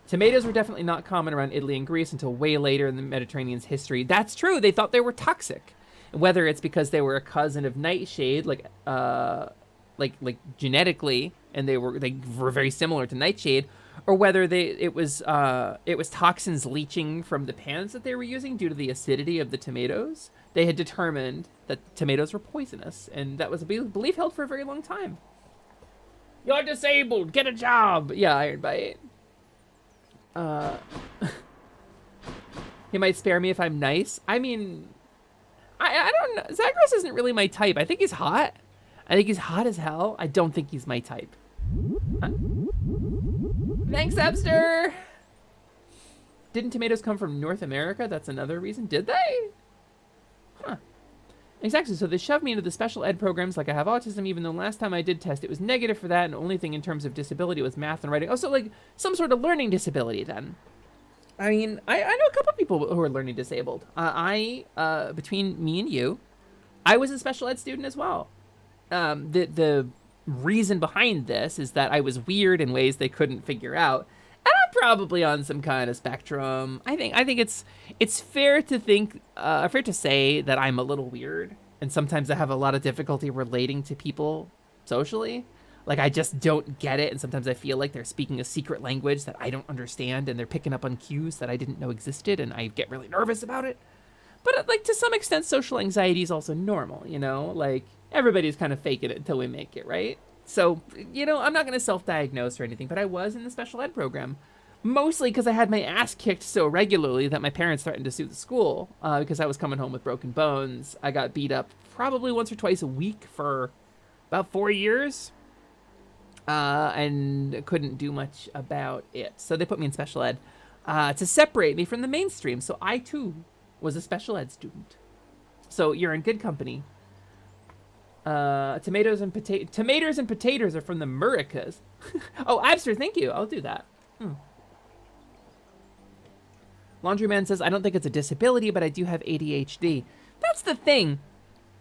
Tomatoes were definitely not common around Italy and Greece until way later in the Mediterranean's history. That's true. They thought they were toxic. Whether it's because they were a cousin of nightshade, like genetically, and they were very similar to nightshade, or whether it was toxins leaching from the pans that they were using due to the acidity of the tomatoes. They had determined that tomatoes were poisonous, and that was a belief held for a very long time. You're disabled. Get a job. Yeah, Iron Bite. He might spare me if I'm nice. I mean, I don't know. Zagreus isn't really my type. I think he's hot. I think he's hot as hell. I don't think he's my type. Thanks, Epster. Didn't tomatoes come from North America? That's another reason. Did they? Huh. Exactly. So they shoved me into the special ed programs like I have autism, even though last time I did test, it was negative for that, and the only thing in terms of disability was math and writing. Oh, so like some sort of learning disability then. I mean, I know a couple of people who are learning disabled. Between me and you, I was a special ed student as well. The reason behind this is that I was weird in ways they couldn't figure out. And I'm probably on some kind of spectrum. I think it's fair to think, fair to say that I'm a little weird, and sometimes I have a lot of difficulty relating to people socially. Like, I just don't get it, and sometimes I feel like they're speaking a secret language that I don't understand, and they're picking up on cues that I didn't know existed, and I get really nervous about it. But, like, to some extent, social anxiety is also normal, you know? Like, everybody's kind of faking it until we make it, right? So, you know, I'm not going to self-diagnose or anything, but I was in the special ed program. Mostly because I had my ass kicked so regularly that my parents threatened to sue the school because I was coming home with broken bones. I got beat up probably once or twice a week for about 4 years. And couldn't do much about it. So they put me in special ed to separate me from the mainstream. So I, too, was a special ed student. So you're in good company. Tomatoes and potatoes are from the Americas. Oh, Abster, thank you. I'll do that. Laundryman says, I don't think it's a disability, but I do have ADHD. That's the thing.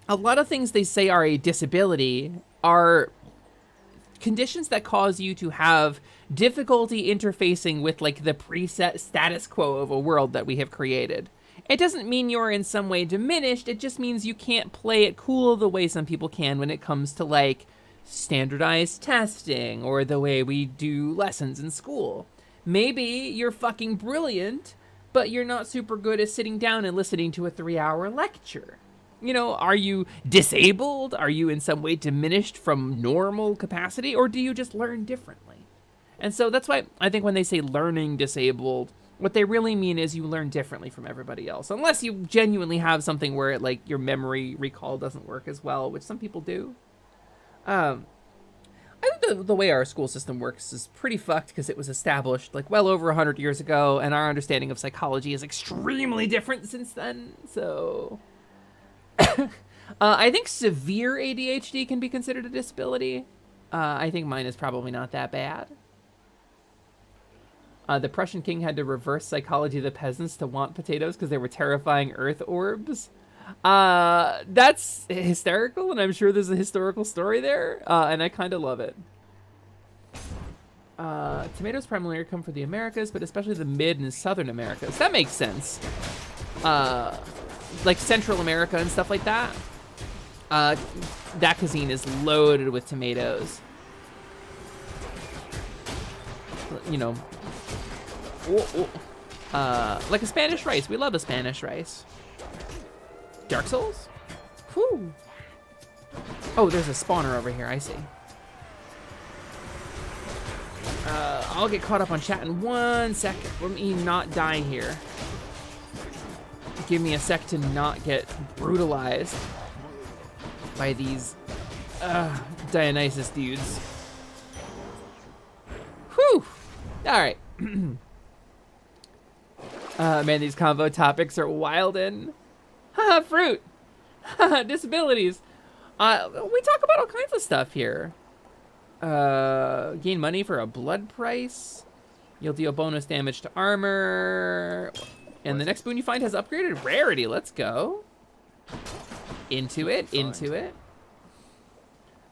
A lot of things they say are a disability are conditions that cause you to have difficulty interfacing with like the preset status quo of a world that we have created. It doesn't mean you're in some way diminished. It just means you can't play it cool the way some people can when it comes to like standardized testing or the way we do lessons in school. Maybe you're fucking brilliant, but you're not super good at sitting down and listening to a 3-hour lecture. You know, are you disabled? Are you in some way diminished from normal capacity? Or do you just learn differently? And so that's why I think when they say learning disabled, what they really mean is you learn differently from everybody else. Unless you genuinely have something where it, like your memory recall doesn't work as well, which some people do. I think the way our school system works is pretty fucked because it was established like well over 100 years ago, and our understanding of psychology is extremely different since then. So I think severe ADHD can be considered a disability. I think mine is probably not that bad. The Prussian king had to reverse psychology of the peasants to want potatoes because they were terrifying earth orbs. That's hysterical, and I'm sure there's a historical story there, and I kind of love it. Tomatoes primarily come from the Americas, but especially the mid and southern Americas. That makes sense. Like Central America and stuff like that. That cuisine is loaded with tomatoes. You know, like a Spanish rice. We love a Spanish rice. Dark Souls? Whew. Oh, there's a spawner over here. I see. I'll get caught up on chat in 1 second. Let me not die here. Give me a sec to not get brutalized by these Dionysus dudes. Whew. All right. Man, these combo topics are wildin'. Haha, fruit. Haha, disabilities. We talk about all kinds of stuff here. Gain money for a blood price. You'll deal bonus damage to armor. And the next boon you find has upgraded rarity. Let's go. Into it, into it.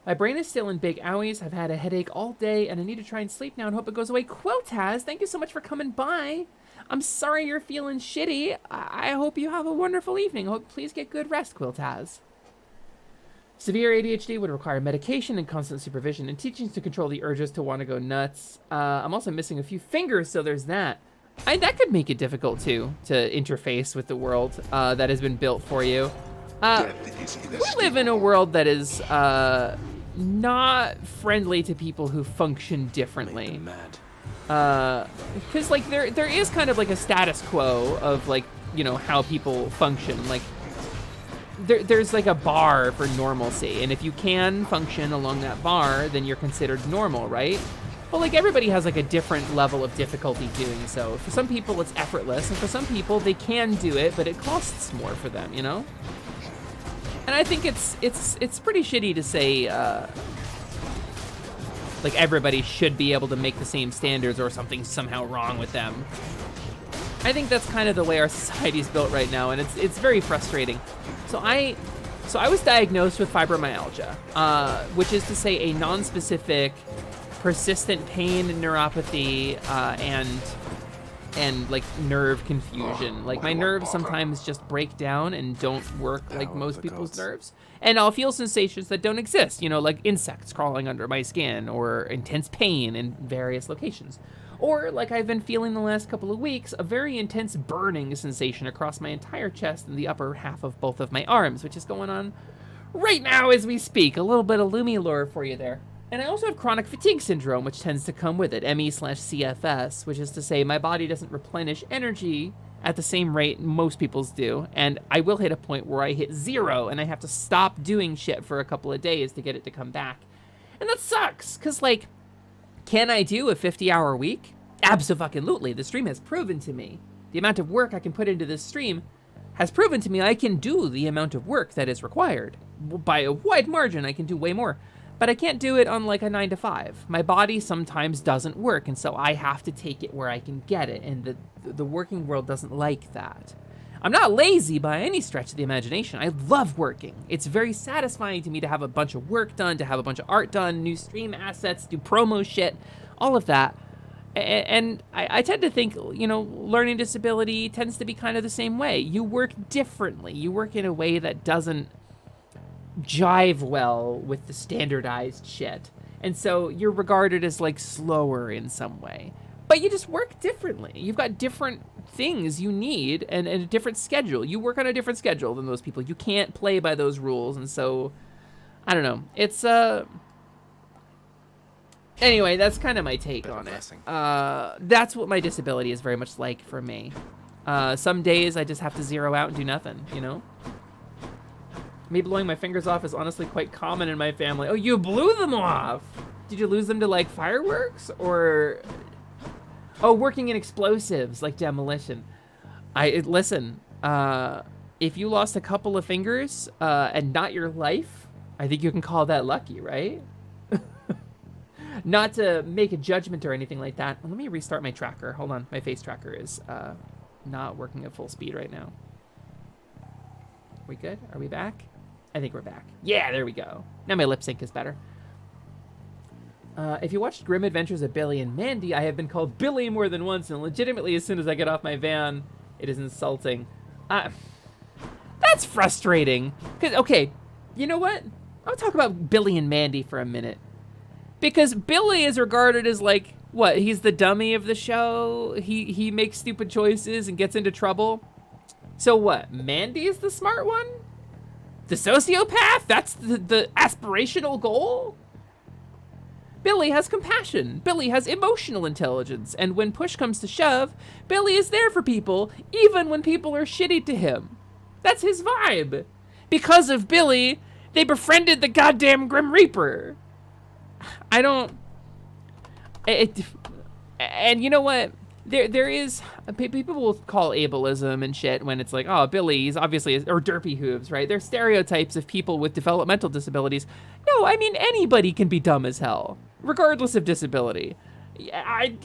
My brain is still in big owies. I've had a headache all day, and I need to try and sleep now and hope it goes away. Quiltaz, thank you so much for coming by. I'm sorry you're feeling shitty. I hope you have a wonderful evening. Please get good rest, Quiltaz. Severe ADHD would require medication and constant supervision and teachings to control the urges to want to go nuts. I'm also missing a few fingers, so there's that. That could make it difficult, too, to interface with the world that has been built for you. We live in a world that is not friendly to people who function differently. Because like there is kind of like a status quo of like you know, how people function. Like, there's like a bar for normalcy, and if you can function along that bar, then you're considered normal, right? Well, like, everybody has like a different level of difficulty doing so. For some people, it's effortless, and for some people, they can do it, but it costs more for them, you know? And I think it's pretty shitty to say, like, everybody should be able to make the same standards or something's somehow wrong with them. I think that's kind of the way our society's built right now, and it's very frustrating. So I was diagnosed with fibromyalgia, which is to say a non-specific, persistent pain and neuropathy, and like nerve confusion. Like, my nerves sometimes just break down and don't work like most people's nerves. And I'll feel sensations that don't exist, you know, like insects crawling under my skin or intense pain in various locations. Or, like I've been feeling the last couple of weeks, a very intense burning sensation across my entire chest and the upper half of both of my arms, which is going on right now as we speak. A little bit of Lumi lore for you there. And I also have chronic fatigue syndrome, which tends to come with it, ME/CFS, which is to say my body doesn't replenish energy at the same rate most people's do, and I will hit a point where I hit 0 and I have to stop doing shit for a couple of days to get it to come back. And that sucks, because, like, can I do a 50-hour week? Abso-fucking-lutely. The stream has proven to me. The amount of work I can put into this stream has proven to me I can do the amount of work that is required. By a wide margin, I can do way more. But I can't do it on like a 9 to 5. My body sometimes doesn't work, and so I have to take it where I can get it, and the working world doesn't like that. I'm not lazy by any stretch of the imagination. I love working. It's very satisfying to me to have a bunch of work done, to have a bunch of art done, new stream assets, do promo shit, all of that. And I tend to think, you know, learning disability tends to be kind of the same way. You work differently. You work in a way that doesn't jive well with the standardized shit. And so you're regarded as like slower in some way. But you just work differently. You've got different things you need and a different schedule. You work on a different schedule than those people. You can't play by those rules. And so, I don't know. It's, anyway, that's kind of my take on it. That's what my disability is very much like for me. Some days I just have to zero out and do nothing, you know? Me blowing my fingers off is honestly quite common in my family. Oh, you blew them off! Did you lose them to, like, fireworks? Oh, working in explosives, like demolition. Listen, if you lost a couple of fingers, and not your life, I think you can call that lucky, right? Not to make a judgment or anything like that. Let me restart my tracker. Hold on, my face tracker is, not working at full speed right now. We good? Are we back? I think we're back. Yeah, there we go. Now my lip sync is better. If you watched Grim Adventures of Billy and Mandy, I have been called Billy more than once, and legitimately as soon as I get off my van, it is insulting. That's frustrating. Because, okay, you know what? I'll talk about Billy and Mandy for a minute. Because Billy is regarded as, like, what? He's the dummy of the show? He makes stupid choices and gets into trouble? So what? Mandy is the smart one? The sociopath? That's the aspirational goal? Billy has compassion. Billy has emotional intelligence. And when push comes to shove, Billy is there for people, even when people are shitty to him. That's his vibe. Because of Billy, they befriended the goddamn Grim Reaper. I don't... and you know what? There is, people will call ableism and shit when it's like, oh, Billy, he's obviously, or derpy hooves, right? They're stereotypes of people with developmental disabilities. No, I mean, anybody can be dumb as hell, regardless of disability. I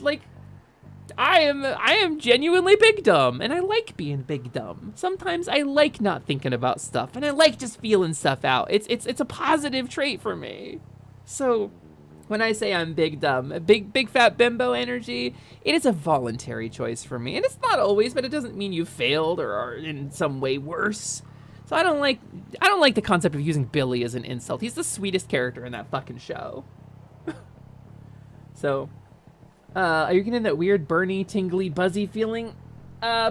am genuinely big dumb, and I like being big dumb. Sometimes I like not thinking about stuff, and I like just feeling stuff out. It's a positive trait for me. So when I say I'm big dumb, big fat bimbo energy, it is a voluntary choice for me. And it's not always, but it doesn't mean you failed or are in some way worse. So I don't like the concept of using Billy as an insult. He's the sweetest character in that fucking show. So, are you getting that weird burny, tingly, buzzy feeling?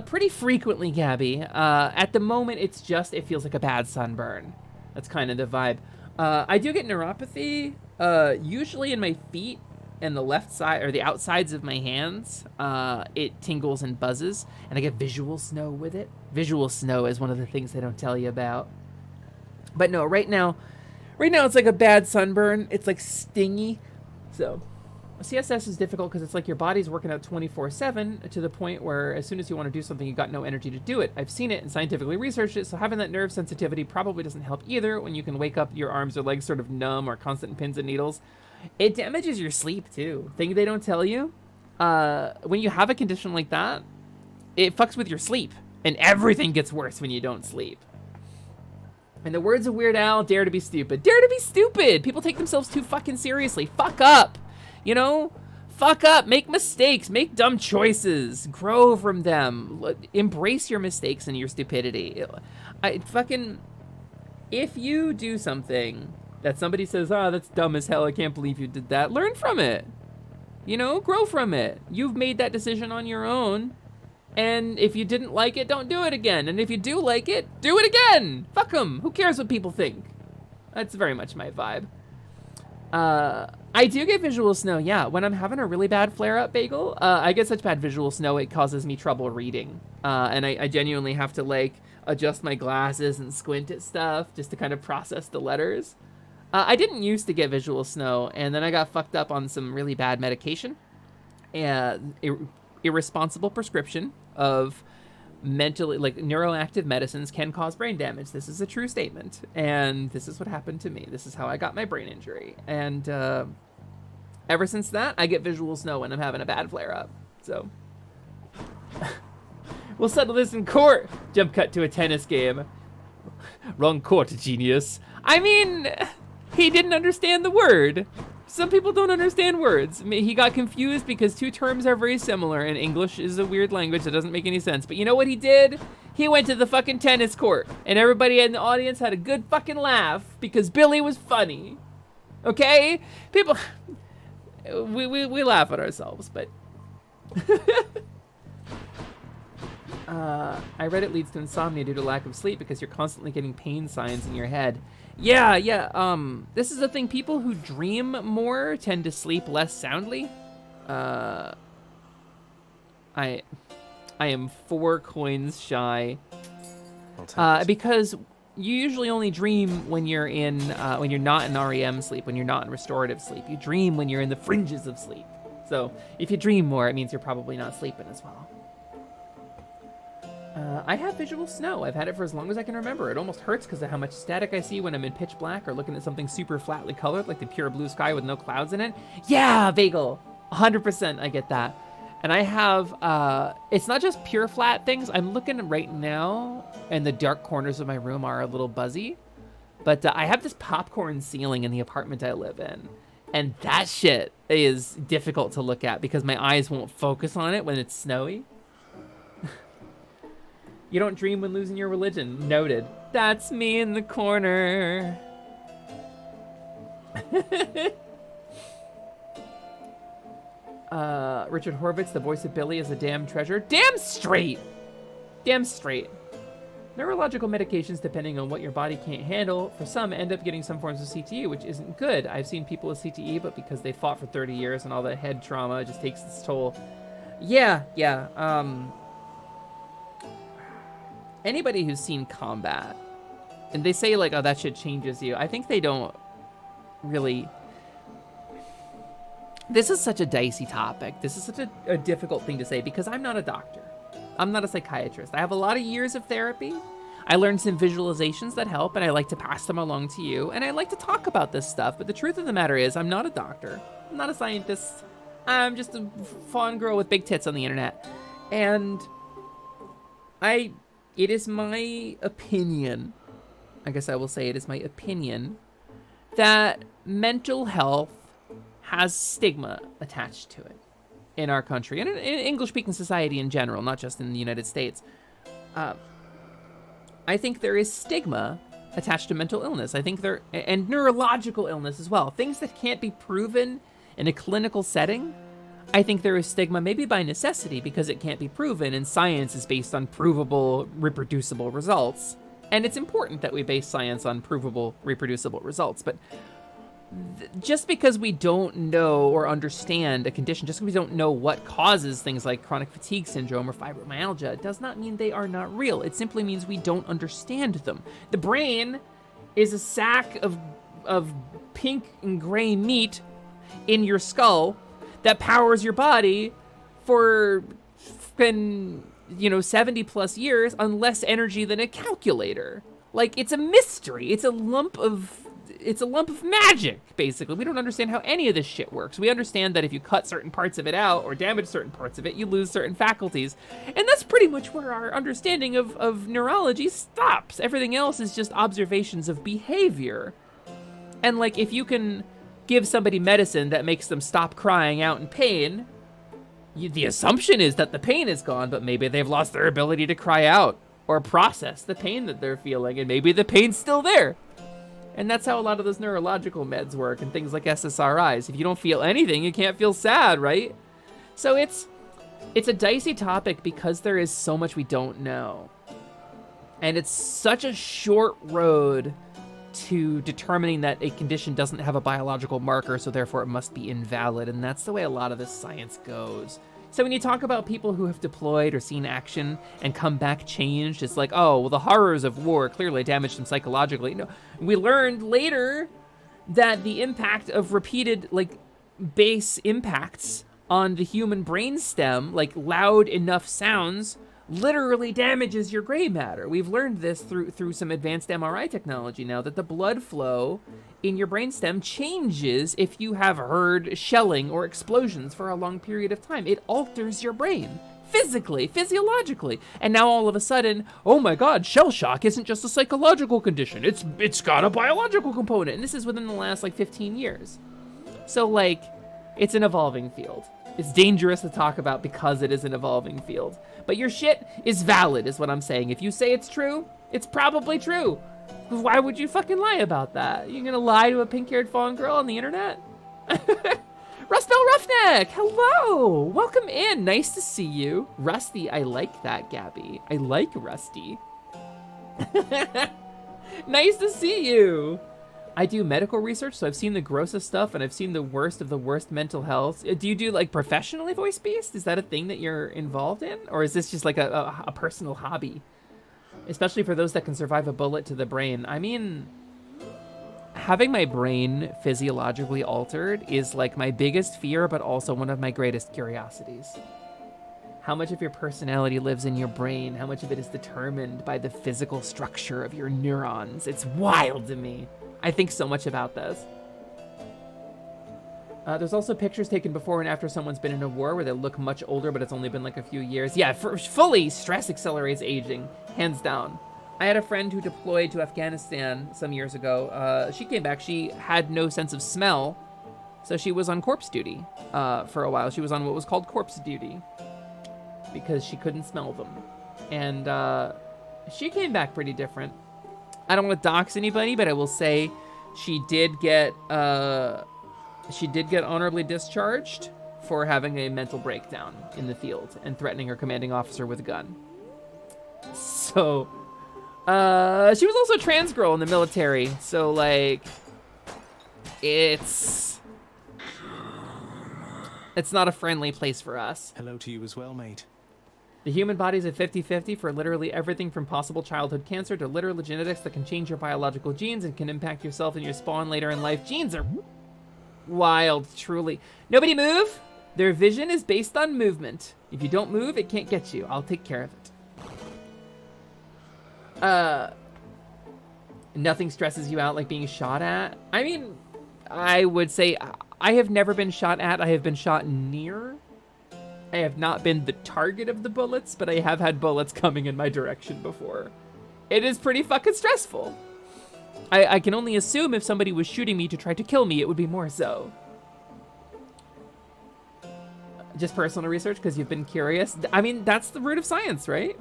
Pretty frequently, Gabby. At the moment, it feels like a bad sunburn. That's kind of the vibe. I do get neuropathy, usually in my feet, and the left side, or the outsides of my hands, it tingles and buzzes, and I get visual snow with it. Visual snow is one of the things they don't tell you about. But no, right now it's like a bad sunburn. It's like stingy. So CSS is difficult because it's like your body's working out 24/7 to the point where as soon as you want to do something, you got no energy to do it. I've seen it and scientifically researched it, so having that nerve sensitivity probably doesn't help either when you can wake up your arms or legs sort of numb or constant pins and needles. It damages your sleep too. Thing they don't tell you, when you have a condition like that, it fucks with your sleep and everything gets worse when you don't sleep. In the words of Weird Al, dare to be stupid. Dare to be stupid! People take themselves too fucking seriously. Fuck up! You know? Fuck up! Make mistakes! Make dumb choices! Grow from them! Embrace your mistakes and your stupidity. If you do something that somebody says, oh, that's dumb as hell, I can't believe you did that, learn from it. You know? Grow from it. You've made that decision on your own. And if you didn't like it, don't do it again. And if you do like it, do it again. Fuck them. Who cares what people think? That's very much my vibe. I do get visual snow, yeah. When I'm having a really bad flare-up, Bagel, I get such bad visual snow, it causes me trouble reading. And I genuinely have to, like, adjust my glasses and squint at stuff just to kind of process the letters. I didn't used to get visual snow, and then I got fucked up on some really bad medication. Irresponsible prescription of mentally, like, neuroactive medicines can cause brain damage. This is a true statement, and this is what happened to me. This is how I got my brain injury, and ever since that, I get visual snow when I'm having a bad flare-up. So we'll settle this in court. Jump cut to a tennis game. Wrong court, genius. I mean, he didn't understand the word. Some people don't understand words. I mean, he got confused because two terms are very similar, and English is a weird language that doesn't make any sense. But you know what he did? He went to the fucking tennis court, and everybody in the audience had a good fucking laugh because Billy was funny. Okay? People, we laugh at ourselves, but... I read it leads to insomnia due to lack of sleep because you're constantly getting pain signs in your head. Yeah, this is the thing. People who dream more tend to sleep less soundly. I am 4 coins shy. Because you usually only dream when you're when you're not in REM sleep, when you're not in restorative sleep. You dream when you're in the fringes of sleep. So if you dream more, it means you're probably not sleeping as well. I have visual snow. I've had it for as long as I can remember. It almost hurts because of how much static I see when I'm in pitch black or looking at something super flatly colored, like the pure blue sky with no clouds in it. Yeah, Vagel, 100% I get that. And I have, it's not just pure flat things. I'm looking right now, and the dark corners of my room are a little buzzy. But I have this popcorn ceiling in the apartment I live in. And that shit is difficult to look at because my eyes won't focus on it when it's snowy. You don't dream when losing your religion. Noted. That's me in the corner. Richard Horvitz, the voice of Billy, is a damn treasure. Damn straight! Damn straight. Neurological medications, depending on what your body can't handle, for some end up getting some forms of CTE, which isn't good. I've seen people with CTE, but because they fought for 30 years and all that head trauma just takes its toll. Yeah. Anybody who's seen combat, and they say, like, oh, that shit changes you. I think they don't really... This is such a dicey topic. This is such a difficult thing to say because I'm not a doctor. I'm not a psychiatrist. I have a lot of years of therapy. I learned some visualizations that help, and I like to pass them along to you, and I like to talk about this stuff, but the truth of the matter is I'm not a doctor. I'm not a scientist. I'm just a fun girl with big tits on the internet. And it is my opinion, I guess I will say it is my opinion, that mental health has stigma attached to it in our country and in English-speaking society in general, not just in the United States. I think there is stigma attached to mental illness. I think and neurological illness as well. Things that can't be proven in a clinical setting. I think there is stigma maybe by necessity because it can't be proven, and science is based on provable, reproducible results. And it's important that we base science on provable, reproducible results. But just because we don't know or understand a condition, just because we don't know what causes things like chronic fatigue syndrome or fibromyalgia, does not mean they are not real. It simply means we don't understand them. The brain is a sack of pink and gray meat in your skull that powers your body for 70 plus years on less energy than a calculator. Like, it's a mystery. It's a lump of magic, basically. We don't understand how any of this shit works. We understand that if you cut certain parts of it out or damage certain parts of it, you lose certain faculties. And that's pretty much where our understanding of neurology stops. Everything else is just observations of behavior. And like, if you can give somebody medicine that makes them stop crying out in pain, the assumption is that the pain is gone, but maybe they've lost their ability to cry out or process the pain that they're feeling, and maybe the pain's still there. And that's how a lot of those neurological meds work and things like SSRIs. If you don't feel anything, you can't feel sad, right? So it's a dicey topic because there is so much we don't know. And it's such a short road to determining that a condition doesn't have a biological marker, so therefore it must be invalid. And that's the way a lot of this science goes. So when you talk about people who have deployed or seen action and come back changed, it's like, oh, well, the horrors of war clearly damaged them psychologically. No, we learned later that the impact of repeated, like, base impacts on the human brainstem, like loud enough sounds, literally damages your gray matter. We've learned this through some advanced MRI technology now, that the blood flow in your brainstem changes if you have heard shelling or explosions for a long period of time. It alters your brain physically, physiologically. And now all of a sudden, oh my God, shell shock isn't just a psychological condition. It's got a biological component. And this is within the last like 15 years. So like, it's an evolving field. It's dangerous to talk about because it is an evolving field. But your shit is valid, is what I'm saying. If you say it's true, it's probably true. Why would you fucking lie about that? You gonna lie to a pink-haired fawn girl on the internet? Rustbell Roughneck, hello! Welcome in, nice to see you. Rusty, I like that, Gabby. I like Rusty. Nice to see you. I do medical research, so I've seen the grossest stuff and I've seen the worst of the worst mental health. Do you do like professionally voice beast? Is that a thing that you're involved in? Or is this just like a personal hobby? Especially for those that can survive a bullet to the brain. I mean, having my brain physiologically altered is like my biggest fear, but also one of my greatest curiosities. How much of your personality lives in your brain? How much of it is determined by the physical structure of your neurons? It's wild to me. I think so much about this. There's also pictures taken before and after someone's been in a war where they look much older, but it's only been like a few years. Yeah, fully stress accelerates aging, hands down. I had a friend who deployed to Afghanistan some years ago. She came back, she had no sense of smell, so she was on corpse duty for a while. She was on what was called corpse duty because she couldn't smell them. And she came back pretty different. I don't want to dox anybody, but I will say she did get honorably discharged for having a mental breakdown in the field and threatening her commanding officer with a gun. So, she was also a trans girl in the military. So, like, it's not a friendly place for us. Hello to you as well, mate. The human body is a 50-50 for literally everything from possible childhood cancer to literal genetics that can change your biological genes and can impact yourself and your spawn later in life. Genes are wild, truly. Nobody move. Their vision is based on movement. If you don't move, it can't get you. I'll take care of it. Nothing stresses you out like being shot at. I mean, I would say I have never been shot at. I have been shot near. I have not been the target of the bullets, but I have had bullets coming in my direction before. It is pretty fucking stressful. I can only assume if somebody was shooting me to try to kill me, it would be more so. Just personal research, because you've been curious. I mean, that's the root of science, right?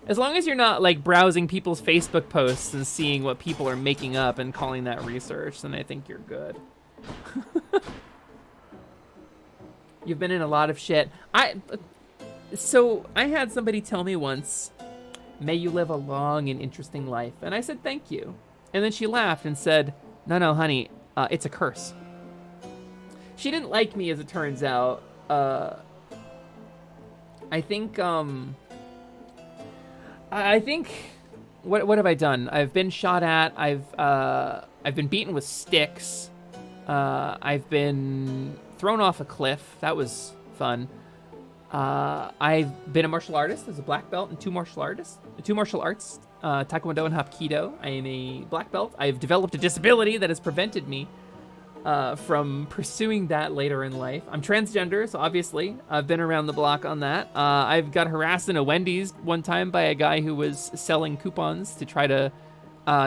As long as you're not, like, browsing people's Facebook posts and seeing what people are making up and calling that research, then I think you're good. You've been in a lot of shit. So I had somebody tell me once, may you live a long and interesting life. And I said, thank you. And then she laughed and said, No, honey. It's a curse. She didn't like me, as it turns out. I think, what have I done? I've been shot at. I've been beaten with sticks. I've been thrown off a cliff. That was fun. I've been a martial artist as a black belt in two martial arts, Taekwondo and Hapkido. I am a black belt. I've developed a disability that has prevented me from pursuing that later in life. I'm transgender, so obviously I've been around the block on that. I've got harassed in a Wendy's one time by a guy who was selling coupons to try to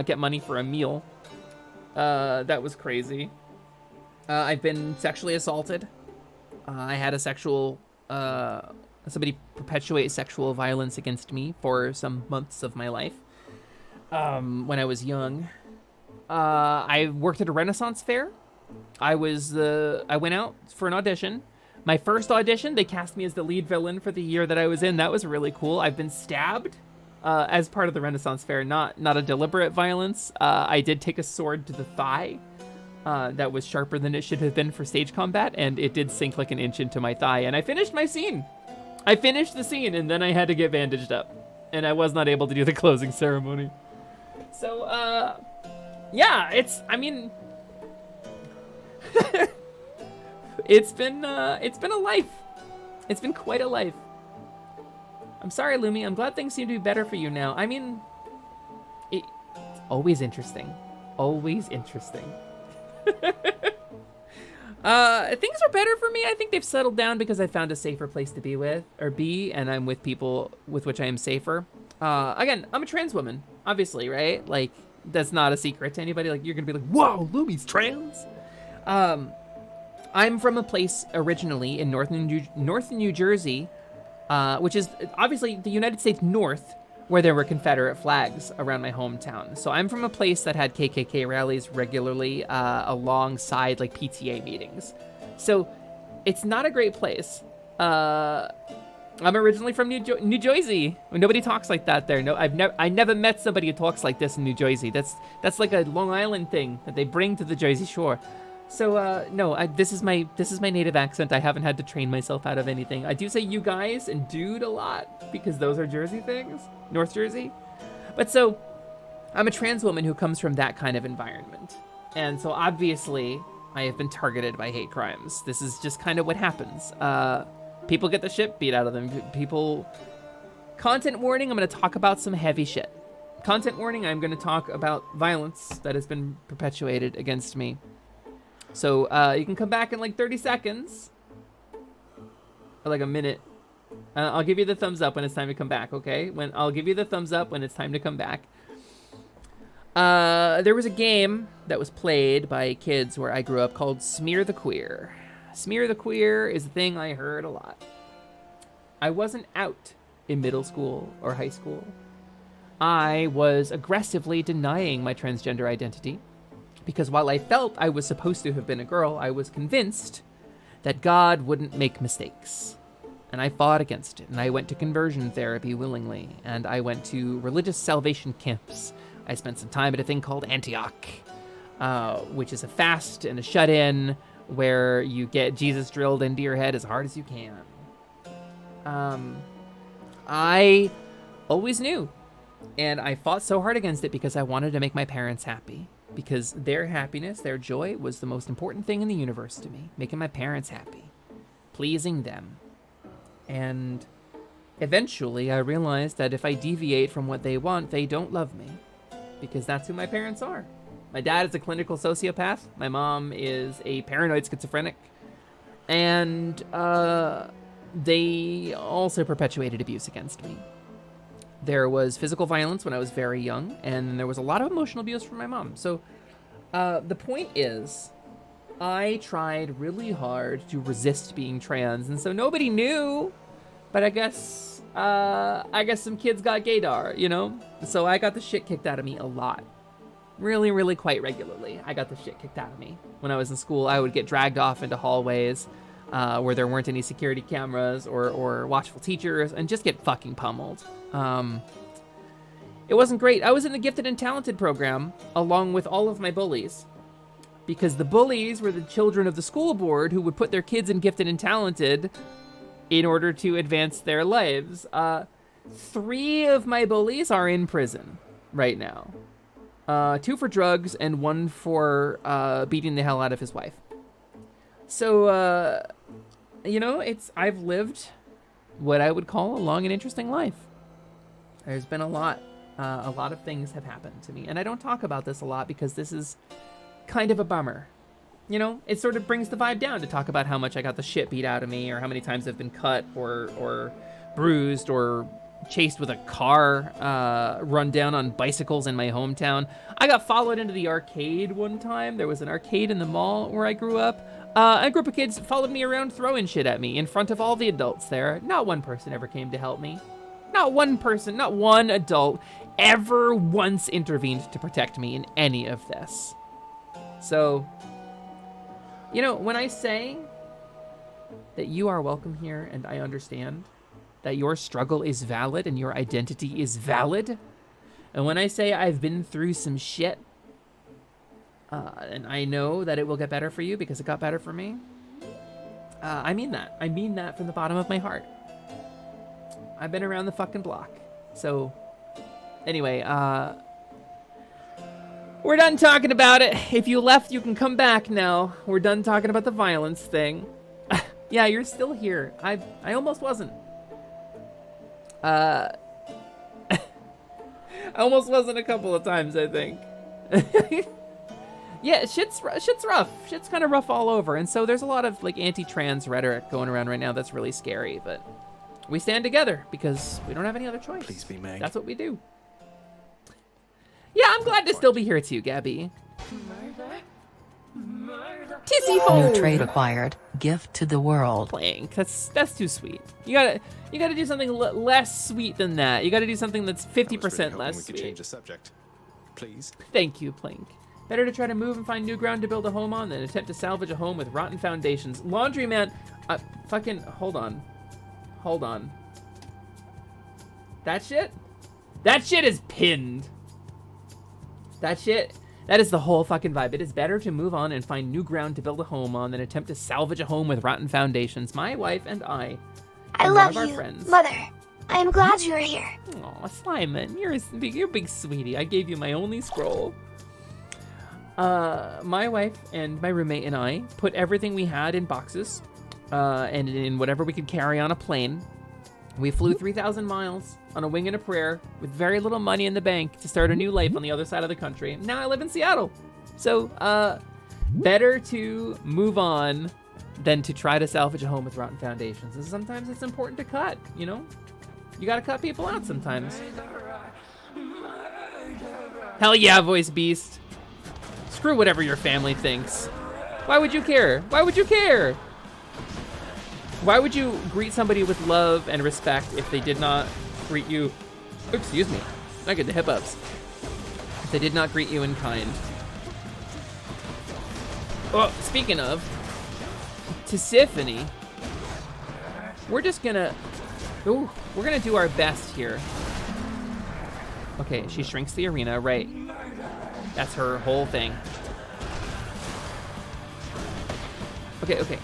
get money for a meal. That was crazy. I've been sexually assaulted. I had a somebody perpetuate sexual violence against me for some months of my life when I was young. I worked at a Renaissance fair. I went out for an audition. My first audition, they cast me as the lead villain for the year that I was in. That was really cool. I've been stabbed as part of the Renaissance fair, not a deliberate violence. I did take a sword to the thigh that was sharper than it should have been for stage combat, and it did sink like an inch into my thigh, and I finished my scene. I finished the scene, and then I had to get bandaged up, and I was not able to do the closing ceremony. So, yeah, it's been a life. It's been quite a life. I'm sorry, Lumi. I'm glad things seem to be better for you now. I mean, it's always interesting. Always interesting. Things are better for me. I think they've settled down because I found a safer place to be, and I'm with people with which I am safer. Again, I'm a trans woman, obviously, right? Like, that's not a secret to anybody. Like, you're gonna be like, whoa, Lumi's trans? I'm from a place originally in northern New Jersey, which is obviously the United States North, where there were Confederate flags around my hometown. So I'm from a place that had KKK rallies regularly alongside like PTA meetings. So it's not a great place. I'm originally from New Jersey. Nobody talks like that there. No, I never met somebody who talks like this in New Jersey. That's like a Long Island thing that they bring to the Jersey Shore. So no, this is my native accent. I haven't had to train myself out of anything. I do say you guys and dude a lot because those are Jersey things, North Jersey. But so I'm a trans woman who comes from that kind of environment. And so obviously I have been targeted by hate crimes. This is just kind of what happens. People get the shit beat out of them. Content warning, I'm going to talk about some heavy shit. Content warning, I'm going to talk about violence that has been perpetuated against me. So you can come back in like 30 seconds. Or like a minute. I'll give you the thumbs up when it's time to come back, okay? I'll give you the thumbs up when it's time to come back. There was a game that was played by kids where I grew up called Smear the Queer. Smear the Queer is a thing I heard a lot. I wasn't out in middle school or high school. I was aggressively denying my transgender identity because while I felt I was supposed to have been a girl, I was convinced that God wouldn't make mistakes. And I fought against it, and I went to conversion therapy willingly, and I went to religious salvation camps. I spent some time at a thing called Antioch, which is a fast and a shut-in where you get Jesus drilled into your head as hard as you can. I always knew, and I fought so hard against it because I wanted to make my parents happy, because their happiness, their joy was the most important thing in the universe to me, making my parents happy, pleasing them. And eventually I realized that if I deviate from what they want, they don't love me, because that's who my parents are. My dad is a clinical sociopath. My mom is a paranoid schizophrenic. And they also perpetuated abuse against me. There was physical violence when I was very young, and there was a lot of emotional abuse from my mom. So the point is, I tried really hard to resist being trans, and so nobody knew, but I guess some kids got gaydar, you know? So I got the shit kicked out of me a lot. Really, really quite regularly. I got the shit kicked out of me. When I was in school, I would get dragged off into hallways where there weren't any security cameras or watchful teachers and just get fucking pummeled. It wasn't great. I was in the gifted and talented program along with all of my bullies. because the bullies were the children of the school board who would put their kids in gifted and talented in order to advance their lives. 3 of my bullies are in prison right now. 2 for drugs and 1 for beating the hell out of his wife. So, you know, I've lived what I would call a long and interesting life. There's been a lot of things have happened to me, and I don't talk about this a lot because this is kind of a bummer. You know, it sort of brings the vibe down to talk about how much I got the shit beat out of me, or how many times I've been cut or bruised or chased with a car, run down on bicycles in my hometown. I got followed into the arcade one time. There was an arcade in the mall where I grew up. A group of kids followed me around throwing shit at me in front of all the adults there. Not one person ever came to help me. Not one person, not one adult ever once intervened to protect me in any of this. So, you know, when I say that you are welcome here and I understand that your struggle is valid and your identity is valid, and when I say I've been through some shit, and I know that it will get better for you because it got better for me, I mean that. I mean that from the bottom of my heart. I've been around the fucking block. So, anyway, we're done talking about it. If you left, you can come back now. We're done talking about the violence thing. Yeah, you're still here. I almost wasn't. I almost wasn't a couple of times, I think. Yeah, shit's rough. Shit's kind of rough all over. And so there's a lot of like anti-trans rhetoric going around right now that's really scary, but we stand together because we don't have any other choice. Please be Meg. That's what we do. Yeah, I'm glad to still be here too, Gabby. Tissy hole. New trade acquired. Gift to the world. Plank. That's too sweet. You gotta do something less sweet than that. You gotta do something that's 50% less we sweet. could change the subject, please. Thank you, Plink. Better to try to move and find new ground to build a home on than attempt to salvage a home with rotten foundations. Laundryman, fucking, hold on. That shit is pinned. That is the whole fucking vibe. It is better to move on and find new ground to build a home on than attempt to salvage a home with rotten foundations. My wife and I love one of you, our friends. Mother. I am glad you are here. Aw, Simon, you're a big sweetie. I gave you my only scroll. My wife and my roommate and I put everything we had in boxes, and in whatever we could carry on a plane. We flew 3,000 miles on a wing and a prayer with very little money in the bank to start a new life on the other side of the country. Now I live in Seattle. So, better to move on than to try to salvage a home with rotten foundations. And sometimes it's important to cut, you know? You gotta cut people out sometimes. Hell yeah, voice beast. Screw whatever your family thinks. Why would you care? Why would you care? Why would you greet somebody with love and respect if they did not greet you, excuse me, I get the hip ups. If they did not greet you in kind. Oh, speaking of, Tisiphone, we're gonna do our best here. Okay, she shrinks the arena, right. That's her whole thing. Okay.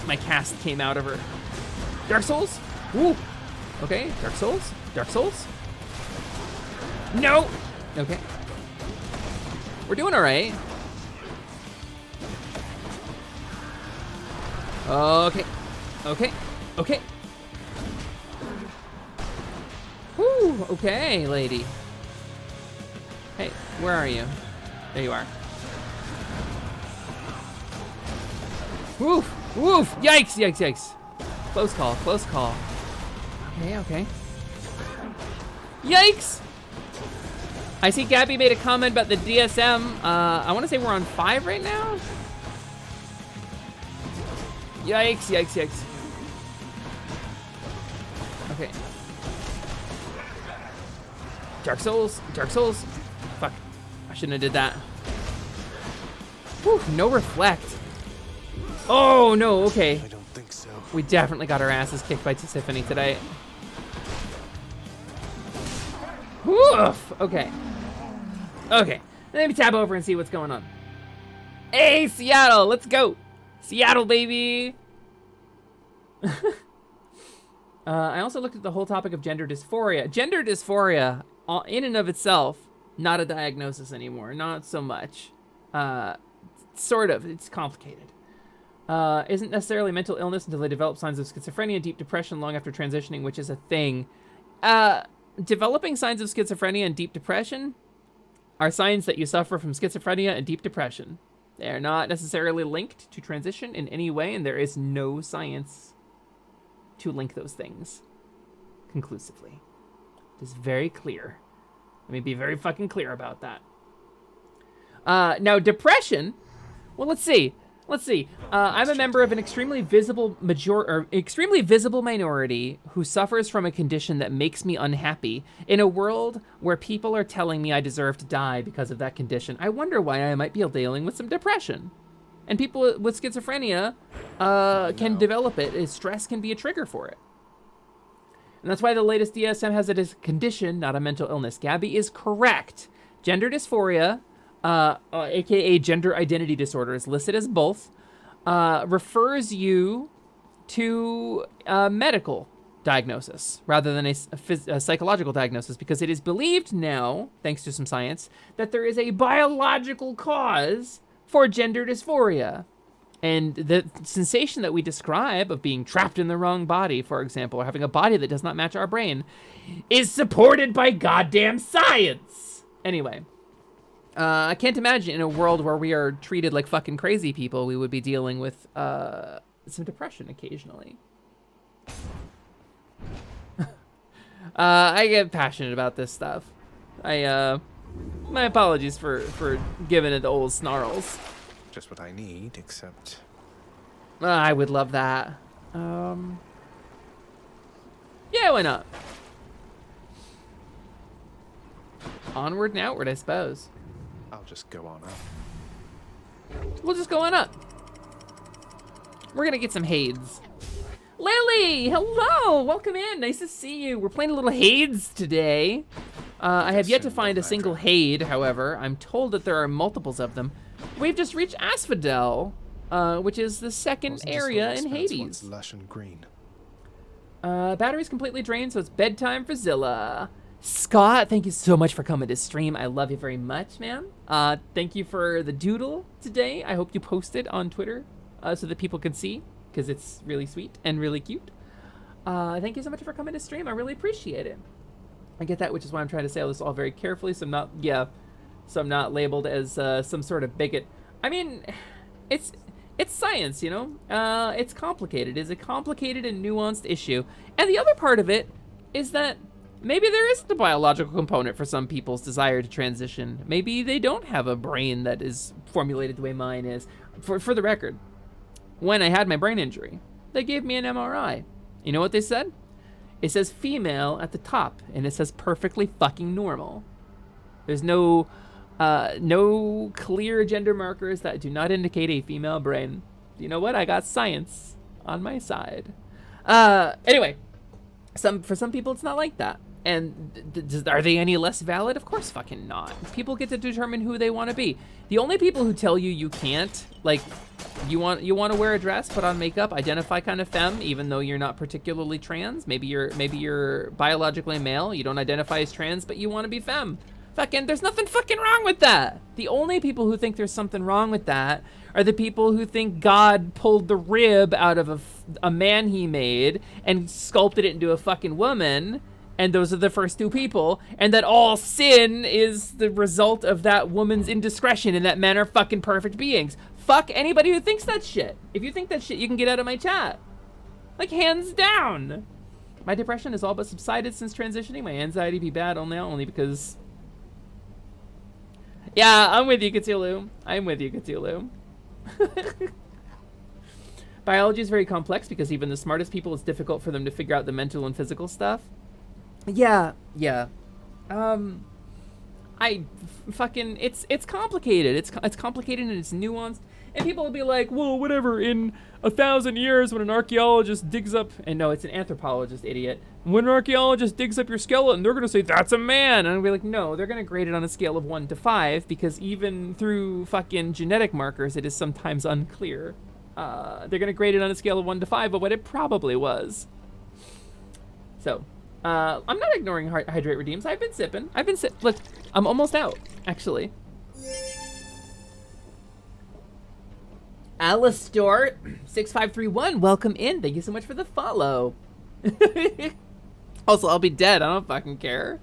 My cast came out of her. Dark Souls? Ooh. Okay, Dark Souls? No! Okay. We're doing all right. Okay. Whew, okay, lady. Hey, where are you? There you are. Woof! Yikes! Close call. Okay. Yikes! I see Gabby made a comment about the DSM. I want to say we're on 5 right now. Yikes. Okay. Dark Souls. Fuck. I shouldn't have did that. Whew, no reflect. Oh, no, okay. I don't think so. We definitely got our asses kicked by Tisiphone today. Woof! Okay. Let me tab over and see what's going on. Hey, Seattle, let's go. Seattle, baby. I also looked at the whole topic of gender dysphoria. Gender dysphoria, in and of itself, not a diagnosis anymore. Not so much. Sort of. It's complicated. Isn't necessarily mental illness until they develop signs of schizophrenia and deep depression long after transitioning, which is a thing. Developing signs of schizophrenia and deep depression are signs that you suffer from schizophrenia and deep depression. They are not necessarily linked to transition in any way, and there is no science to link those things conclusively. It is very clear. Let me be very fucking clear about that. Now, depression. Well, let's see. I'm a member of an extremely visible minority who suffers from a condition that makes me unhappy in a world where people are telling me I deserve to die because of that condition. I wonder why I might be dealing with some depression. And people with schizophrenia can develop it. Stress can be a trigger for it. And that's why the latest DSM has it as a condition, not a mental illness. Gabby is correct. Gender dysphoria, aka gender identity disorder, is listed as both, refers you to a medical diagnosis rather than a psychological diagnosis, because it is believed now, thanks to some science, that there is a biological cause for gender dysphoria. And the sensation that we describe of being trapped in the wrong body, for example, or having a body that does not match our brain, is supported by goddamn science. Anyway, I can't imagine in a world where we are treated like fucking crazy people, we would be dealing with some depression occasionally. I get passionate about this stuff. My apologies for giving it the old snarls. Just what I need, except... I would love that. Yeah, why not? Onward and outward, I suppose. I'll just go on up. We'll just go on up. We're gonna get some Hades. Lily, hello, welcome in, nice to see you. We're playing a little Hades today. I have yet to find a single Hade, however. I'm told that there are multiples of them. We've just reached Asphodel, which is the second area in Hades. Lush and green. Battery's completely drained, so it's bedtime for Zilla. Scott, thank you so much for coming to stream. I love you very much, man. Thank you for the doodle today. I hope you post it on Twitter so that people can see, because it's really sweet and really cute. Thank you so much for coming to stream. I really appreciate it. I get that, which is why I'm trying to say all this all very carefully, so I'm not labeled as some sort of bigot. I mean, it's science, you know? It's complicated. It's a complicated and nuanced issue. And the other part of it is that maybe there isn't a biological component for some people's desire to transition. Maybe they don't have a brain that is formulated the way mine is. For the record, when I had my brain injury, they gave me an MRI. You know what they said? It says female at the top, and it says perfectly fucking normal. There's no clear gender markers that do not indicate a female brain. You know what? I got science on my side. Anyway, for some people it's not like that. And are they any less valid? Of course fucking not. People get to determine who they want to be. The only people who tell you you can't, like, you want to wear a dress, put on makeup, identify kind of femme, even though you're not particularly trans. Maybe you're biologically male. You don't identify as trans, but you want to be femme. Fucking, there's nothing fucking wrong with that. The only people who think there's something wrong with that are the people who think God pulled the rib out of a man he made and sculpted it into a fucking woman. And those are the first two people, and that all sin is the result of that woman's indiscretion, and that men are fucking perfect beings. Fuck anybody who thinks that shit. If you think that shit, you can get out of my chat. Like, hands down. My depression has all but subsided since transitioning. My anxiety be bad only because... Yeah, I'm with you, Cthulhu. I'm with you, Cthulhu. Biology is very complex because even the smartest people, it's difficult for them to figure out the mental and physical stuff. Yeah. It's complicated. It's complicated and it's nuanced. And people will be like, well, whatever, in 1,000 years when an archaeologist digs up, and no, it's an anthropologist, idiot. When an archaeologist digs up your skeleton, they're gonna say, that's a man. And I'll be like, no, they're gonna grade it on a scale of 1 to 5 because even through fucking genetic markers, it is sometimes unclear. They're gonna grade it on a scale of 1 to 5, but what it probably was. So, I'm not ignoring Hydrate Redeems. I've been sipping. Look, I'm almost out, actually. Alistor 6531, welcome in. Thank you so much for the follow. Also, I'll be dead. I don't fucking care.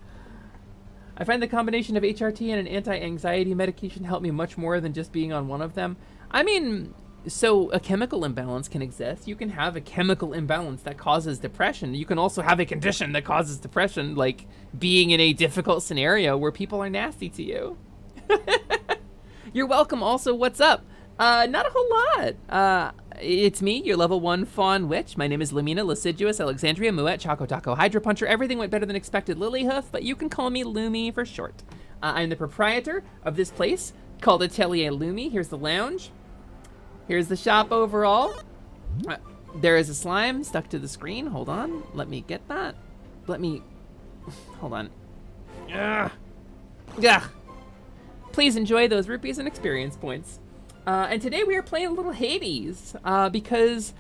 I find the combination of HRT and an anti-anxiety medication help me much more than just being on one of them. I mean, so a chemical imbalance can exist. You can have a chemical imbalance that causes depression. You can also have a condition that causes depression, like being in a difficult scenario where people are nasty to you. You're welcome. Also, what's up? Not a whole lot. It's me, your level 1 Fawn Witch. My name is Lumina, Lasiduous, Alexandria, Muet, Choco Taco, Hydra Puncher. Everything went better than expected, Lilyhoof, but you can call me Lumi for short. I'm the proprietor of this place called Atelier Lumi. Here's the lounge. Here's the shop overall. There is a slime stuck to the screen. Hold on. Let me get that. Hold on. Ugh. Please enjoy those rupees and experience points. And today we are playing a little Hades, because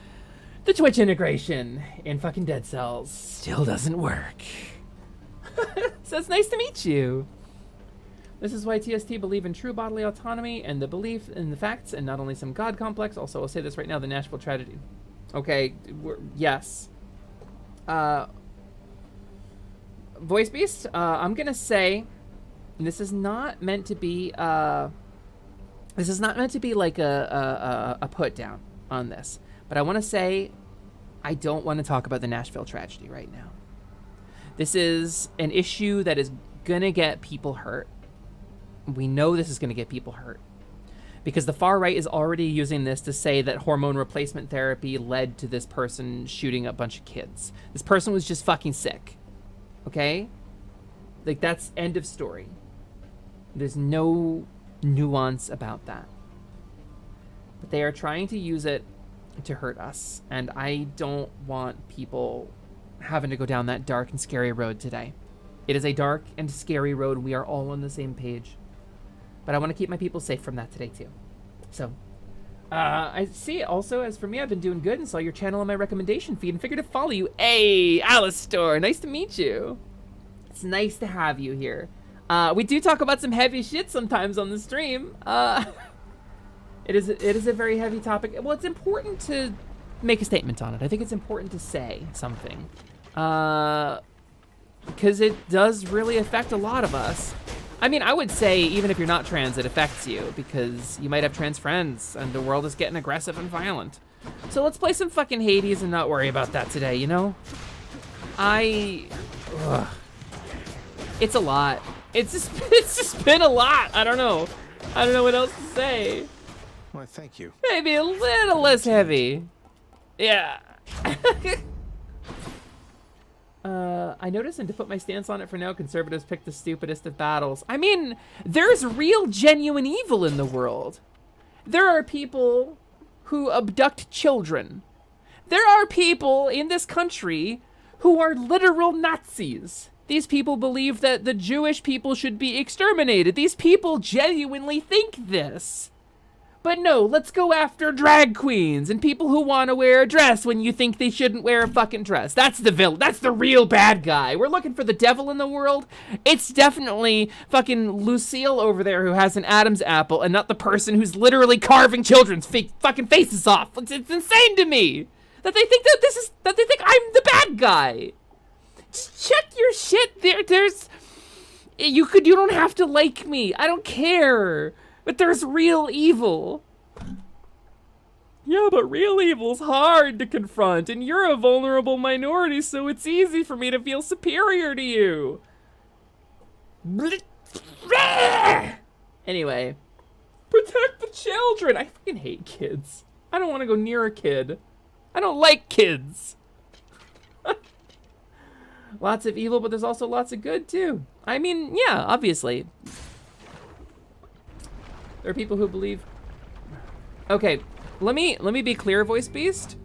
the Twitch integration in fucking Dead Cells still doesn't work. So it's nice to meet you. This is why TST believe in true bodily autonomy and the belief in the facts and not only some god complex. Also, I'll say this right now, the Nashville tragedy. Okay, yes. Voice Beast, I'm gonna say, this is not meant to be, this is not meant to be like a put down on this, but I want to say I don't want to talk about the Nashville tragedy right now. This is an issue that is gonna get people hurt. We know this is gonna get people hurt because the far right is already using this to say that hormone replacement therapy led to this person shooting a bunch of kids. This person was just fucking sick, okay? Like, that's end of story. There's no nuance about that. But they are trying to use it to hurt us, and I don't want people having to go down that dark and scary road today. It is a dark and scary road. We are all on the same page. But I want to keep my people safe from that today too. So, I see also, as for me, I've been doing good and saw your channel on my recommendation feed and figured to follow you. Hey, Alistor, nice to meet you. It's nice to have you here. We do talk about some heavy shit sometimes on the stream. It is a very heavy topic. Well, it's important to make a statement on it. I think it's important to say something. Because it does really affect a lot of us. I mean, I would say even if you're not trans, it affects you because you might have trans friends and the world is getting aggressive and violent. So let's play some fucking Hades and not worry about that today, you know? It's a lot. It's just been a lot. I don't know what else to say. Why, thank you. Maybe a little less heavy. Yeah. I noticed, and to put my stance on it for now, conservatives pick the stupidest of battles. I mean, there's real, genuine evil in the world. There are people who abduct children. There are people in this country who are literal Nazis. These people believe that the Jewish people should be exterminated. These people genuinely think this. But no, let's go after drag queens and people who want to wear a dress when you think they shouldn't wear a fucking dress. That's the villain. That's the real bad guy. We're looking for the devil in the world. It's definitely fucking Lucille over there who has an Adam's apple and not the person who's literally carving children's fucking faces off. It's insane to me that they think that they think I'm the bad guy. Just check your shit. You don't have to like me. I don't care. But there's real evil. Yeah, but real evil's hard to confront, and you're a vulnerable minority, so it's easy for me to feel superior to you. Anyway, protect the children. I fucking hate kids. I don't want to go near a kid. I don't like kids. Lots of evil, but there's also lots of good too. I mean, yeah, obviously. There are people who believe Okay, let me be clear, Voice Beast.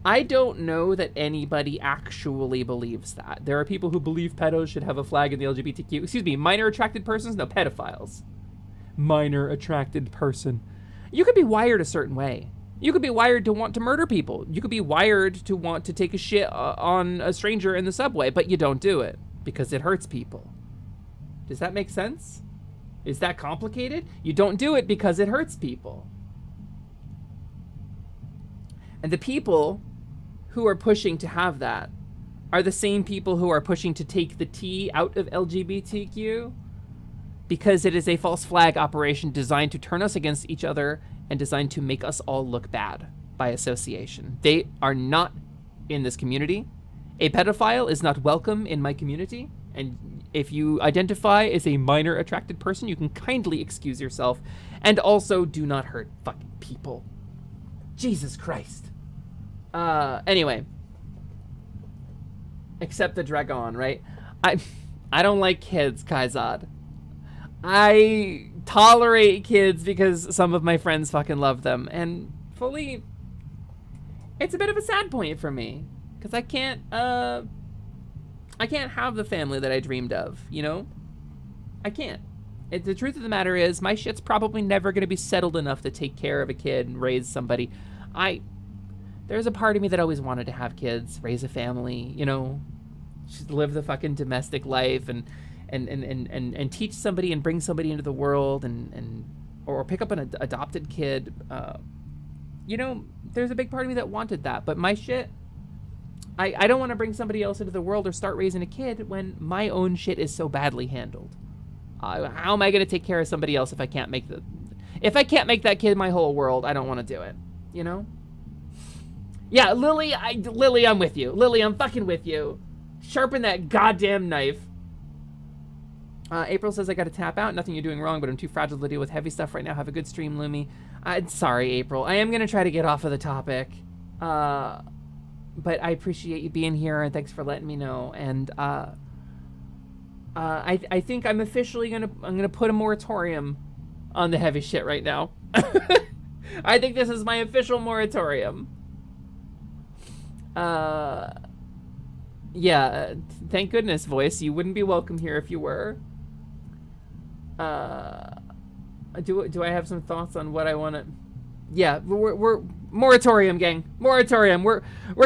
I don't know that anybody actually believes that. There are people who believe pedos should have a flag in the LGBTQ. Excuse me, minor attracted persons? No, pedophiles. Minor attracted person. You could be wired a certain way. You could be wired to want to murder people. You could be wired to want to take a shit on a stranger in the subway, but you don't do it because it hurts people. Does that make sense? Is that complicated? You don't do it because it hurts people. And the people who are pushing to have that are the same people who are pushing to take the T out of LGBTQ because it is a false flag operation designed to turn us against each other and designed to make us all look bad by association. They are not in this community. A pedophile is not welcome in my community. And if you identify as a minor attracted person, you can kindly excuse yourself and also do not hurt fucking people. Jesus Christ. Anyway. Except the dragon, right? I don't like kids, Kaizad. I tolerate kids because some of my friends fucking love them. And fully, it's a bit of a sad point for me. Because I can't have the family that I dreamed of, you know? I can't. The truth of the matter is, my shit's probably never going to be settled enough to take care of a kid and raise somebody. There's a part of me that always wanted to have kids, raise a family, you know? Just live the fucking domestic life and teach somebody and bring somebody into the world or pick up an adopted kid. You know, there's a big part of me that wanted that, but my shit, I don't want to bring somebody else into the world or start raising a kid when my own shit is so badly handled. How am I going to take care of somebody else if I can't make that kid my whole world? I don't want to do it, you know? Yeah, Lily, I'm with you. Lily, I'm fucking with you. Sharpen that goddamn knife. April says I gotta tap out. Nothing you're doing wrong, but I'm too fragile to deal with heavy stuff right now. Have a good stream, Lumi. Sorry, April. I am gonna try to get off of the topic. But I appreciate you being here, and thanks for letting me know. And I think I'm officially gonna put a moratorium on the heavy shit right now. I think this is my official moratorium. Yeah, thank goodness, Voice. You wouldn't be welcome here if you were. Do I have some thoughts on what I want to... Yeah, we're moratorium, gang. Moratorium. We're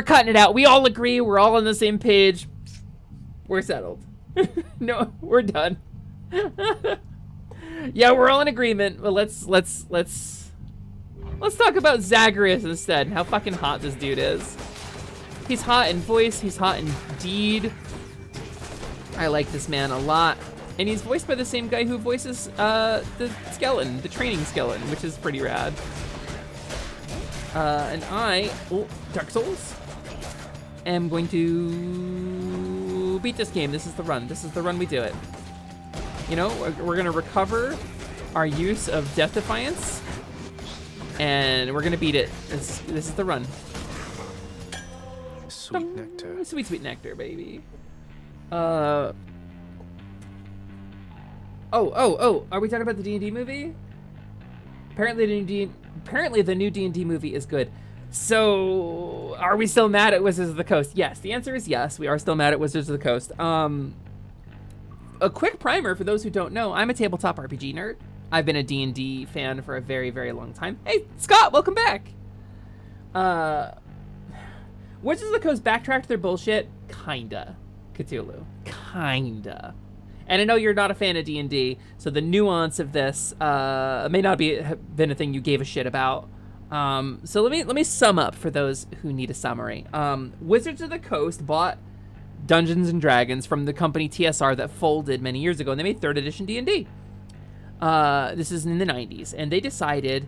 cutting it out. We all agree. We're all on the same page. We're settled. No, we're done. Yeah, we're all in agreement. Well, let's talk about Zagreus instead. How fucking hot this dude is. He's hot in voice, he's hot in deed. I like this man a lot. And he's voiced by the same guy who voices the skeleton, the training skeleton, which is pretty rad. And Dark Souls, am going to beat this game. This is the run. This is the run we do it. You know, we're gonna recover our use of Death Defiance, and we're gonna beat it. This is the run. Sweet nectar. Sweet nectar, baby. Are we talking about the D&D movie? Apparently the new D&D movie is good. So, are we still mad at Wizards of the Coast? Yes, the answer is yes. We are still mad at Wizards of the Coast. A quick primer for those who don't know, I'm a tabletop RPG nerd. I've been a D&D fan for a very, very long time. Hey, Scott, welcome back. Wizards of the Coast backtracked their bullshit? Kinda. Cthulhu. Kinda. And I know you're not a fan of D&D, so the nuance of this may not have been a thing you gave a shit about. So let me sum up for those who need a summary. Wizards of the Coast bought Dungeons and Dragons from the company TSR that folded many years ago, and they made 3rd edition D&D. This is in the 90s, and they decided,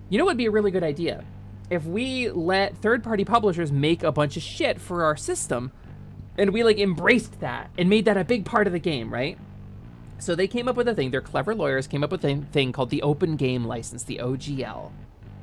you know what would be a really good idea? If we let third-party publishers make a bunch of shit for our system, and we like embraced that and made that a big part of the game, right? So they came up with a thing. Their clever lawyers came up with a thing called the Open Game License, the OGL.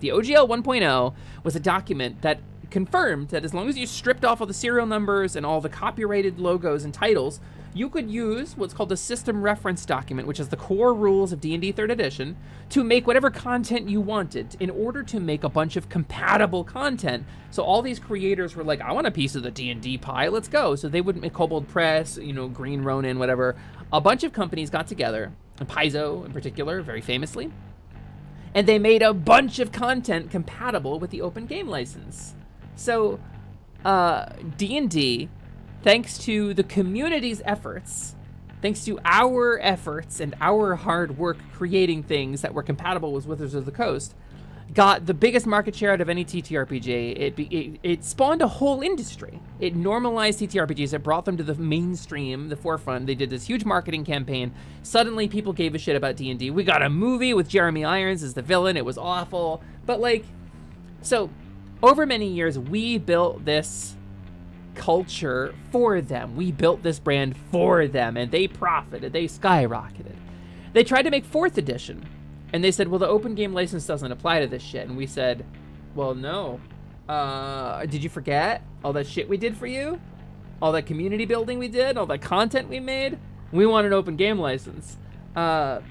The OGL 1.0 was a document that confirmed that as long as you stripped off all the serial numbers and all the copyrighted logos and titles, you could use what's called a system reference document, which is the core rules of D&D 3rd edition, to make whatever content you wanted in order to make a bunch of compatible content. So all these creators were like, I want a piece of the D&D pie, let's go. So they would make Kobold Press, you know, Green Ronin, whatever. A bunch of companies got together, and Paizo in particular, very famously, and they made a bunch of content compatible with the open game license. So D&D, thanks to the community's efforts, thanks to our efforts and our hard work creating things that were compatible with Wizards of the Coast, got the biggest market share out of any TTRPG. It spawned a whole industry. It normalized TTRPGs. It brought them to the mainstream, the forefront. They did this huge marketing campaign. Suddenly, people gave a shit about D&D. We got a movie with Jeremy Irons as the villain. It was awful. But, like, so over many years, we built this culture for them. We built this brand for them, and they profited. They skyrocketed. They tried to make 4th edition. And they said, well, the open game license doesn't apply to this shit. And we said, well, no. Did you forget all that shit we did for you? All that community building we did? All that content we made? We want an open game license. And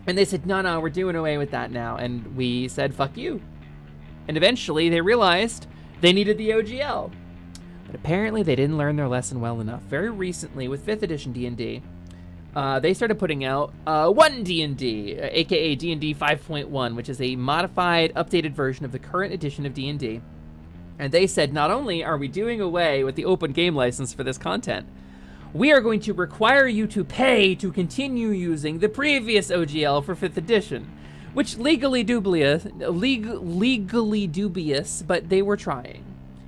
they said, no, we're doing away with that now. And we said, fuck you. And eventually they realized they needed the OGL. But apparently they didn't learn their lesson well enough. Very recently, with 5th edition D&D, they started putting out 1 D&D, aka D&D 5.1, which is a modified, updated version of the current edition of D&D. And they said, not only are we doing away with the open game license for this content, we are going to require you to pay to continue using the previous OGL for 5th edition, which legally dubious, but they were trying.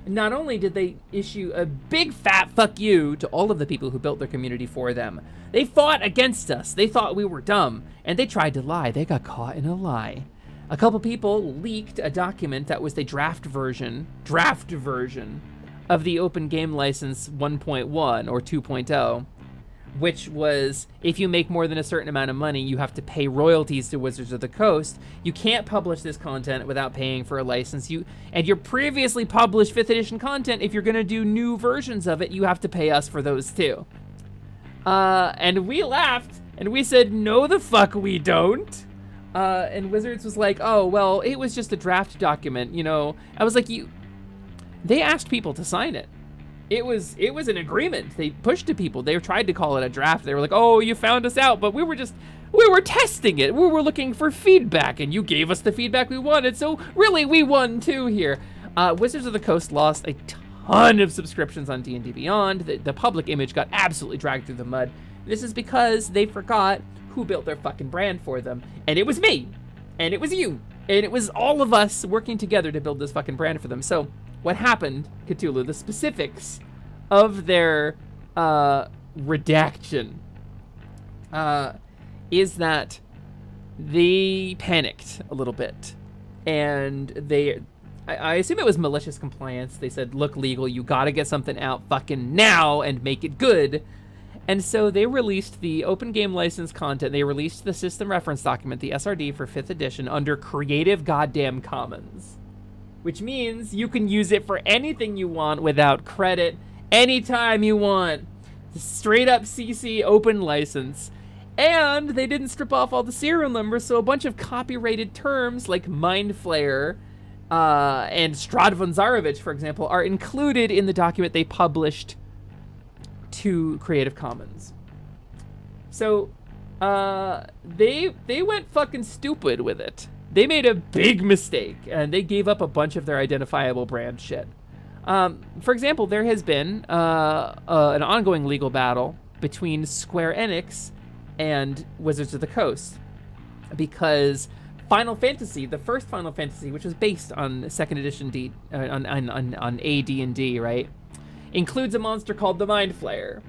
Not only did they issue a big fat fuck you to all of the people who built their community for them, they fought against us. They thought we were dumb, and they tried to lie. They got caught in a lie. A couple people leaked a document that was the draft version of the Open Game License 1.1 or 2.0, which was, if you make more than a certain amount of money, you have to pay royalties to Wizards of the Coast. You can't publish this content without paying for a license. And your previously published 5th edition content, if you're gonna do new versions of it, you have to pay us for those too. And we laughed, and we said, no the fuck we don't. And Wizards was like, oh, well, it was just a draft document, you know. I was like, they asked people to sign it. It was an agreement. They pushed to people. They tried to call it a draft. They were like, oh, you found us out, but we were testing it. We were looking for feedback, and you gave us the feedback we wanted, so really, we won too here. Wizards of the Coast lost a ton of subscriptions on D&D Beyond. The public image got absolutely dragged through the mud. This is because they forgot who built their fucking brand for them. And it was me. And it was you. And it was all of us working together to build this fucking brand for them. So what happened, Cthulhu, the specifics of their redaction is that they panicked a little bit. And I assume it was malicious compliance. They said, look, legal, you gotta get something out fucking now and make it good. And so they released the open game license content. They released the system reference document, the SRD for 5th edition, under Creative Goddamn Commons, which means you can use it for anything you want without credit, anytime you want. Straight up CC open license. And they didn't strip off all the serial numbers, so a bunch of copyrighted terms like Mind Flayer and Stradvan Zarovich, for example, are included in the document they published to Creative Commons. So they went fucking stupid with it. They made a big mistake, and they gave up a bunch of their identifiable brand shit. For example, there has been an ongoing legal battle between Square Enix and Wizards of the Coast, because Final Fantasy, the first Final Fantasy, which was based on 2nd edition on AD&D, right, includes a monster called the Mind Flayer.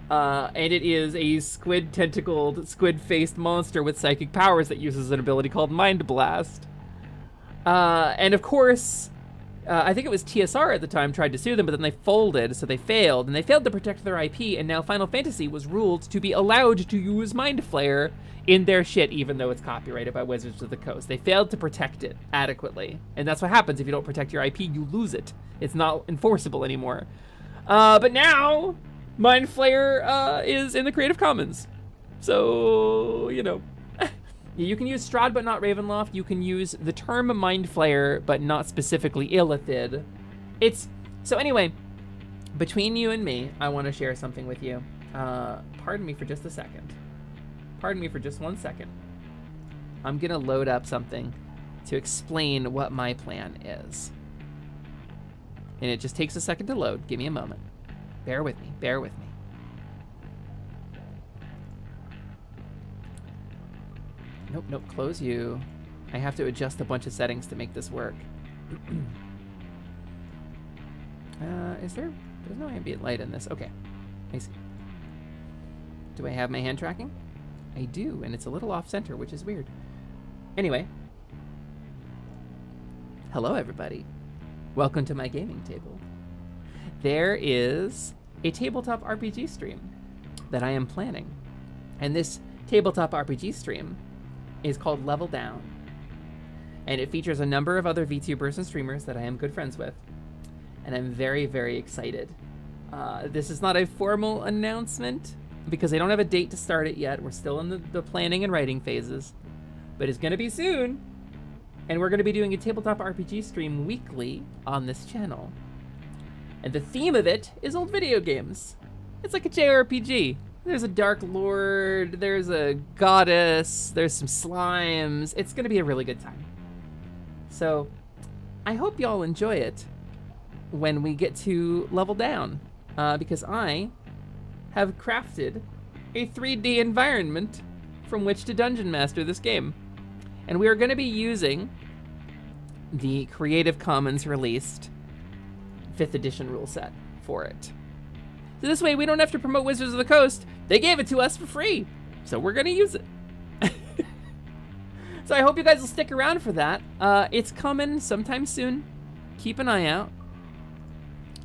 And it is a squid-tentacled, squid-faced monster with psychic powers that uses an ability called Mind Blast. And of course, I think it was TSR at the time tried to sue them, but then they folded, so they failed, and they failed to protect their IP, and now Final Fantasy was ruled to be allowed to use Mind Flayer in their shit, even though it's copyrighted by Wizards of the Coast. They failed to protect it adequately, and that's what happens if you don't protect your IP, you lose it. It's not enforceable anymore. But now, Mind Flayer is in the Creative Commons. So, you know. You can use Strahd but not Ravenloft. You can use the term Mind Flayer but not specifically Illithid. So anyway, between you and me, I want to share something with you. Pardon me for just a second. Pardon me for just 1 second. I'm gonna load up something to explain what my plan is. And it just takes a second to load. Give me a moment. Bear with me, bear with me. Nope, close you. I have to adjust a bunch of settings to make this work. There's no ambient light in this. Okay, I see. Do I have my hand tracking? I do, and it's a little off center, which is weird. Anyway. Hello, everybody. Welcome to my gaming table. There is a tabletop RPG stream that I am planning. And this tabletop RPG stream is called Level Down, and it features a number of other VTubers and streamers that I am good friends with, and I'm very, very excited. This is not a formal announcement because I don't have a date to start it yet. We're still in the planning and writing phases, but it's gonna be soon, and we're gonna be doing a tabletop RPG stream weekly on this channel. And the theme of it is old video games. It's like a JRPG. There's a Dark Lord, there's a goddess, there's some slimes. It's gonna be a really good time. So I hope y'all enjoy it when we get to Level Down, because I have crafted a 3D environment from which to dungeon master this game. And we are gonna be using the Creative Commons released 5th edition rule set for it. So this way we don't have to promote Wizards of the Coast. They gave it to us for free, so we're gonna use it. So I hope you guys will stick around for that. It's coming sometime soon. Keep an eye out.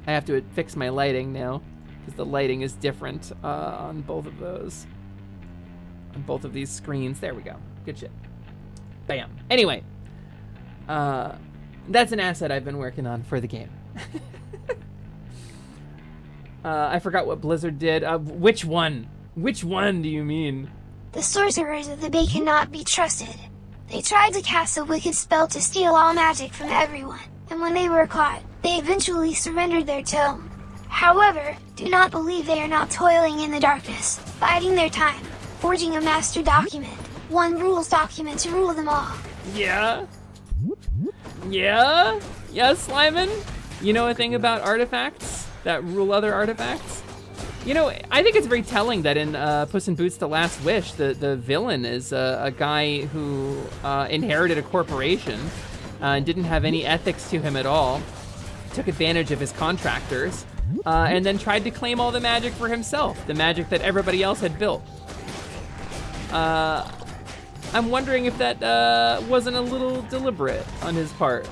I have to fix my lighting now, because the lighting is different on both of those. On both of these screens. There we go. Good shit. Bam. Anyway, that's an asset I've been working on for the game. I forgot what Blizzard did. Which one? Which one do you mean? The sorcerers of the Bay cannot be trusted. They tried to cast a wicked spell to steal all magic from everyone, and when they were caught, they eventually surrendered their tome. However, do not believe they are not toiling in the darkness, biding their time, forging a master document, one rules document to rule them all. Yeah? Yeah? Yes, Slyman? You know a thing about artifacts that rule other artifacts? You know, I think it's very telling that in Puss in Boots: The Last Wish, the villain is a guy who inherited a corporation and didn't have any ethics to him at all, took advantage of his contractors, and then tried to claim all the magic for himself, the magic that everybody else had built. I'm wondering if that wasn't a little deliberate on his part,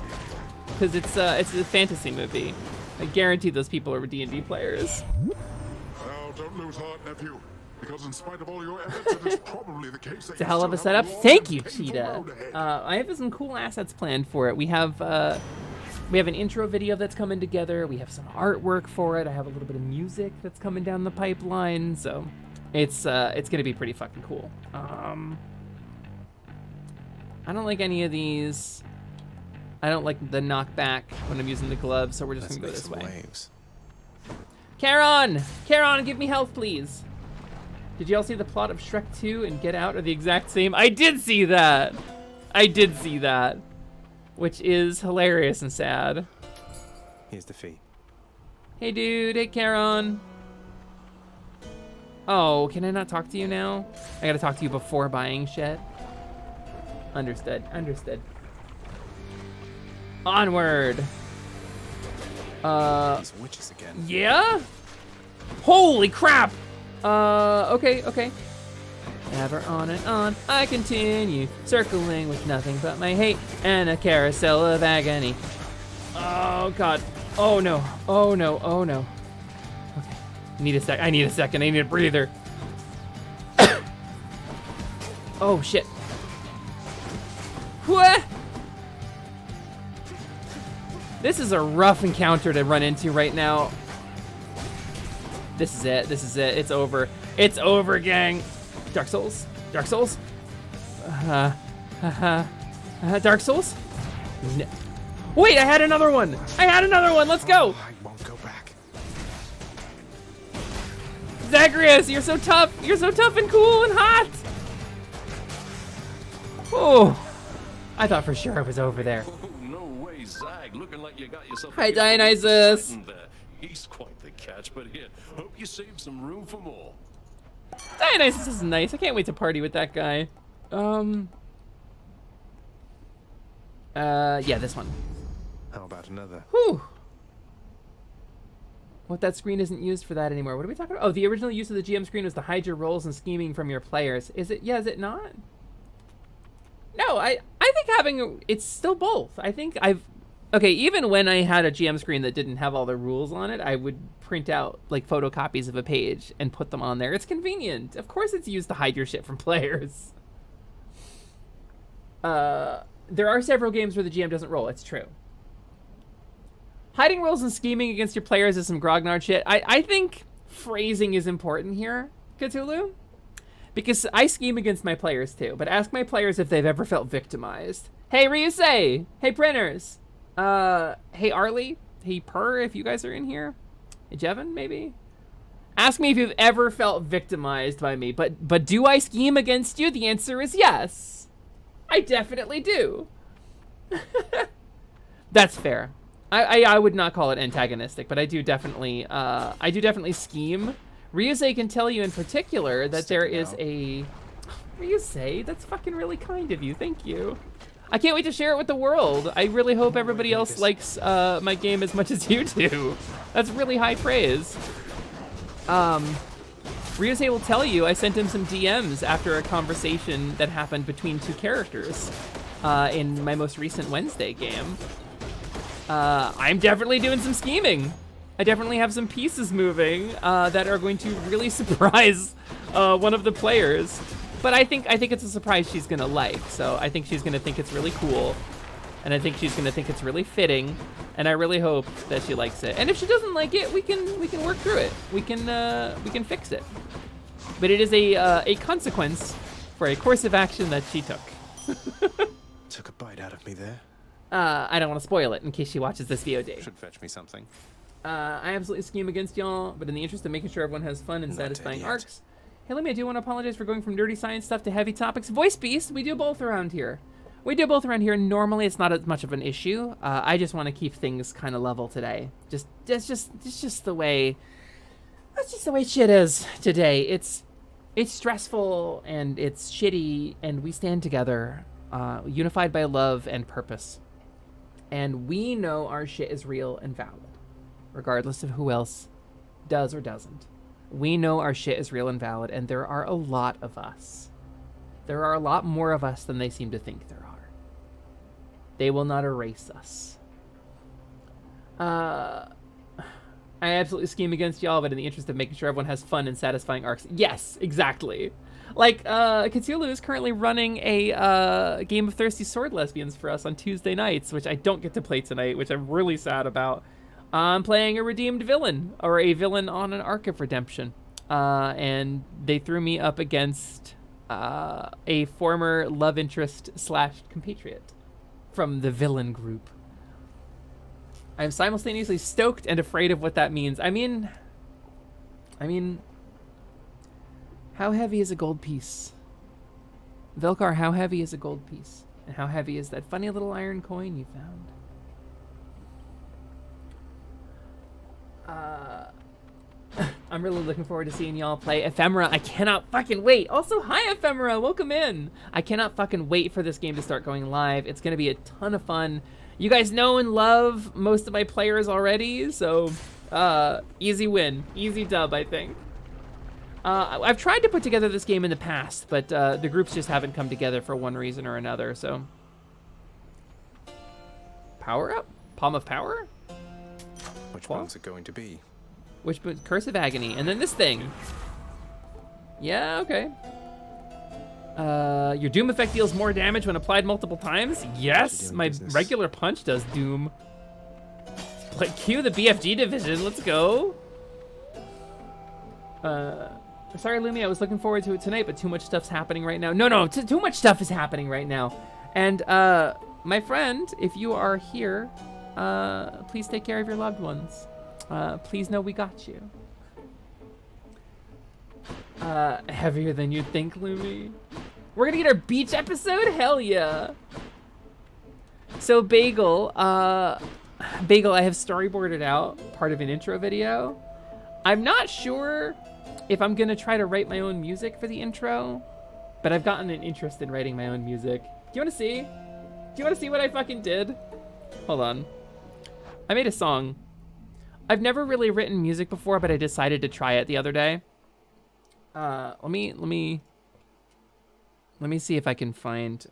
because it's a fantasy movie. I guarantee those people are D&D players. Now, don't lose heart, nephew, because in spite of all your efforts, it is probably the case that It's a hell of a setup. Thank you, Cheetah. I have some cool assets planned for it. We have an intro video that's coming together. We have some artwork for it. I have a little bit of music that's coming down the pipeline. So it's gonna be pretty fucking cool. I don't like any of these. I don't like the knockback when I'm using the gloves, so we're just gonna go this way. Waves. Charon! Charon, give me health, please. Did you all see the plot of Shrek 2 and Get Out are the exact same? I did see that! I did see that. Which is hilarious and sad. Here's the fee. Hey dude, hey Charon. Oh, can I not talk to you now? I gotta talk to you before buying shit. Understood, understood. Onward. These witches again. Yeah? Holy crap! Okay. Ever on and on, I continue, circling with nothing but my hate and a carousel of agony. Oh god. Oh no. Oh no. Oh no. Okay. I need a second. I need a breather. Oh shit. What? This is a rough encounter to run into right now. This is it. This is it. It's over. It's over, gang. Dark Souls. Dark Souls. Dark Souls. No. Wait, I had another one. I had another one. Let's go. I won't go back. Zagreus, you're so tough. You're so tough and cool and hot. Oh, I thought for sure I was over there. Oh, no way, Zag. Looking like you got yourself. Hi, Dionysus. He's quite the catch, but here, hope you saved some room for more. Dionysus is nice. I can't wait to party with that guy. Yeah, this one. How about another? Whew. What, that screen isn't used for that anymore? What are we talking about? Oh, the original use of the GM screen was to hide your roles and scheming from your players. Is it? Yeah, is it not? No, I think having, it's still both. I think okay, even when I had a GM screen that didn't have all the rules on it, I would print out like photocopies of a page and put them on there. It's convenient. Of course it's used to hide your shit from players. There are several games where the GM doesn't roll. It's true. Hiding roles and scheming against your players is some grognard shit. I think phrasing is important here, Cthulhu. Because I scheme against my players too, but ask my players if they've ever felt victimized. Hey, Ryusei! Hey, printers! Hey, Arlie? Hey, Purr, if you guys are in here? Hey, Jevin, maybe? Ask me if you've ever felt victimized by me, but do I scheme against you? The answer is yes. I definitely do. That's fair. I would not call it antagonistic, but I do definitely scheme. Ryusei can tell you in particular that there is a... Ryusei, that's fucking really kind of you. Thank you. I can't wait to share it with the world. I really hope everybody else likes my game as much as you do. That's really high praise. Ryusei will tell you I sent him some DMs after a conversation that happened between two characters in my most recent Wednesday game. I'm definitely doing some scheming. I definitely have some pieces moving that are going to really surprise one of the players. But I think it's a surprise she's gonna like. So I think she's gonna think it's really cool, and I think she's gonna think it's really fitting. And I really hope that she likes it. And if she doesn't like it, we can work through it. We can fix it. But it is a consequence for a course of action that she took. Took a bite out of me there. I don't want to spoil it in case she watches this VOD. Should fetch me something. I absolutely scheme against y'all, but in the interest of making sure everyone has fun and satisfying arcs. Hey, Lumi, I do want to apologize for going from nerdy science stuff to heavy topics. Voice Beast, we do both around here. Normally, it's not as much of an issue. I just want to keep things kind of level today. It's just the way. That's just the way shit is today. It's stressful and it's shitty, and we stand together, unified by love and purpose. And we know our shit is real and valid, regardless of who else does or doesn't. We know our shit is real and valid, and there are a lot of us. There are a lot more of us than they seem to think there are. They will not erase us. I absolutely scheme against y'all, but in the interest of making sure everyone has fun and satisfying arcs. Yes, exactly. Like, Cthulhu is currently running a game of Thirsty Sword Lesbians for us on Tuesday nights, which I don't get to play tonight, which I'm really sad about. I'm playing a redeemed villain, or a villain on an arc of redemption. And they threw me up against a former love interest / compatriot from the villain group. I'm simultaneously stoked and afraid of what that means. I mean, how heavy is a gold piece? Velkar, how heavy is a gold piece? And how heavy is that funny little iron coin you found? I'm really looking forward to seeing y'all play Ephemera. I cannot fucking wait. Also, hi Ephemera, welcome in. I cannot fucking wait for this game to start going live. It's gonna be a ton of fun. You guys know and love most of my players already, so easy win, easy dub, I think. I've tried to put together this game in the past, but the groups just haven't come together for one reason or another, so. Power up? Palm of Power? Which one's it going to be? Which Curse of Agony, and then this thing. Yeah, okay. Your Doom effect deals more damage when applied multiple times. Yes, my regular punch does Doom. Like, cue the BFG division, let's go. Sorry, Lumi, I was looking forward to it tonight, but too much stuff's happening right now. No, too much stuff is happening right now. And, my friend, if you are here, please take care of your loved ones. Please know we got you. Heavier than you'd think, Lumi. We're gonna get our beach episode? Hell yeah. So Bagel, I have storyboarded out part of an intro video. I'm not sure if I'm gonna try to write my own music for the intro, but I've gotten an interest in writing my own music. Do you wanna see? Do you wanna see what I fucking did? Hold on. I made a song. I've never really written music before, but I decided to try it the other day. Let me see if I can find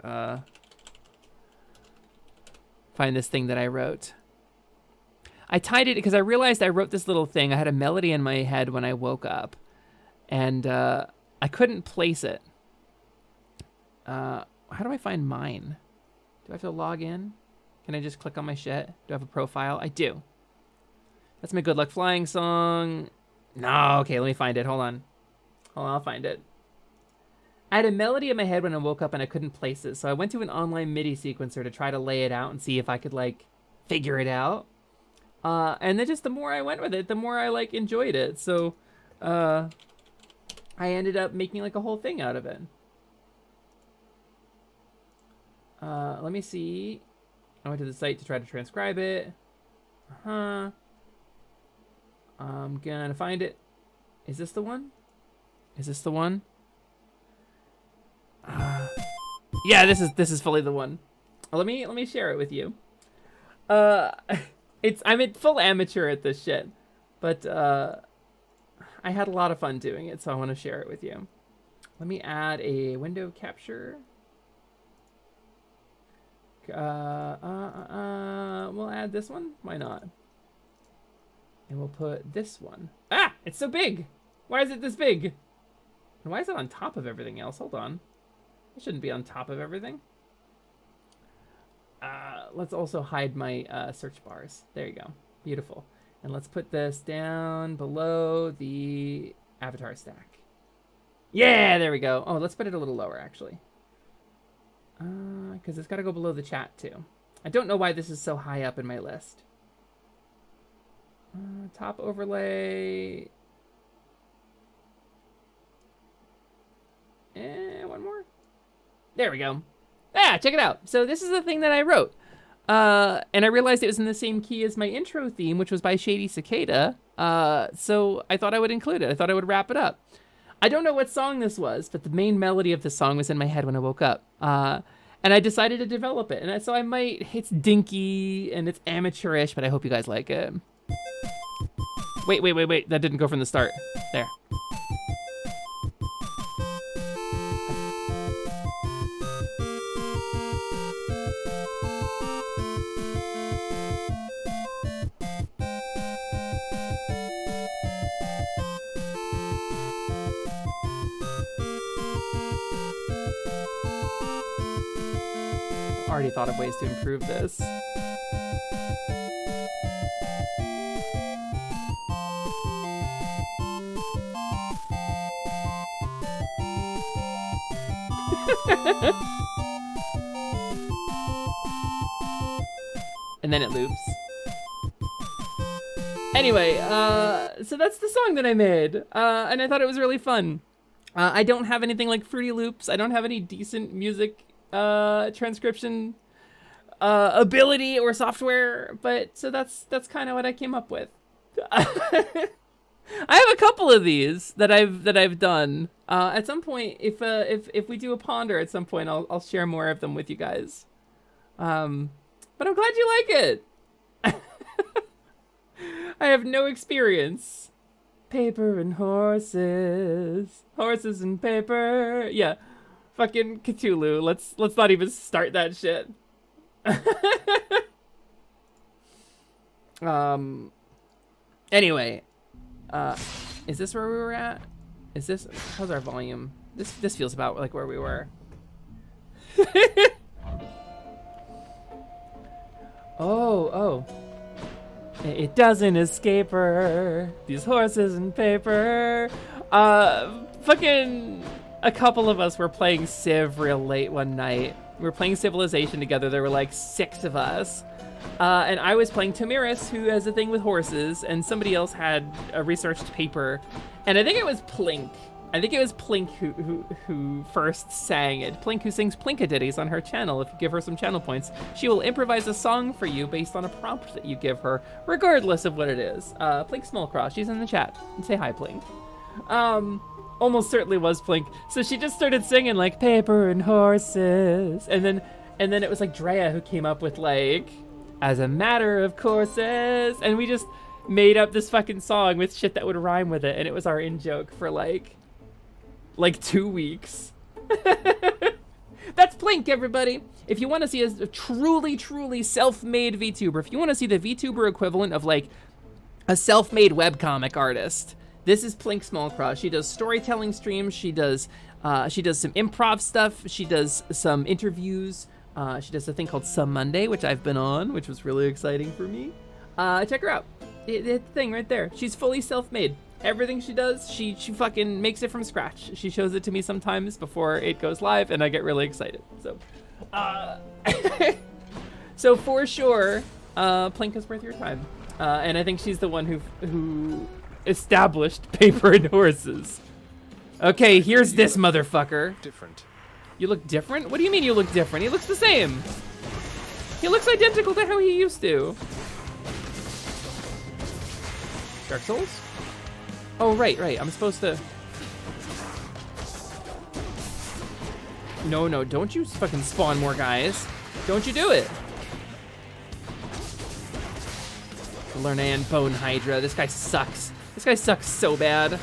this thing that I wrote. I tied it because I realized I wrote this little thing. I had a melody in my head when I woke up, and I couldn't place it. How do I find mine? Do I have to log in? Can I just click on my shit? Do I have a profile? I do. That's my Good Luck Flying song. No, okay, let me find it. Hold on, I'll find it. I had a melody in my head when I woke up and I couldn't place it, so I went to an online MIDI sequencer to try to lay it out and see if I could, like, figure it out. And then just the more I went with it, the more I, like, enjoyed it. So, I ended up making, like, a whole thing out of it. Let me see. I went to the site to try to transcribe it. I'm gonna find it. Is this the one? Is this the one? Yeah, this is fully the one. Let me share it with you. I'm a full amateur at this shit, but I had a lot of fun doing it, so I want to share it with you. Let me add a window capture. We'll add this one. Why not? And we'll put this one. Ah, it's so big. Why is it this big? And why is it on top of everything else? Hold on. It shouldn't be on top of everything. Let's also hide my search bars. There you go. Beautiful. And let's put this down below the avatar stack. Yeah, there we go. Oh, let's put it a little lower, actually. Because it's got to go below the chat, too. I don't know why this is so high up in my list. Top overlay. And one more. There we go. Ah, check it out. So this is the thing that I wrote. And I realized it was in the same key as my intro theme, which was by Shady Cicada. So I thought I would include it. I thought I would wrap it up. I don't know what song this was, but the main melody of the song was in my head when I woke up. And I decided to develop it. And so I might, it's dinky and it's amateurish, but I hope you guys like it. Wait. That didn't go from the start. There. Already thought of ways to improve this. And then it loops. Anyway, so that's the song that I made, and I thought it was really fun. I don't have anything like Fruity Loops. I don't have any decent music transcription ability or software, but so that's kind of what I came up with. I have a couple of these that I've done. At some point, if we do a ponder at some point, I'll share more of them with you guys. But I'm glad you like it. I have no experience. Paper and horses, horses and paper. Yeah, fucking Cthulhu. Let's not even start that shit. Anyway, is this where we were at? Is this, how's our volume? This feels about like where we were. Oh. It doesn't escape her. These horses and paper. Fucking a couple of us were playing Civ real late one night. We were playing Civilization together. There were like 6 of us. And I was playing Tamiris, who has a thing with horses, and somebody else had a researched paper. And I think it was Plink. Who first sang it. Plink, who sings Plinkaditties on her channel. If you give her some channel points, she will improvise a song for you based on a prompt that you give her, regardless of what it is. Plink Smallcross, she's in the chat. Say hi, Plink. Almost certainly was Plink. So she just started singing like paper and horses, and then it was like Drea who came up with like, as a matter of courses, and we just made up this fucking song with shit that would rhyme with it, and it was our in-joke for like 2 weeks. That's Plink, everybody. If you want to see a truly self-made VTuber, if you want to see the VTuber equivalent of like a self-made webcomic artist, this is Plink Smallcross. She does storytelling streams. She does some improv stuff. She does some interviews. She does a thing called Some Monday, which I've been on, which was really exciting for me. Check her out. The thing right there. She's fully self-made. Everything she does, she fucking makes it from scratch. She shows it to me sometimes before it goes live, and I get really excited. So, so for sure, Plink is worth your time. And I think she's the one who established paper and horses. Okay, here's this motherfucker. Different. You look different? What do you mean you look different? He looks the same. He looks identical to how he used to. Dark Souls? Oh, right. I'm supposed to... No, don't you fucking spawn more guys. Don't you do it. Lernan Bone Hydra. This guy sucks. This guy sucks so bad.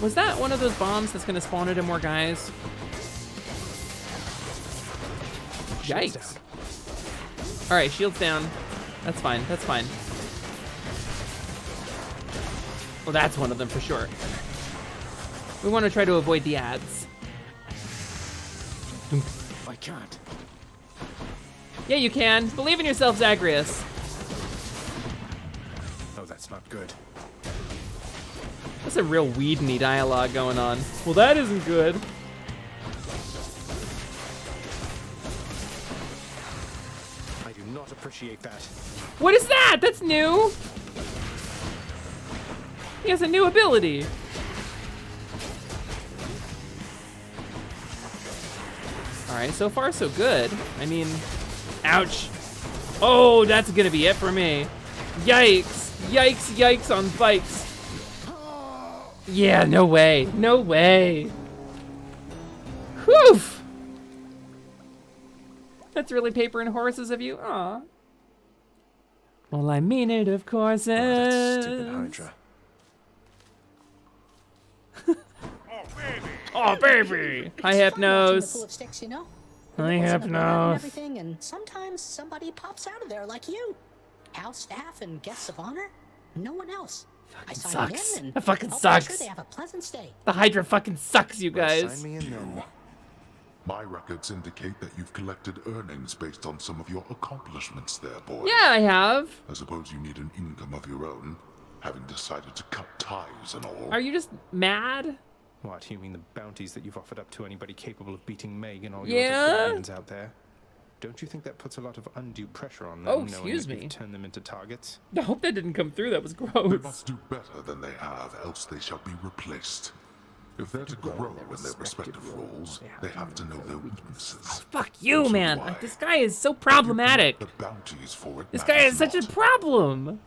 Was that one of those bombs that's gonna spawn into more guys? Yikes. All right, shields down. That's fine. Well, that's one of them for sure. We want to try to avoid the ads. I can't. Yeah, you can. Believe in yourself, Zagreus. Oh, that's not good. That's a real Whedon-y dialogue going on. Well, that isn't good. I do not appreciate that. What is that? That's new. He has a new ability. All right, so far so good. I mean, ouch. Oh, that's gonna be it for me. Yikes on bikes. Yeah, no way. Whew. That's really paper and horses of you. Aw. Well, I mean it, of course. That stupid Hydra. Oh, baby. Hi, Hypnos. Full of sticks, you know? Hi, And Hypnos. everything, and sometimes somebody pops out of there like you. House staff and guests of honor. No one else. I signed Sucks. in and That fucking I'll make sucks. sure they have a pleasant stay. The Hydra fucking sucks, you guys. Sign me in then. My records indicate that you've collected earnings based on some of your accomplishments there, boy. Yeah, I have. I suppose you need an income of your own, having decided to cut ties and all. Are you just mad? What, you mean the bounties that you've offered up to anybody capable of beating Meg and all Yeah? your other guardians out there? Don't you think that puts a lot of undue pressure on them, Oh, knowing excuse that me. you've turned them into targets? I hope that didn't come through. That was They gross. must do better than they have, else they shall be replaced. If they're to grow in their respective roles, they have to know their weaknesses. Fuck you, Which is man. why This guy is so problematic. the bounties for it This guy is matters such a not. problem.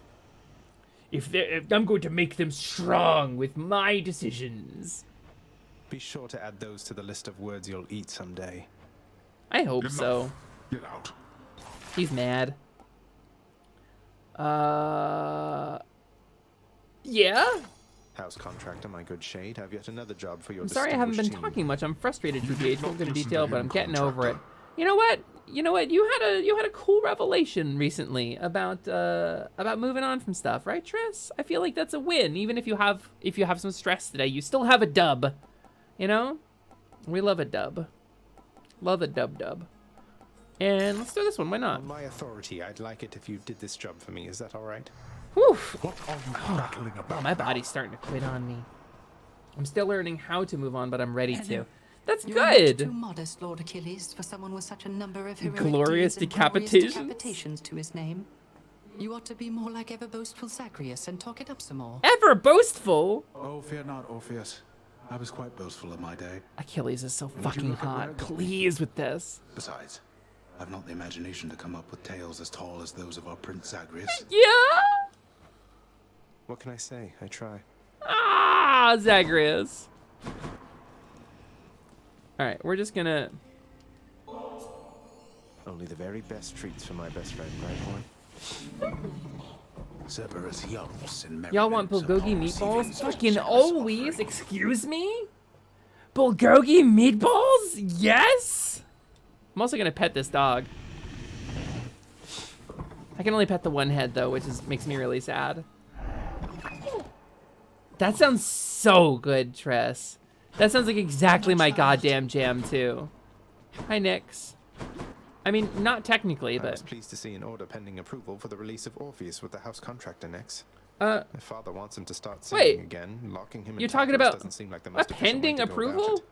If I'm going to make them strong with my decisions. Be sure to add those to the list of words you'll eat someday. I hope so. Get out. He's mad. Yeah? House contractor, my good shade, have yet another job for your I'm sorry I haven't been distinguished team. talking much. I'm frustrated, GBH. Won't go into detail, but I'm getting over it. You know what? you know what? You had a cool revelation recently about moving on from stuff, right, Triss? I feel like that's a win. Even if you have some stress today, you still have a dub. You know? We love a dub. Love a dub. And let's do this one. Why not? On my authority, I'd like it if you did this job for me. Is that all right? Whew. What are you rattling about? Oh, my body's starting to quit on me. I'm still learning how to move on, but I'm ready to. That's You're good. Too modest, Lord Achilles, for someone with such a number of heroic Glorious deeds and glorious decapitations. decapitations to his name. You ought to be more like ever boastful Zagreus and talk it up some more. Ever boastful? Oh, fear not, Orpheus. I was quite boastful in my day. Achilles is so Would you fucking look at hot. where I got Please with this. Besides, I've not the imagination to come up with tales as tall as those of our Prince Zagreus. Yeah. What can I say? I try. Ah, Zagreus. All right, we're just gonna. Only the very best treats for my best friend, right, boy? Cerberus yelps in Y'all want merriment bulgogi upon meatballs? receiving such Fucking generous always. Excuse me? Bulgogi meatballs? Yes. I'm also gonna pet this dog. I can only pet the one head though, which makes me really sad. That sounds so good, Tress. That sounds like exactly my goddamn jam too. Hi, Nyx. I mean, not technically, I was but pleased to see an order pending approval for the release of Orpheus with the house contractor next. My father wants him to start singing wait. again. Locking him in You're talking Tartarus about doesn't seem like the a most efficient way pending to go about approval? it.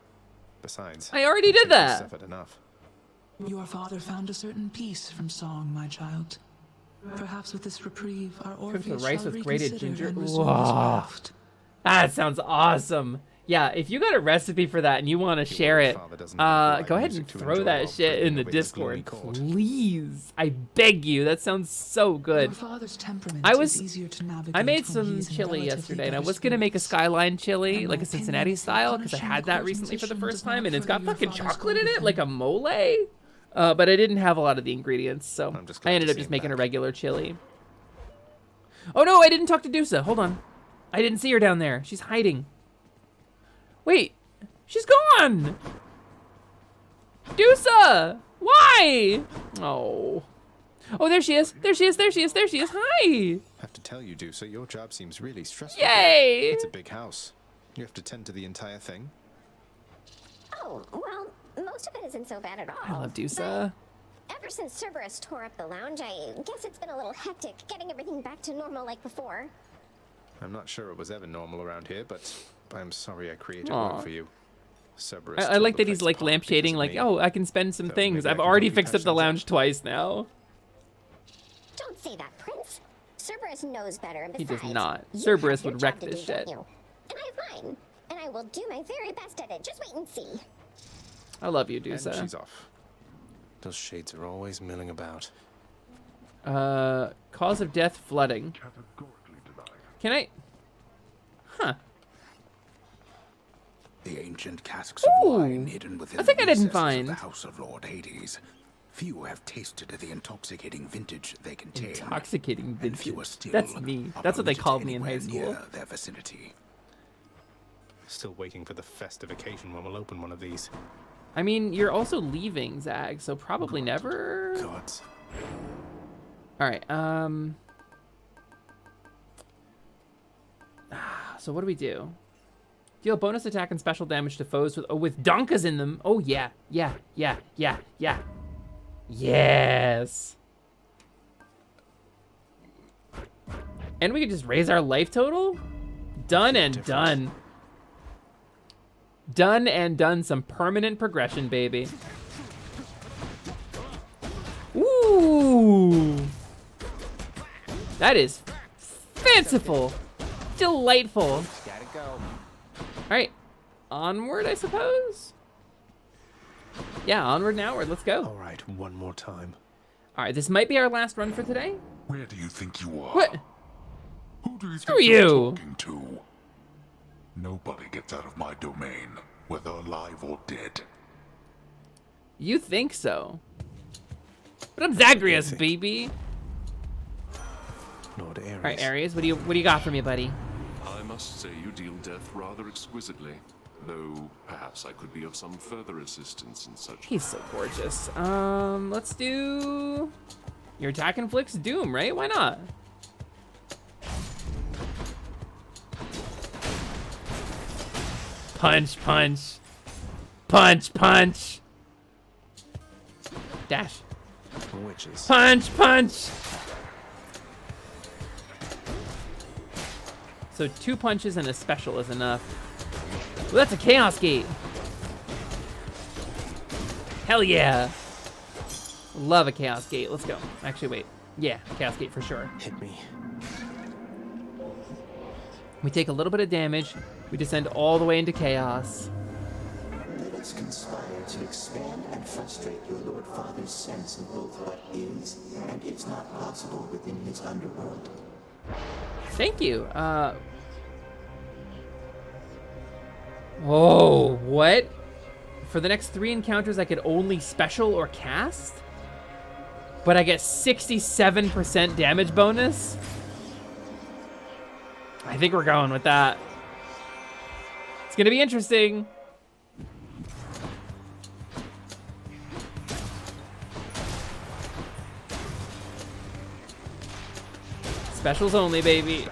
Besides, I already did think he's that. suffered enough. Your father found a certain peace from song, my child. Perhaps with this reprieve, our Cooked with Orpheus rice shall with grated reconsider ginger. and resume his Whoa. craft. That sounds awesome. Yeah, if you got a recipe for that and you want to share it, go ahead and throw that shit in the Discord, please. I beg you. That sounds so good. Your father's temperament I is easier to navigate made when some he's in chili relatively yesterday, and I better was gonna make a spirits. skyline chili, And like my a Cincinnati opinion is that style, because I punishing had the that court recently for the musician first does time, not and it's further got your fucking father's chocolate in goal it, with like a him. mole. But I didn't have a lot of the ingredients, so I ended to up see just him making a back. regular chili. Oh no, I didn't talk to Dusa. Hold on. I didn't see her down there. She's hiding. Wait, she's gone. Dusa, why? Oh. Oh, there she is. There she is. There she is. There she is. Hi. Have to tell you, Dusa, your job seems really stressful. Yay! It's a big house. You have to tend to the entire thing. Oh, well, most of it isn't so bad at all. I love Dusa. Ever since Cerberus tore up the lounge, I guess it's been a little hectic getting everything back to normal like before. I'm not sure it was ever normal around here, but I'm sorry I created Aw. work for you. Cerberus I tore like the that he's place like apart lampshading, because of like, me. oh, I can spend some So things. maybe I I've can already help you fixed up patch the things up. lounge twice now. Don't say that, Prince. Cerberus knows better, and He besides, does not. you Cerberus have your would job wreck to this do, don't shit. you? And I have mine, and I will do my very best at it. Just wait and see. I love you, And Dusa. she's off. Those shades are always milling about. Cause of death, flooding. Can I? Huh. The ancient casks Ooh. of wine hidden within I think I the didn't recesses find. of the House of Lord Hades. Few have tasted the intoxicating vintage they contain. Intoxicating and vintage. fewer still That's me. are That's what they permitted called me in high anywhere school. near their vicinity. Still waiting for the festive occasion when we'll open one of these. I mean, you're also leaving, Zag, so probably never. Gods. All right. So what do we do? Deal bonus attack and special damage to foes with donkas in them. Oh yeah, yeah, yeah, yeah, yeah. Yes. And we could just raise our life total. Done and done. Done and done. Some permanent progression, baby. Ooh. That is fanciful. Delightful. Gotta go. All right, onward, I suppose. Yeah, onward and outward. Let's go. All right, one more time. All right, this might be our last run for today. Where do you think you are? What? Who do you Screw think you're you. talking to? Nobody gets out of my domain, whether alive or dead. You think so? But I'm Zagreus, baby. Lord Ares. All right, Ares, what do you got for me, buddy? I must say you deal death rather exquisitely. Though perhaps I could be of some further assistance in such. He's so gorgeous. Let's do... Your attack inflicts doom, right? Why not? Punch, punch. Punch, punch. Dash. Witches. Punch, punch. So 2 punches and a special is enough. Well, that's a Chaos Gate. Hell yeah. Love a Chaos Gate. Let's go. Actually, wait. Yeah, Chaos Gate for sure. Hit me. We take a little bit of damage. We descend all the way into chaos. Let us conspire to expand and frustrate your Lord Father's sense of both what is and is not possible within his underworld. Thank you. Whoa, what? For the next 3 encounters, I could only special or cast? But I get 67% damage bonus? I think we're going with that. It's gonna be interesting. Specials only, baby.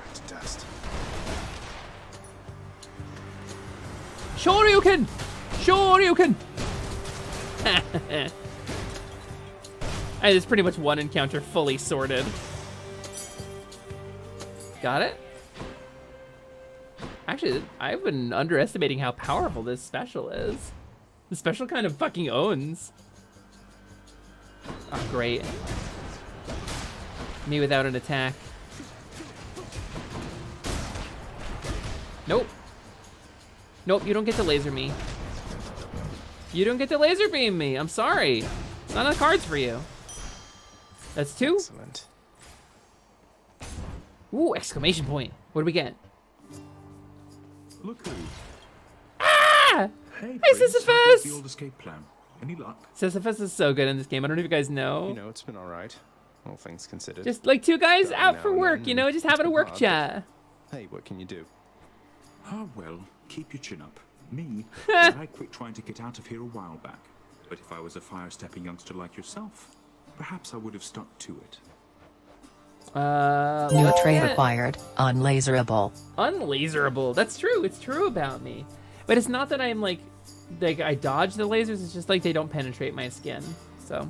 Shoryuken! Shoryuken! It's pretty much one encounter fully sorted. Got it? Actually, I've been underestimating how powerful this special is. The special kind of fucking owns. Oh, great. Me without an attack. Nope. Nope, you don't get to laser me. You don't get to laser beam me. I'm sorry. It's not on the cards for you. That's 2. Excellent. Ooh, exclamation point. What do we get? Look who. Ah! Hey, Hey, Sisyphus! The old escape plan. Any luck? Sisyphus is so good in this game. I don't know if you guys know. You know, it's been all right, all things considered. Just like 2 guys Going out now for and work, then, you know, just having a been work hard, chat. but hey, what can you do? Ah, well, keep your chin up. Me, I quit trying to get out of here a while back. But if I was a fire-stepping youngster like yourself, perhaps I would have stuck to it. New trait acquired. Unlaserable. Unlaserable. That's true. It's true about me. But it's not that I'm like I dodge the lasers. It's just like they don't penetrate my skin. So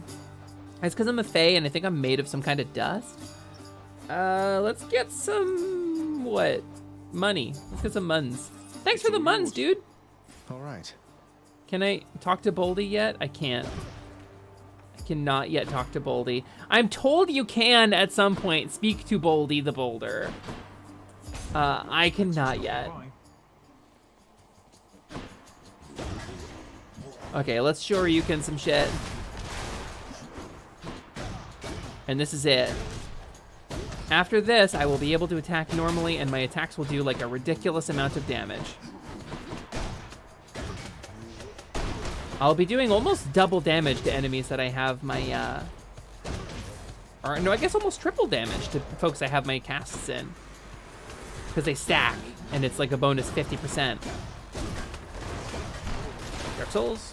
it's because I'm a fae and I think I'm made of some kind of dust. Let's get some what? Money. Let's get some muns. Thanks for the muns, dude. All right. Can I talk to Boldy yet? I can't. I cannot yet talk to Boldy. I'm told you can at some point speak to Boldy the Boulder. I cannot yet. Okay, let's Shoryuken some shit. And this is it. After this, I will be able to attack normally, and my attacks will do like a ridiculous amount of damage. I'll be doing almost double damage to enemies that I have my, or no, I guess almost triple damage to folks I have my casts in. Because they stack, and it's like a bonus 50%. Dark Souls.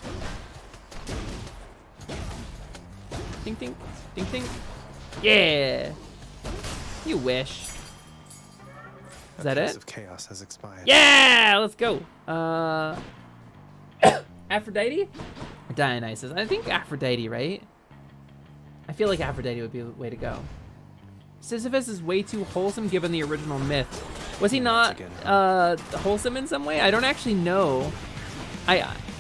Ding, ding, ding, ding. Yeah. You wish. Is that it? Of chaos has expired. Yeah, let's go. Aphrodite? Or Dionysus? I think Aphrodite, right? I feel like Aphrodite would be the way to go. Sisyphus is way too wholesome given the original myth. Was he not wholesome in some way? I don't actually know.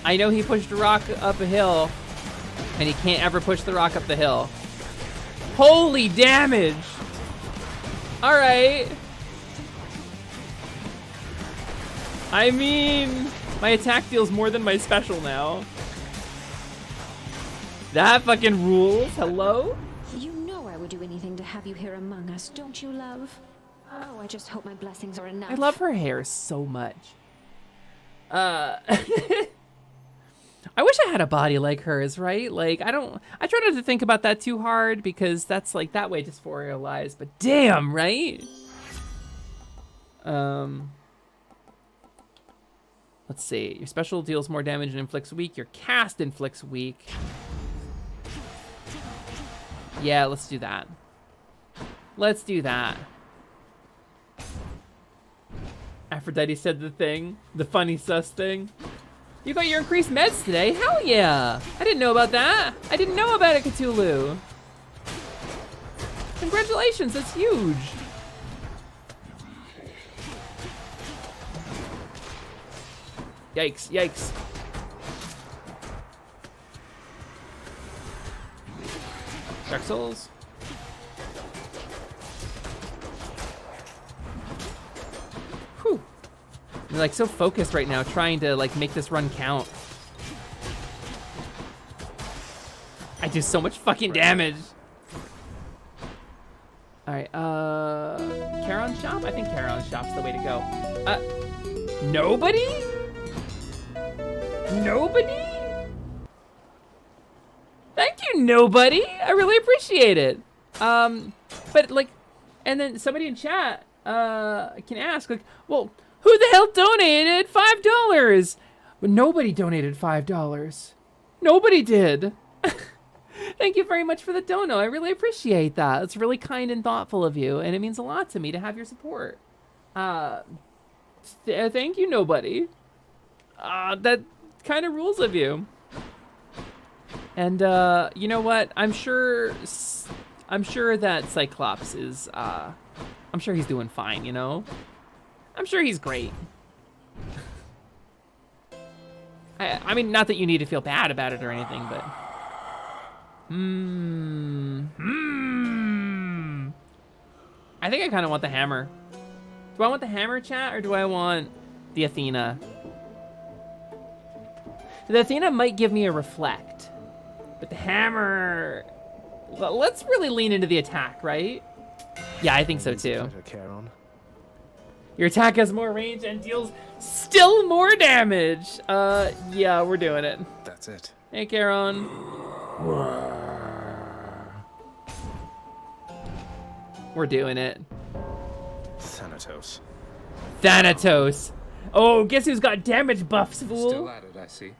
I know he pushed a rock up a hill, and he can't ever push the rock up the hill. Holy damage! All right. I mean, my attack deals more than my special now. That fucking rules. Hello? You know I would do anything to have you here among us, don't you, love? Oh, I just hope my blessings are enough. I love her hair so much. I wish I had a body like hers, right? Like, I try not to think about that too hard because that's like, that way dysphoria lies, but damn, right? Let's see. Your special deals more damage and inflicts weak. Your cast inflicts weak. Yeah, let's do that. Let's do that. Aphrodite said the thing. The funny sus thing. You got your increased meds today? Hell yeah! I didn't know about that. I didn't know about it, Cthulhu. Congratulations, that's huge. Yikes, yikes. Dark Souls. Whew. I'm like so focused right now trying to like make this run count. I do so much fucking damage. All right, Charon shop? I think Charon shop's the way to go. Nobody? Nobody? Thank you, nobody. I really appreciate it. But like, and then somebody in chat can ask like, well, who the hell donated $5? But nobody donated $5. Nobody did. Thank you very much for the dono. I really appreciate that. It's really kind and thoughtful of you, and it means a lot to me to have your support. Thank you, nobody. That kind of rules of you. And you know what? I'm sure that Cyclops is. I'm sure he's doing fine. You know. I'm sure he's great. I mean, not that you need to feel bad about it or anything, but. I think I kind of want the hammer. Do I want the hammer, chat, or do I want the Athena? The Athena might give me a reflect, but the hammer. Let's really lean into the attack, right? Yeah, I think so too. Your attack has more range and deals still more damage. Yeah, we're doing it. That's it. Hey, Charon. We're doing it. Thanatos. Thanatos. Oh, guess who's got damage buffs, fool? Still at it, I see.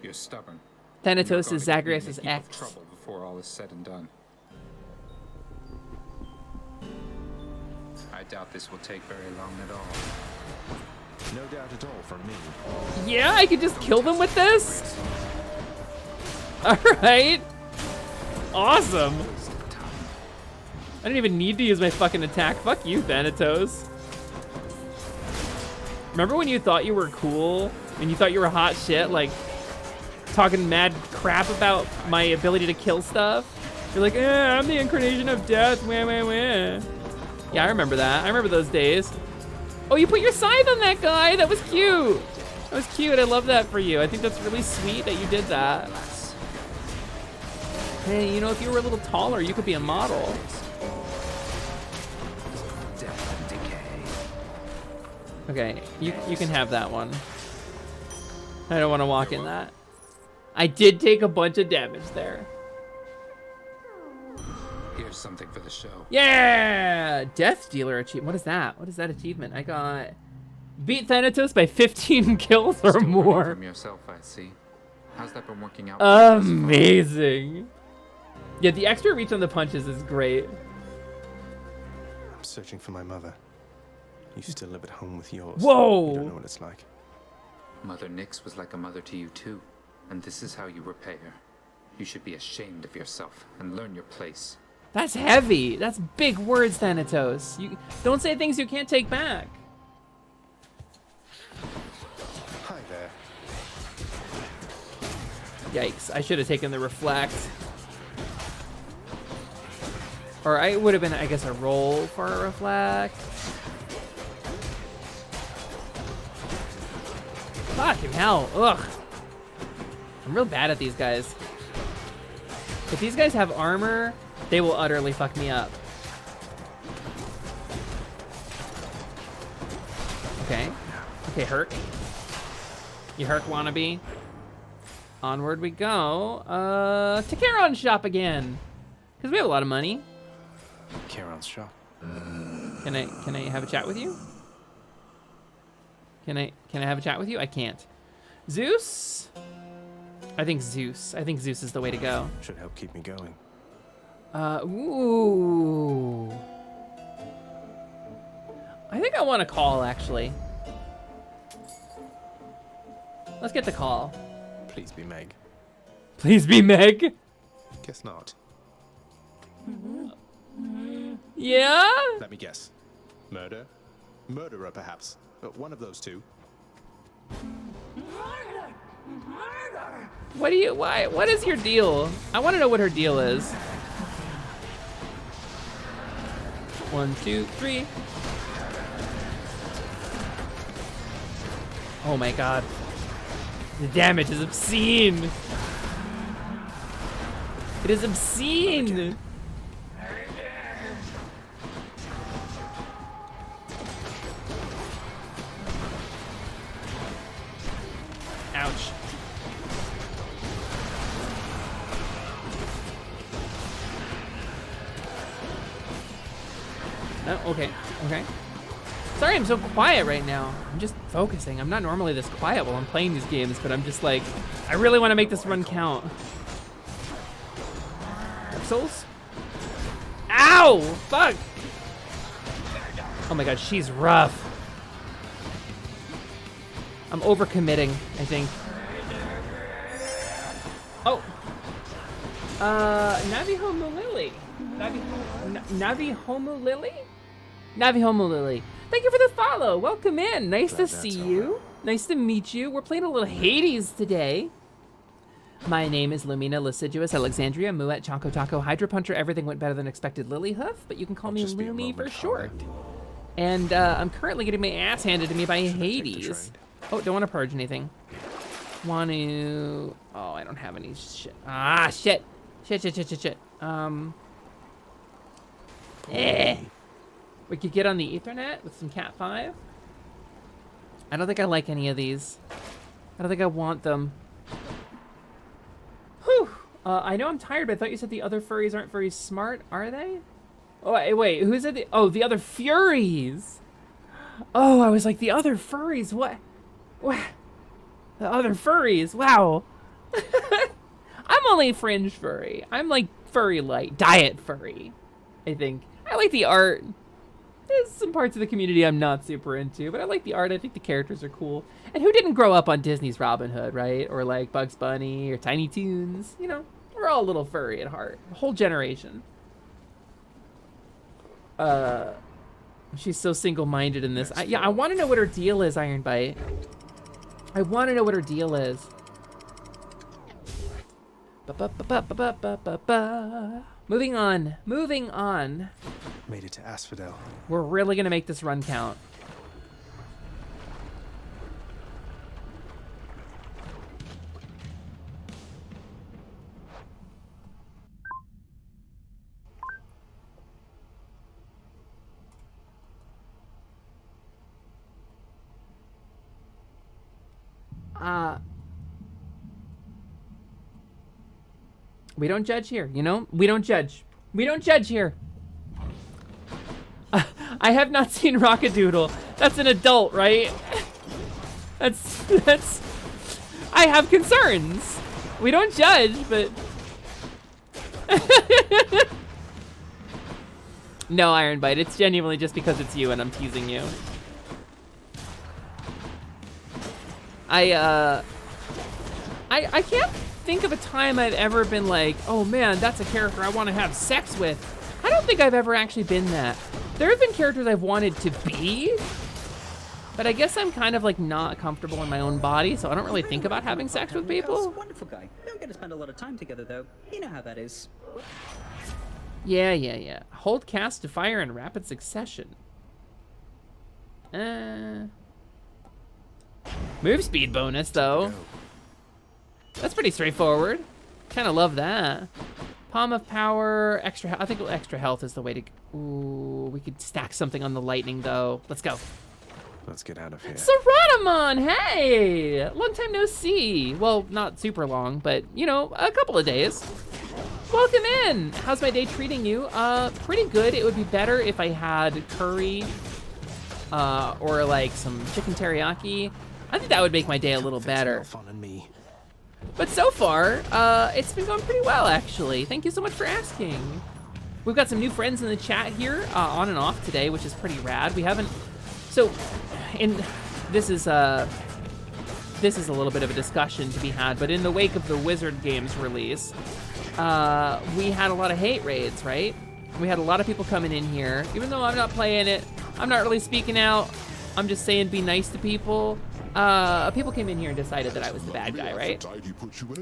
You're stubborn. Thanatos is Zagreus' ex. Trouble before all is said and done. I doubt this will take very long at all. No doubt at all from me. Yeah, I could just kill them with this. All right. Awesome. I didn't even need to use my fucking attack. Fuck you, Thanatos. Remember when you thought you were cool and you thought you were hot shit, like talking mad crap about my ability to kill stuff? You're like, I'm the incarnation of death, wah, wah, wah. Yeah, I remember that. I remember those days. Oh, you put your scythe on that guy. That was cute. That was cute. I love that for you. I think that's really sweet that you did that. Hey, you know, if you were a little taller, you could be a model. Okay, you can have that one. I don't want to walk in that. I did take a bunch of damage there. Here's something for the show. Yeah! Death Dealer achievement. What is that? What is that achievement? I got beat Thanatos by 15 kills or more. From yourself, I see. How's that been working out? Amazing. Yeah, the extra reach on the punches is great. I'm searching for my mother. You still live at home with yours. Whoa! You don't know what it's like. Mother Nyx was like a mother to you too, and this is how you repay her. You should be ashamed of yourself and learn your place. That's heavy. That's big words, Thanatos. You don't say things you can't take back. Hi there. Yikes, I should have taken the reflect. Or I would have been, I guess, a roll for a reflect. Fucking hell, ugh. I'm real bad at these guys. If these guys have armor, they will utterly fuck me up. Okay. Okay, Herc. You Herc wannabe. Onward we go. To Charon's shop again. Because we have a lot of money. Charon's shop. Can I have a chat with you? Can I have a chat with you? I can't. Zeus? I think Zeus. I think Zeus is the way to go. Should help keep me going. Ooh. I think I want to call, actually. Let's get the call. Please be Meg. Please be Meg? Guess not. Yeah? Let me guess. Murder? Murderer, perhaps. One of those two. What is your deal? I want to know what her deal is. 1, 2, 3. Oh my god. The damage is obscene. It is obscene. Ouch. No, okay, okay. Sorry I'm so quiet right now. I'm just focusing. I'm not normally this quiet while I'm playing these games, but I'm just like, I really want to make this run count. Dark Souls? Ow! Fuck! Oh my god, she's rough. I'm overcommitting, I think. Oh! Navihomu Lily. Navihomu Lily? Navihomu Lily. Thank you for the follow. Welcome in. Nice to see you. Nice to meet you. We're playing a little Hades today. My name is Lumina Lasciduous Alexandria Muet Choco Taco Hydra Puncher. Everything went better than expected Lilyhoof, but you can call me Lumi for short. And I'm currently getting my ass handed to me by Hades. Oh, don't want to purge anything. Want to... Oh, I don't have any shit. Ah, shit. Shit. We could get on the Ethernet with some Cat 5. I don't think I like any of these. I don't think I want them. Whew. I know I'm tired, but I thought you said the other furries aren't very smart. Are they? Oh, wait. Who's it? Oh, the other Furies. Oh, I was like, the other furries. What? The other furries. Wow. I'm only fringe furry. I'm like furry light. Diet furry, I think. I like the art. There's some parts of the community I'm not super into, but I like the art. I think the characters are cool. And who didn't grow up on Disney's Robin Hood, right? Or like Bugs Bunny or Tiny Toons? You know, we're all a little furry at heart. A whole generation. She's so single-minded in this. I want to know what her deal is, Iron Bite. I want to know what her deal is. Moving on. Made it to Asphodel. We're really gonna make this run count. We don't judge here, you know? We don't judge. We don't judge here. I have not seen Rockadoodle. That's an adult, right? That's... I have concerns. We don't judge, but... No, Iron Bite, it's genuinely just because it's you and I'm teasing you. I can't think of a time I've ever been like, oh man, that's a character I want to have sex with. I don't think I've ever actually been that. There have been characters I've wanted to be, but I guess I'm kind of like not comfortable in my own body, so I don't really think about having sex with people. Wonderful guy. Don't get to spend a lot of time together though. You know how that is. Yeah. Hold cast to fire in rapid succession. Move speed bonus though. That's pretty straightforward. Kind of love that. Palm of Power, extra. I think extra health is the way to. Ooh, we could stack something on the lightning though. Let's go. Let's get out of here. Saratamon, hey! Long time no see. Well, not super long, but you know, a couple of days. Welcome in. How's my day treating you? Pretty good. It would be better if I had curry, or like some chicken teriyaki. I think that would make my day a little better. Fun on me. But so far, it's been going pretty well, actually. Thank you so much for asking. We've got some new friends in the chat here, on and off today, which is pretty rad. We haven't, so, this is a little bit of a discussion to be had, but in the wake of the Wizard Games release, we had a lot of hate raids, right? We had a lot of people coming in here. Even though I'm not playing it, I'm not really speaking out. I'm just saying be nice to people. People came in here and decided that I was the bad guy, right?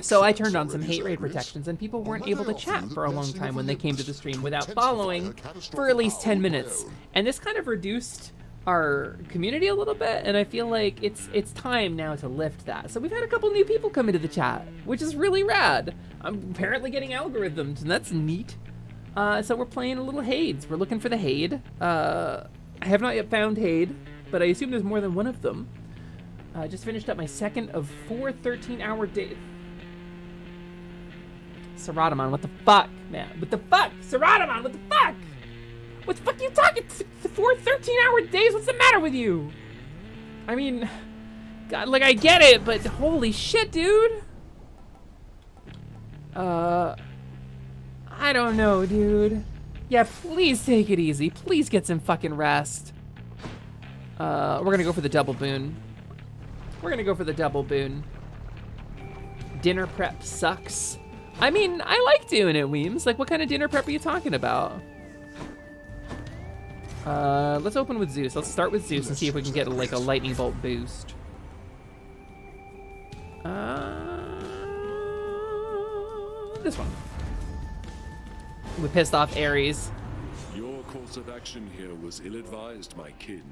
So I turned on some hate raid protections, and people weren't able to chat for a long time when they came to the stream without following for at least 10 minutes. And this kind of reduced our community a little bit, and I feel like it's time now to lift that. So we've had a couple new people come into the chat, which is really rad. I'm apparently getting algorithms, and that's neat. So we're playing a little Hades. We're looking for the Hade. I have not yet found Hade, but I assume there's more than one of them. I just finished up my second of 4 13-hour days. Saratamon, what the fuck, man? What the fuck? Saratamon, what the fuck? What the fuck are you talking? 4 13-hour days? What's the matter with you? I mean, God, like, I get it, but holy shit, dude. I don't know, dude. Yeah, please take it easy. Please get some fucking rest. We're gonna go for the double boon. We're gonna go for the double boon. Dinner prep sucks. I mean, I like doing it, Weems. Like, what kind of dinner prep are you talking about? Let's open with Zeus. Let's start with Zeus and see if we can get like a lightning bolt boost. This one. We pissed off Ares. Your course of action here was ill-advised, my kin.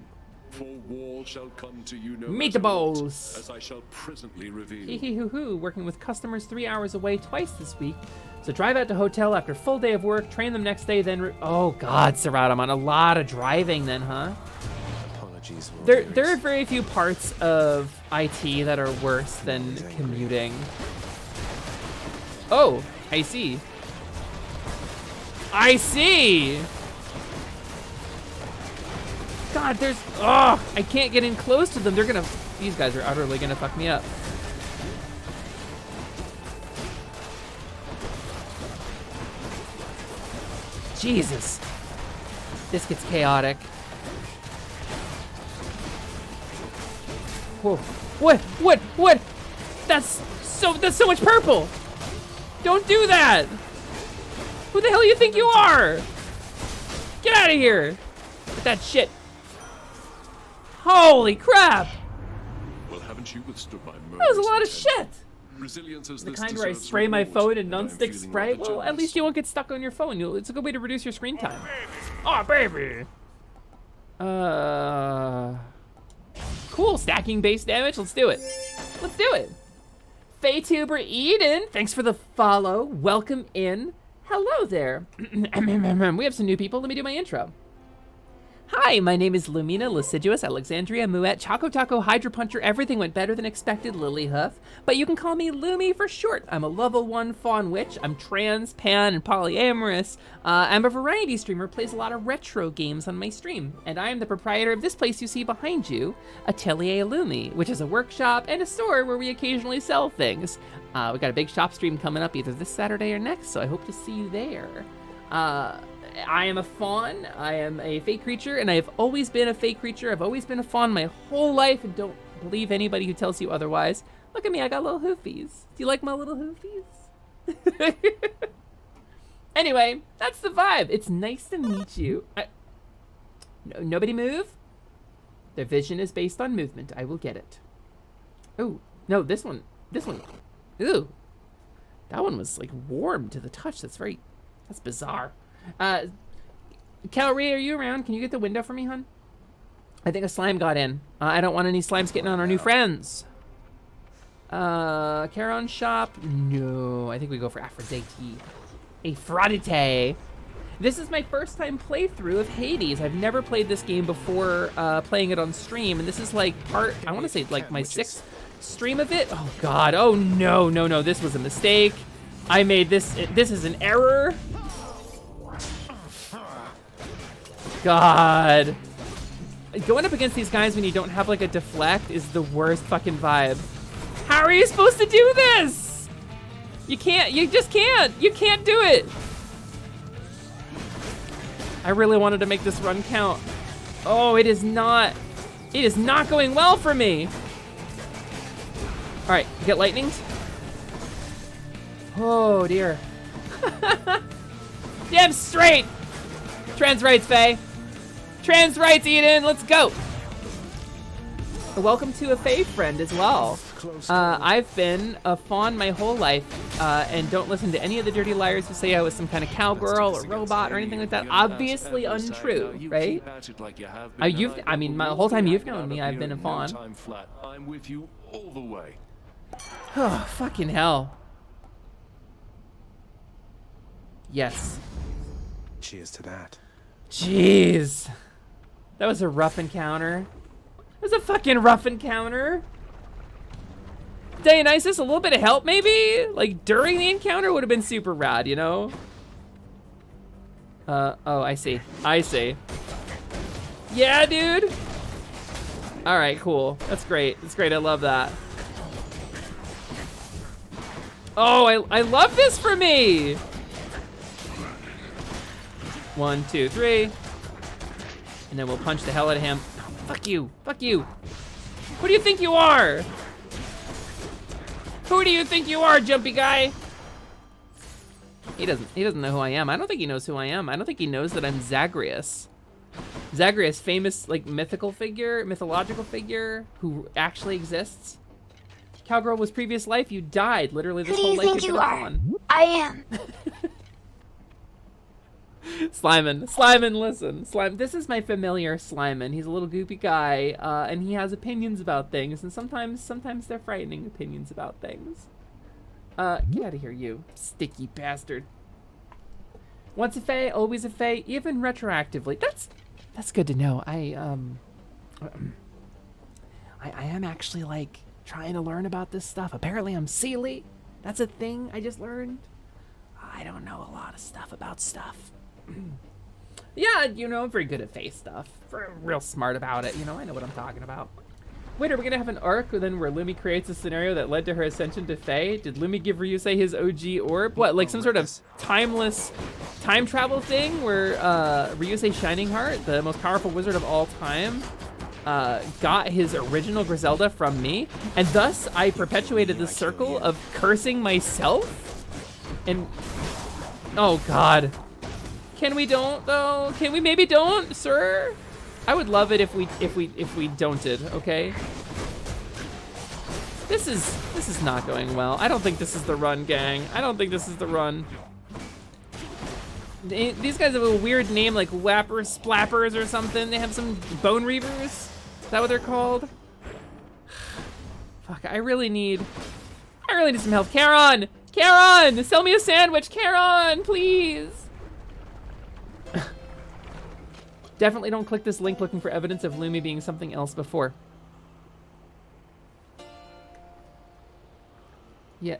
For war shall come to you no Meatballs. matter what, as I shall presently reveal. Hee hee hoo hoo. Working with customers 3 hours away twice this week. So drive out to hotel after full day of work, train them next day, then oh God, Saratamon, a lot of driving then, huh? Apologies. There are very few parts of IT that are worse than commuting. Oh, I see. I see! God, there's, oh, I can't get in close to them. They're gonna, these guys are utterly gonna fuck me up. Jesus. This gets chaotic. Whoa, what? That's so much purple. Don't do that. Who the hell do you think you are? Get out of here with that shit. Holy crap! Well, haven't you withstood my That was a lot of shit. Resilience as The this kind where I deserves spray my reward, phone in and I'm nonstick feeling spray. rather Well, at jealous. least you won't get stuck on your phone. It's a good way to reduce your screen time. Oh, baby. Cool, stacking base damage. Let's do it. Let's do it. Faytuber Eden, thanks for the follow. Welcome in. Hello there. We have some new people. Let me do my intro. Hi, my name is Lumina, Lasiduous, Alexandria, Muet, Choco Taco, Hydra Puncher, everything went better than expected, Lilyhoof, but you can call me Lumi for short. I'm a level 1 fawn witch, I'm trans, pan, and polyamorous. I'm a variety streamer, plays a lot of retro games on my stream, and I am the proprietor of this place you see behind you, Atelier Lumi, which is a workshop and a store where we occasionally sell things. We got a big shop stream coming up either this Saturday or next, so I hope to see you there. I am a fawn, I am a fey creature, and I have always been a fey creature. I've always been a fawn my whole life, and don't believe anybody who tells you otherwise. Look at me, I got little hoofies. Do you like my little hoofies? Anyway, that's the vibe. It's nice to meet you. Nobody move? Their vision is based on movement. I will get it. Oh, no, this one. Ooh. That one was like warm to the touch. That's bizarre. Calry, are you around? Can you get the window for me, hon? I think a slime got in. I don't want any slimes getting on our new friends. Charon shop? No, I think we go for Aphrodite. Aphrodite. This is my first time playthrough of Hades. I've never played this game before playing it on stream, and this is like I want to say like my 6th stream of it. Oh God, oh no, this was a mistake. I made this is an error. God. Going up against these guys when you don't have like a deflect is the worst fucking vibe. How are you supposed to do this? You can't, you just can't. You can't do it. I really wanted to make this run count. Oh, it is not going well for me. All right, get lightnings. Oh dear. Damn straight. Trans rights, Faye. Trans rights, Eden, let's go. Welcome to a Faye friend as well. I've been a fawn my whole life, and don't listen to any of the dirty liars who say I was some kind of cowgirl or robot or anything like that. Obviously untrue, right? I mean, my whole time you've known me, I've been a fawn. I'm with you all the way. Oh, fucking hell. Yes. Cheers to that. Jeez. That was a rough encounter. It was a fucking rough encounter. Dionysus, a little bit of help maybe? Like during the encounter would have been super rad, you know? Oh, I see. I see. Yeah, dude. All right, cool. That's great. That's great. I love that. Oh, I love this for me. 1, 2, 3. And then we'll punch the hell out of him. Oh, fuck you. Fuck you. Who do you think you are? Who do you think you are, jumpy guy? He doesn't know who I am. I don't think he knows who I am. I don't think he knows that I'm Zagreus. Zagreus, famous like mythological figure who actually exists. Cowgirl was previous life. You died. Literally this whole life. Who do you think you are? I am. Slyman, listen. Slime, this is my familiar Slyman. He's a little goopy guy, and he has opinions about things, and sometimes they're frightening opinions about things. Get out of here, you sticky bastard. Once a fae, always a fae, even retroactively. That's good to know. I am actually like trying to learn about this stuff. Apparently I'm Seelie. That's a thing I just learned. I don't know a lot of stuff about stuff. Yeah, you know, I'm very good at face stuff. Real smart about it, you know, I know what I'm talking about. Wait, are we gonna have an arc then where Lumi creates a scenario that led to her ascension to Fae? Did Lumi give Ryusei his OG orb? What, like some sort of timeless time travel thing where Ryusei Shining Heart, the most powerful wizard of all time, got his original Griselda from me, and thus I perpetuated the circle of cursing myself? And, oh God. Can we don't though? Can we maybe don't, sir? I would love it if we don'ted, okay? This is not going well. I don't think this is the run, gang. I don't think this is the run. These guys have a weird name like Whappers, Splappers or something. They have some Bone Reavers. Is that what they're called? Fuck, I really need some help. Charon! Charon! Sell me a sandwich, Charon, please! Definitely don't click this link looking for evidence of Lumi being something else before. Yeah?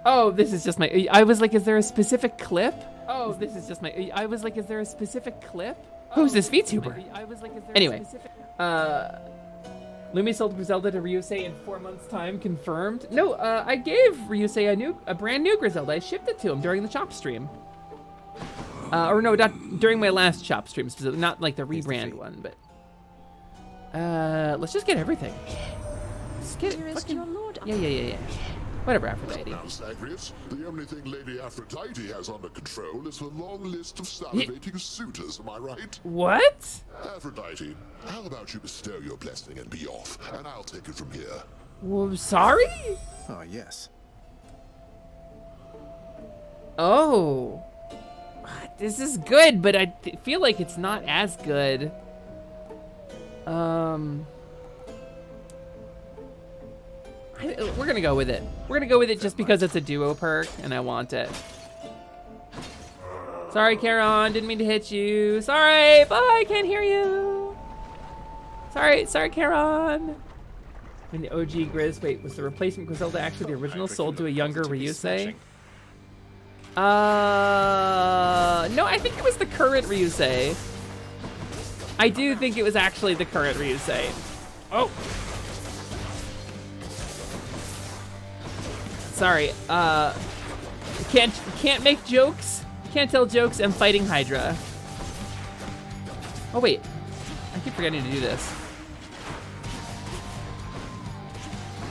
Oh, this is just my, I was like, is there a specific clip? Oh, this is just my, I was like, is there a specific clip? Who's this VTuber? I was like, is there anyway, a specific... Lumi sold Griselda to Ryusei in 4 months' time, confirmed. No, I gave Ryusei a brand new Griselda. I shipped it to him during the Chop stream. Or no, not during my last Chop stream, specifically, not like the rebrand one, but... let's just get everything. Let's get fucking... Yeah. Whatever, Aphrodite. Now, Zagreus, the only thing Lady Aphrodite has under control is her long list of salivating suitors, am I right? What? Aphrodite, how about you bestow your blessing and be off, and I'll take it from here. Well, sorry? Oh, yes. Oh. This is good, but I feel like it's not as good. We're gonna go with it. We're gonna go with it just because it's a duo perk and I want it. Sorry, Charon, didn't mean to hit you. Sorry, bye, can't hear you. Sorry, Charon. And the OG Grizz, wait, was the replacement Griselda actually the original sold to a younger Ryusei? No, I think it was the current Ryusei. I do think it was actually the current Ryusei. Oh. Sorry, can't make jokes. Can't tell jokes. I'm fighting Hydra. Oh wait, I keep forgetting to do this.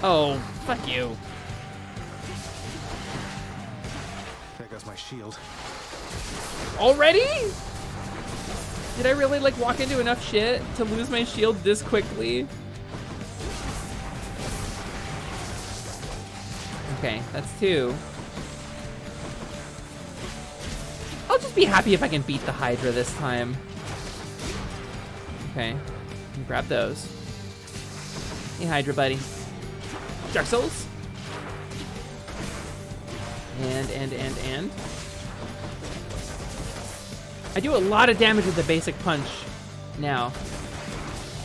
Oh, fuck you. There goes my shield. Already? Did I really like walk into enough shit to lose my shield this quickly? Okay, that's 2. I'll just be happy if I can beat the Hydra this time. Okay, grab those. Hey, Hydra buddy. Dark Souls. And. I do a lot of damage with the basic punch now.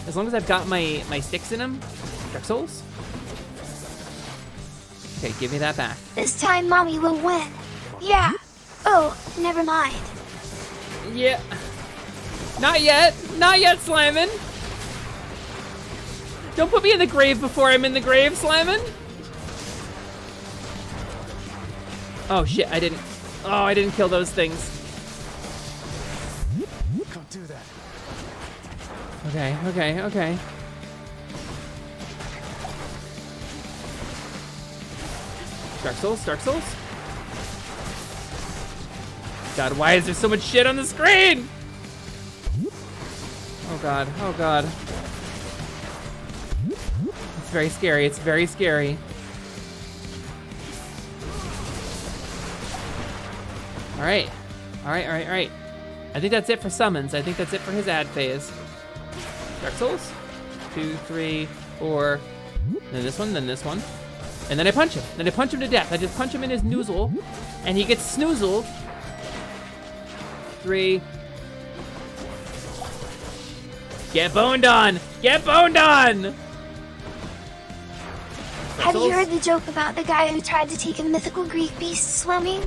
As long as I've got my sticks in them. Dark Souls. Okay, give me that back. This time mommy will win. Yeah. Oh, never mind. Yeah. Not yet. Not yet, Slimin. Don't put me in the grave before I'm in the grave, Slimin. Oh shit, I didn't kill those things. Can't do that. Okay. Dark Souls. God, why is there so much shit on the screen? Oh god. It's very scary. All right. I think that's it for summons. I think that's it for his ad phase. Dark Souls. 2, 3, 4. Then this one. And then I punch him. Then I punch him to death. I just punch him in his noozle, and he gets snoozled. 3. Get boned on! Have you heard the joke about the guy who tried to take a mythical Greek beast swimming?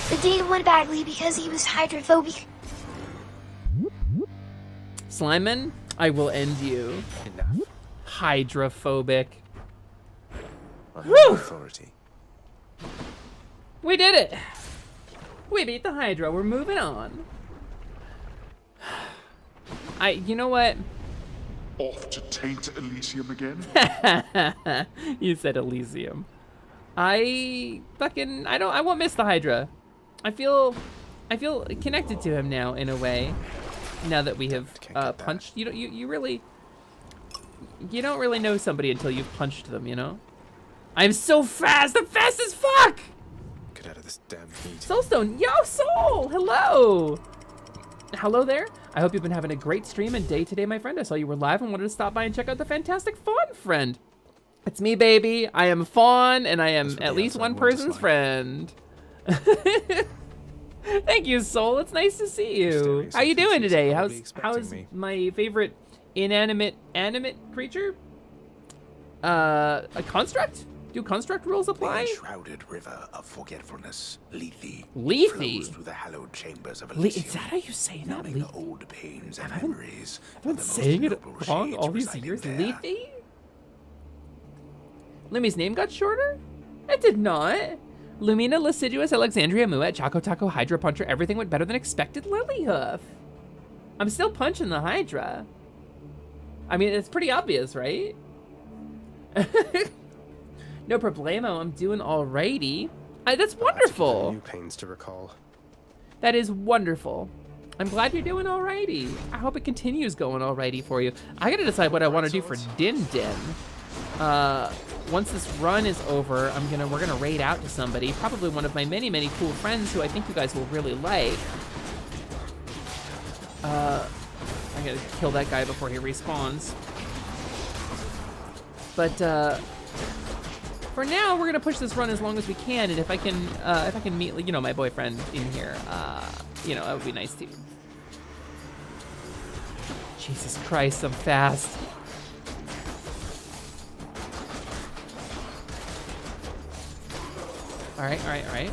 The date went badly because he was hydrophobic. Slimin, I will end you. Enough. Hydrophobic. Whew! Authority. We did it. We beat the Hydra. We're moving on. You know what? Off to taint Elysium again? You said Elysium. I won't miss the Hydra. I feel connected to him now in a way. Now that we have punched, you don't really know somebody until you've punched them, you know? I'm so fast. I'm fast as fuck. Get out of this damn heat. Soulstone, yo, Soul, hello there. I hope you've been having a great stream and day today, my friend. I saw you were live and wanted to stop by and check out the fantastic Fawn friend. It's me, baby. I am Fawn, and I am at least one person's friend. Thank you, Soul. It's nice to see you. How you doing today? How's my favorite animate creature? A construct? Do construct rules apply? The enshrouded river of forgetfulness, Lethe, Lethe? flows through the hallowed chambers of Is Elysium. that how you say that? Numbing old pains and memories. I've been saying it wrong all these years. Lethe? Lumi's name got shorter? It did not. Lumina, Lasciduous, Alexandria, Muet, Choco Taco, Hydra Puncher, everything went better than expected. Lilyhoof. I'm still punching the Hydra. I mean, it's pretty obvious, right? No problemo, I'm doing alrighty. That's wonderful. New pains to recall. That is wonderful. I'm glad you're doing alrighty. I hope it continues going alrighty for you. I gotta decide what I want to do for Din Din. Once this run is over, we're gonna raid out to somebody, probably one of my many, many cool friends who I think you guys will really like. I gotta kill that guy before he respawns. But for now, we're gonna push this run as long as we can, and if I can meet, my boyfriend in here, that would be nice too. Jesus Christ, I'm fast. All right.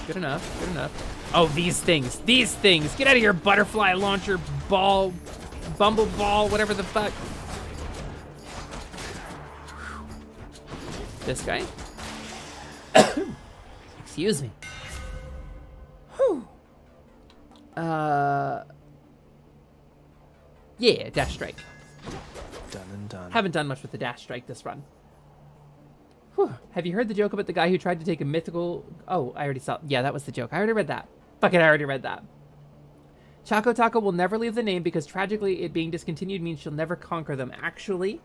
Good enough. Good enough. Oh, these things. These things. Get out of here, butterfly launcher ball, bumble ball, whatever the fuck. This guy. Excuse me. Whew. Yeah, dash strike. Done and done. Haven't done much with the dash strike this run. Whew. Have you heard the joke about the guy who tried to take a mythical... Oh, I already saw... Yeah, that was the joke. I already read that. Fuck it, I already read that. Choco Taco will never leave the name because tragically it being discontinued means she'll never conquer them. Actually,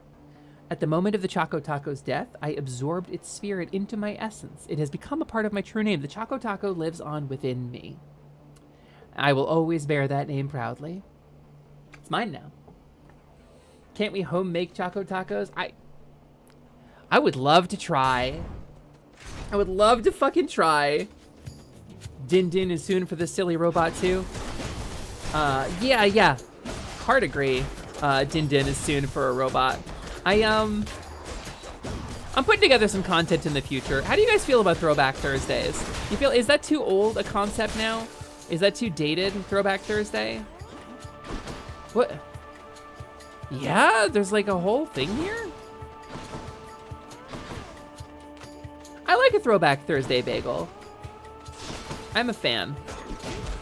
at the moment of the Choco Taco's death, I absorbed its spirit into my essence. It has become a part of my true name. The Choco Taco lives on within me. I will always bear that name proudly. It's mine now. Can't we home make Choco Tacos? I would love to try. I would love to fucking try. Din Din is soon for the silly robot too. Yeah. Hard agree. Din Din is soon for a robot. I'm putting together some content in the future. How do you guys feel about Throwback Thursdays? You feel, is that too old a concept now? Is that too dated, Throwback Thursday? What? Yeah, there's like a whole thing here? I like a Throwback Thursday bagel. I'm a fan.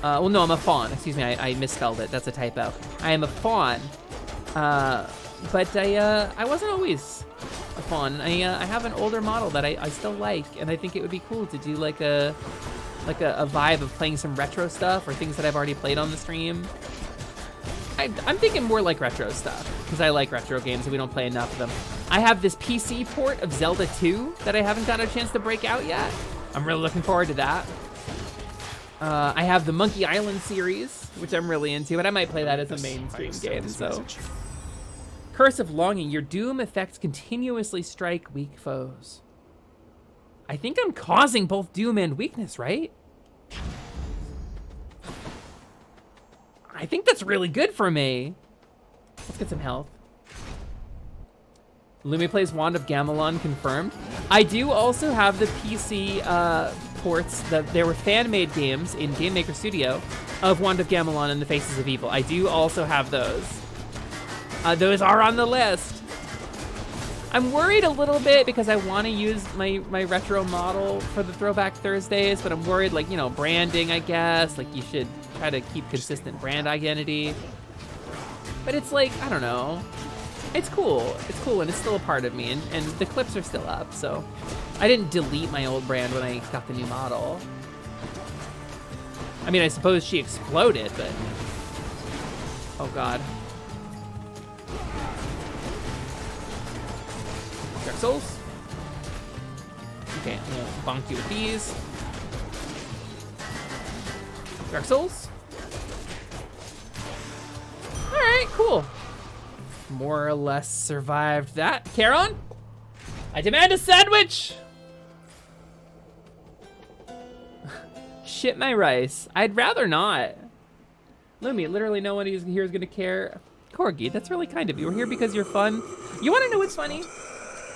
Well, no, I'm a fawn. Excuse me, I misspelled it. That's a typo. I am a fawn. But I wasn't always a fawn. I have an older model that I still like, and I think it would be cool to do like a vibe of playing some retro stuff or things that I've already played on the stream. I'm thinking more like retro stuff, because I like retro games and we don't play enough of them. I have this PC port of Zelda 2 that I haven't got a chance to break out yet. I'm really looking forward to that. I have the Monkey Island series, which I'm really into, and I might play that as a mainstream game, so. Curse of Longing, your doom effects continuously strike weak foes. I think I'm causing both doom and weakness, right? I think that's really good for me. Let's get some health. Lumi plays Wand of Gamelon confirmed. I do also have the PC ports. There were fan-made games in Game Maker Studio of Wand of Gamelon and the Faces of Evil. I do also have those. Those are on the list. I'm worried a little bit because I want to use my retro model for the Throwback Thursdays, but I'm worried, like, you know, branding, I guess. Like, you should try to keep consistent brand identity. But it's like, I don't know. It's cool. It's cool, and it's still a part of me, and the clips are still up, so. I didn't delete my old brand when I got the new model. I mean, I suppose she exploded, but... Oh, God. Dark Souls. Okay, I'm gonna bonk you with these. Dark Souls. All right, cool. More or less survived that. Charon, I demand a sandwich. Shit my rice. I'd rather not. Lumi, literally no one here is gonna care. Corgi, that's really kind of you. We're here because you're fun. You wanna know what's funny?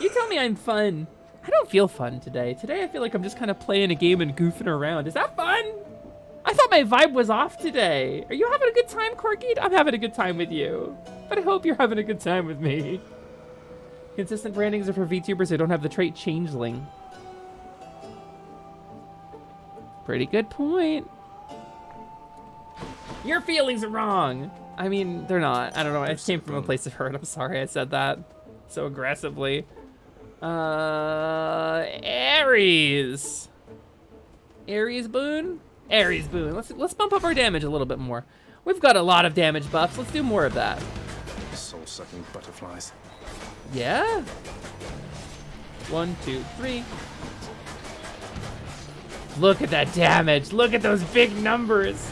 You tell me I'm fun. I don't feel fun today. Today I feel like I'm just kind of playing a game and goofing around. Is that fun? I thought my vibe was off today. Are you having a good time, Corgi? I'm having a good time with you. But I hope you're having a good time with me. Consistent brandings are for VTubers who don't have the trait Changeling. Pretty good point. Your feelings are wrong. I mean, they're not. I don't know. I came from a place of hurt. I'm sorry I said that so aggressively. Ares. Ares boon? Ares boon. Let's bump up our damage a little bit more. We've got a lot of damage buffs. Let's do more of that. Soul-sucking butterflies. Yeah? 1, 2, 3. Look at that damage. Look at those big numbers.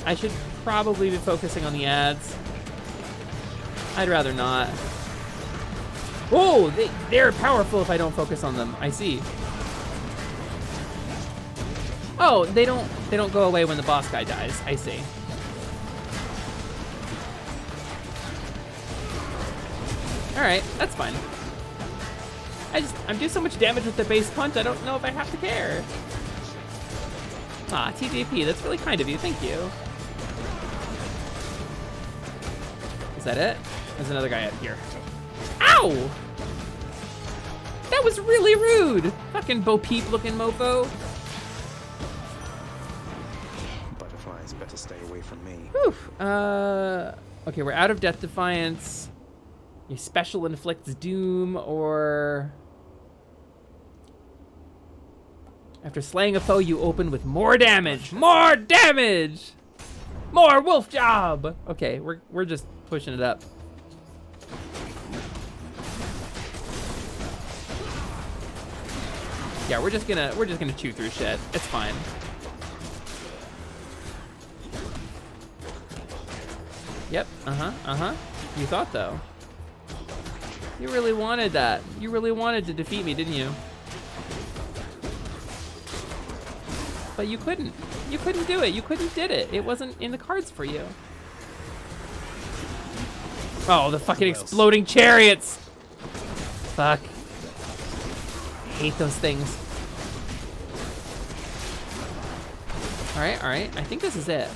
I should probably be focusing on the ads. I'd rather not. Oh, they're powerful if I don't focus on them. I see. Oh, they don't go away when the boss guy dies. I see. All right, that's fine. I'm doing so much damage with the base punch, I don't know if I have to care. Ah, TJP, that's really kind of you, thank you. Is that it? There's another guy out here. Ow! That was really rude! Fucking Bo Peep looking mofo. Butterflies better stay away from me. Whew. Okay, we're out of Death Defiance. Your special inflicts doom, or after slaying a foe, you open with more damage. More damage! More wolf job! Okay, we're just pushing it up. Yeah, we're just gonna chew through shit. It's fine. Yep, You thought though. You really wanted that. You really wanted to defeat me, didn't you? But you couldn't. You couldn't do it. You couldn't did it. It wasn't in the cards for you. Oh, the fucking exploding chariots! Fuck. I hate those things. Alright, alright. I think this is it.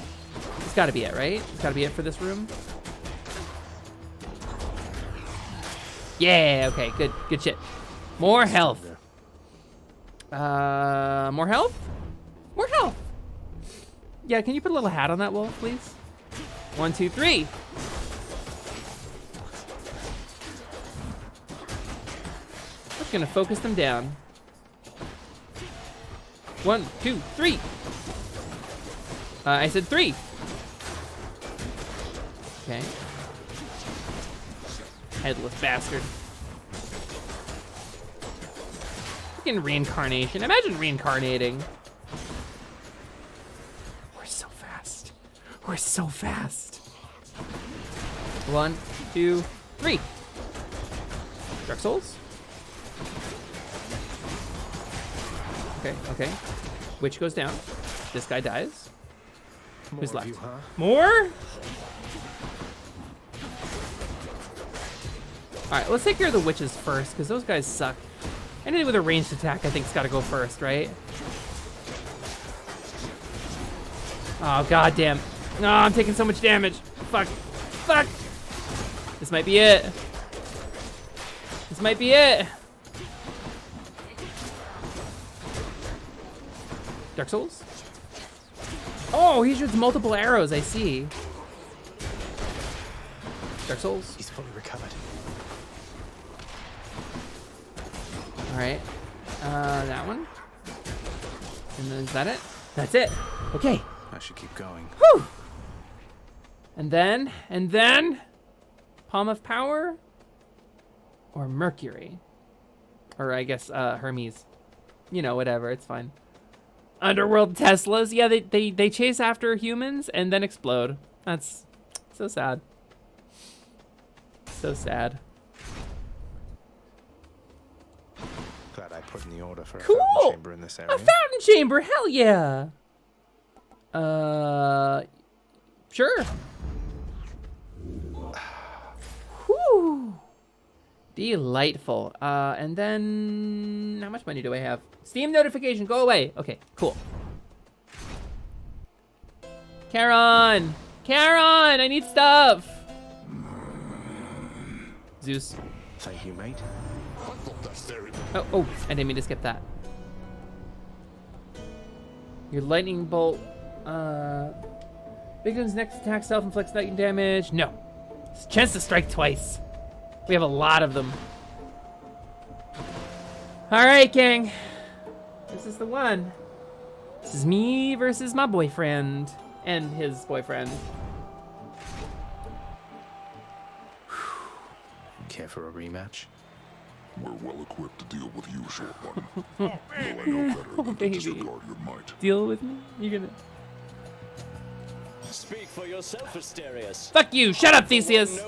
It's gotta be it, right? It's gotta be it for this room. Yeah, okay, good shit. More health. More health? More health! Yeah, can you put a little hat on that wolf, please? 1, 2, 3. Just gonna focus them down. 1, 2, 3. I said 3. Okay. Headless bastard. Fucking reincarnation. Imagine reincarnating. We're so fast. We're so fast. 1, 2, 3. Dark Souls. Okay, okay. Witch goes down. This guy dies. Who's left? More? Alright, let's take care of the witches first, because those guys suck. Anything with a ranged attack, I think, has got to go first, right? Oh, goddamn. No, I'm taking so much damage. Fuck. Fuck. This might be it. This might be it. Dark Souls? Oh, he shoots multiple arrows, I see. Dark Souls? He's fully recovered. Alright. That one. And then is that it? That's it. Okay. I should keep going. Whew! And then, Palm of Power? Or Mercury? Or I guess, Hermes. You know, whatever, it's fine. Underworld Teslas, yeah, they chase after humans and then explode. That's so sad. So sad. Glad I put in the order for a Cool! fountain chamber in this area. A fountain chamber, hell yeah! Sure. Whew. Delightful. And then, how much money do I have? Steam notification, go away. Okay, cool. Charon! Charon, I need stuff! Zeus. Thank you, mate. Oh, I didn't mean to skip that. Your lightning bolt, victim's next attack self-inflicts lightning damage. No. Chance to strike twice. We have a lot of them. All right, gang. This is the one. This is me versus my boyfriend and his boyfriend. Care for a rematch? We're well equipped to deal with you, short one. Though I know better than to disregard your might. Deal with me? You're gonna... Speak for yourself, Asterius. Fuck you! Shut up, Theseus!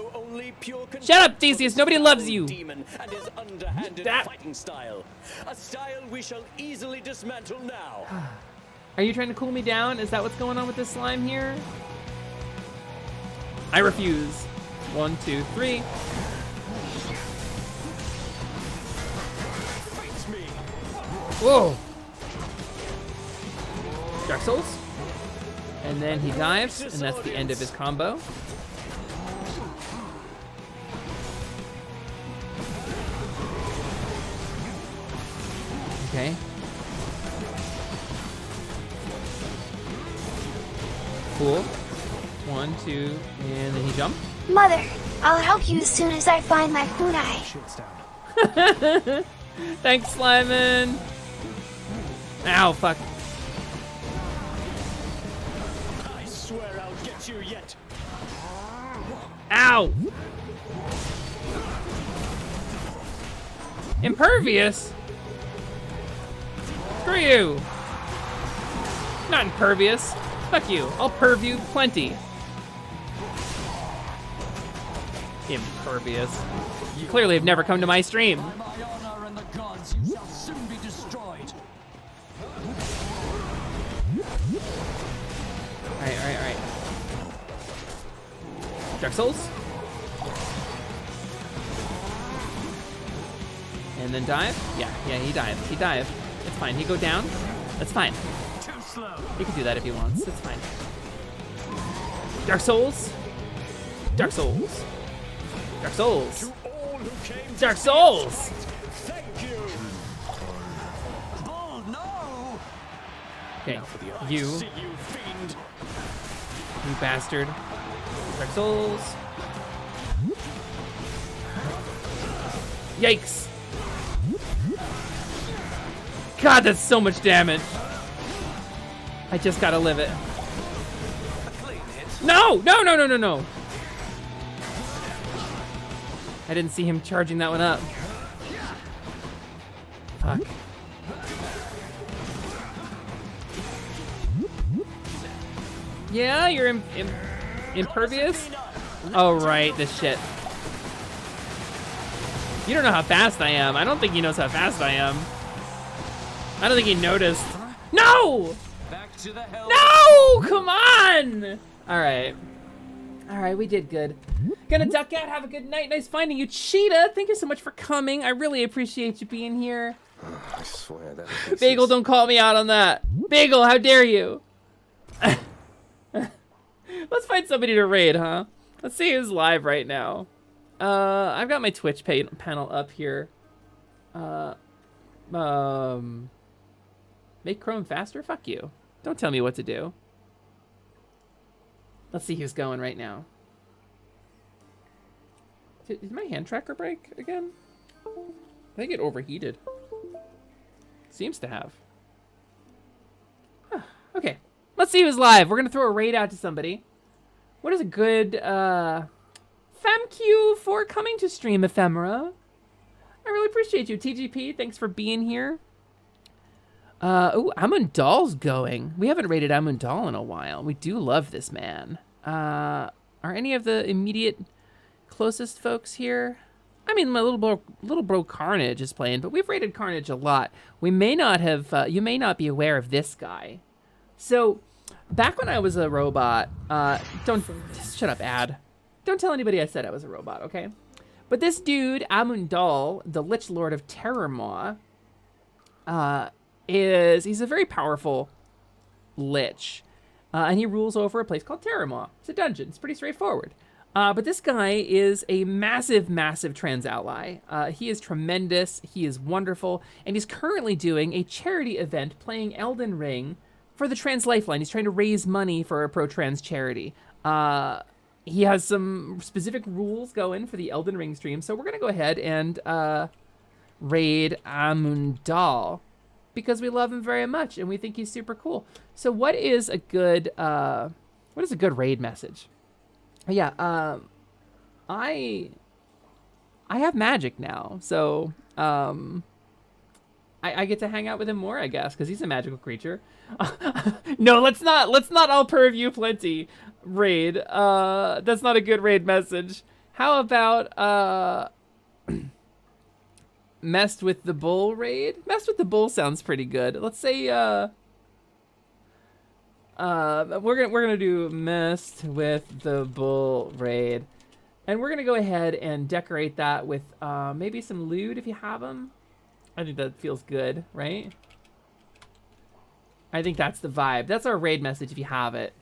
Shut up, Theseus! Nobody loves you! Demon and his underhanded fighting style. A style we shall easily dismantle now. Are you trying to cool me down? Is that what's going on with this slime here? I refuse. 1, 2, 3. Whoa! Dark Souls. And then he dives, and that's the end of his combo. Okay. Cool. 1, 2, and then he jumped. Mother, I'll help you as soon as I find my kunai. Thanks, Slyman. Ow, fuck. I swear I'll get you yet. Ow! Impervious? Screw you! Not impervious. Fuck you. I'll perv you plenty. Impervious. You clearly have never come to my stream. By my honor and the gods, you shall soon be destroyed. Alright. Dark Souls. And then dive? Yeah, he dived. He dived. It's fine. He go down. That's fine. Too slow. He can do that if he wants. It's fine. Dark Souls. Dark Souls. Dark Souls. To all who came to Dark see Souls. us fight, thank you. Bull, no. Okay, I you see you, fiend. bastard. Dark Souls. Yikes. God, that's so much damage. I just gotta live it. No! I didn't see him charging that one up. Fuck. Yeah, you're impervious? Oh, right, this shit. You don't know how fast I am. I don't think he knows how fast I am. I don't think he noticed. No! Back to the hell. No! Come on! Alright. Alright, we did good. Gonna duck out. Have a good night. Nice finding you. Cheetah, thank you so much for coming. I really appreciate you being here. I swear that. Bagel, don't call me out on that. Bagel, how dare you? Let's find somebody to raid, huh? Let's see who's live right now. I've got my Twitch panel up here. Make Chrome faster? Fuck you. Don't tell me what to do. Let's see who's going right now. Did my hand tracker break again? I think it overheated. Seems to have. Okay. Let's see who's live. We're gonna throw a raid out to somebody. What is a good, thank you for coming to stream, Ephemera. I really appreciate you. TGP, thanks for being here. Oh, Amundal's going. We haven't rated Amundal in a while. We do love this man. Are any of the immediate closest folks here? I mean, my little bro Carnage is playing, but we've rated Carnage a lot. We may not have, you may not be aware of this guy. So, back when I was a robot, shut up, ad. Don't tell anybody I said I was a robot, okay? But this dude, Amundal, the Lich Lord of Terramore, he's a very powerful Lich. And he rules over a place called Terramore. It's a dungeon. It's pretty straightforward. But this guy is a massive, massive trans ally. He is tremendous. He is wonderful. And he's currently doing a charity event playing Elden Ring for the Trans Lifeline. He's trying to raise money for a pro-trans charity. He has some specific rules going for the Elden Ring stream. So we're going to go ahead and raid Amundal because we love him very much and we think he's super cool. So what is a good raid message? Yeah, I have magic now, so I get to hang out with him more, I guess, because he's a magical creature. No, let's not all perv you plenty raid. That's not a good raid message. How about messed with the bull raid? Messed with the bull sounds pretty good. Let's say we're gonna do messed with the bull raid, and we're gonna go ahead and decorate that with maybe some loot if you have them. I think that feels good, right? I think that's the vibe. That's our raid message if you have it.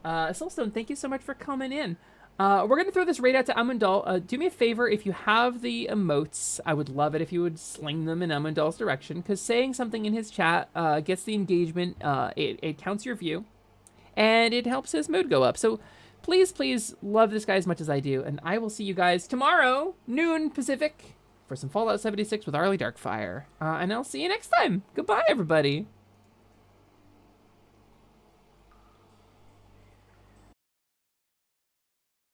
Soulstone, thank you so much for coming in. We're going to throw this raid out to Amundal. Do me a favor, if you have the emotes, I would love it if you would sling them in Amundal's direction, because saying something in his chat gets the engagement, it counts your view, and it helps his mood go up. So please, please love this guy as much as I do, and I will see you guys tomorrow, noon Pacific, for some Fallout 76 with Arlie Darkfire. And I'll see you next time. Goodbye, everybody.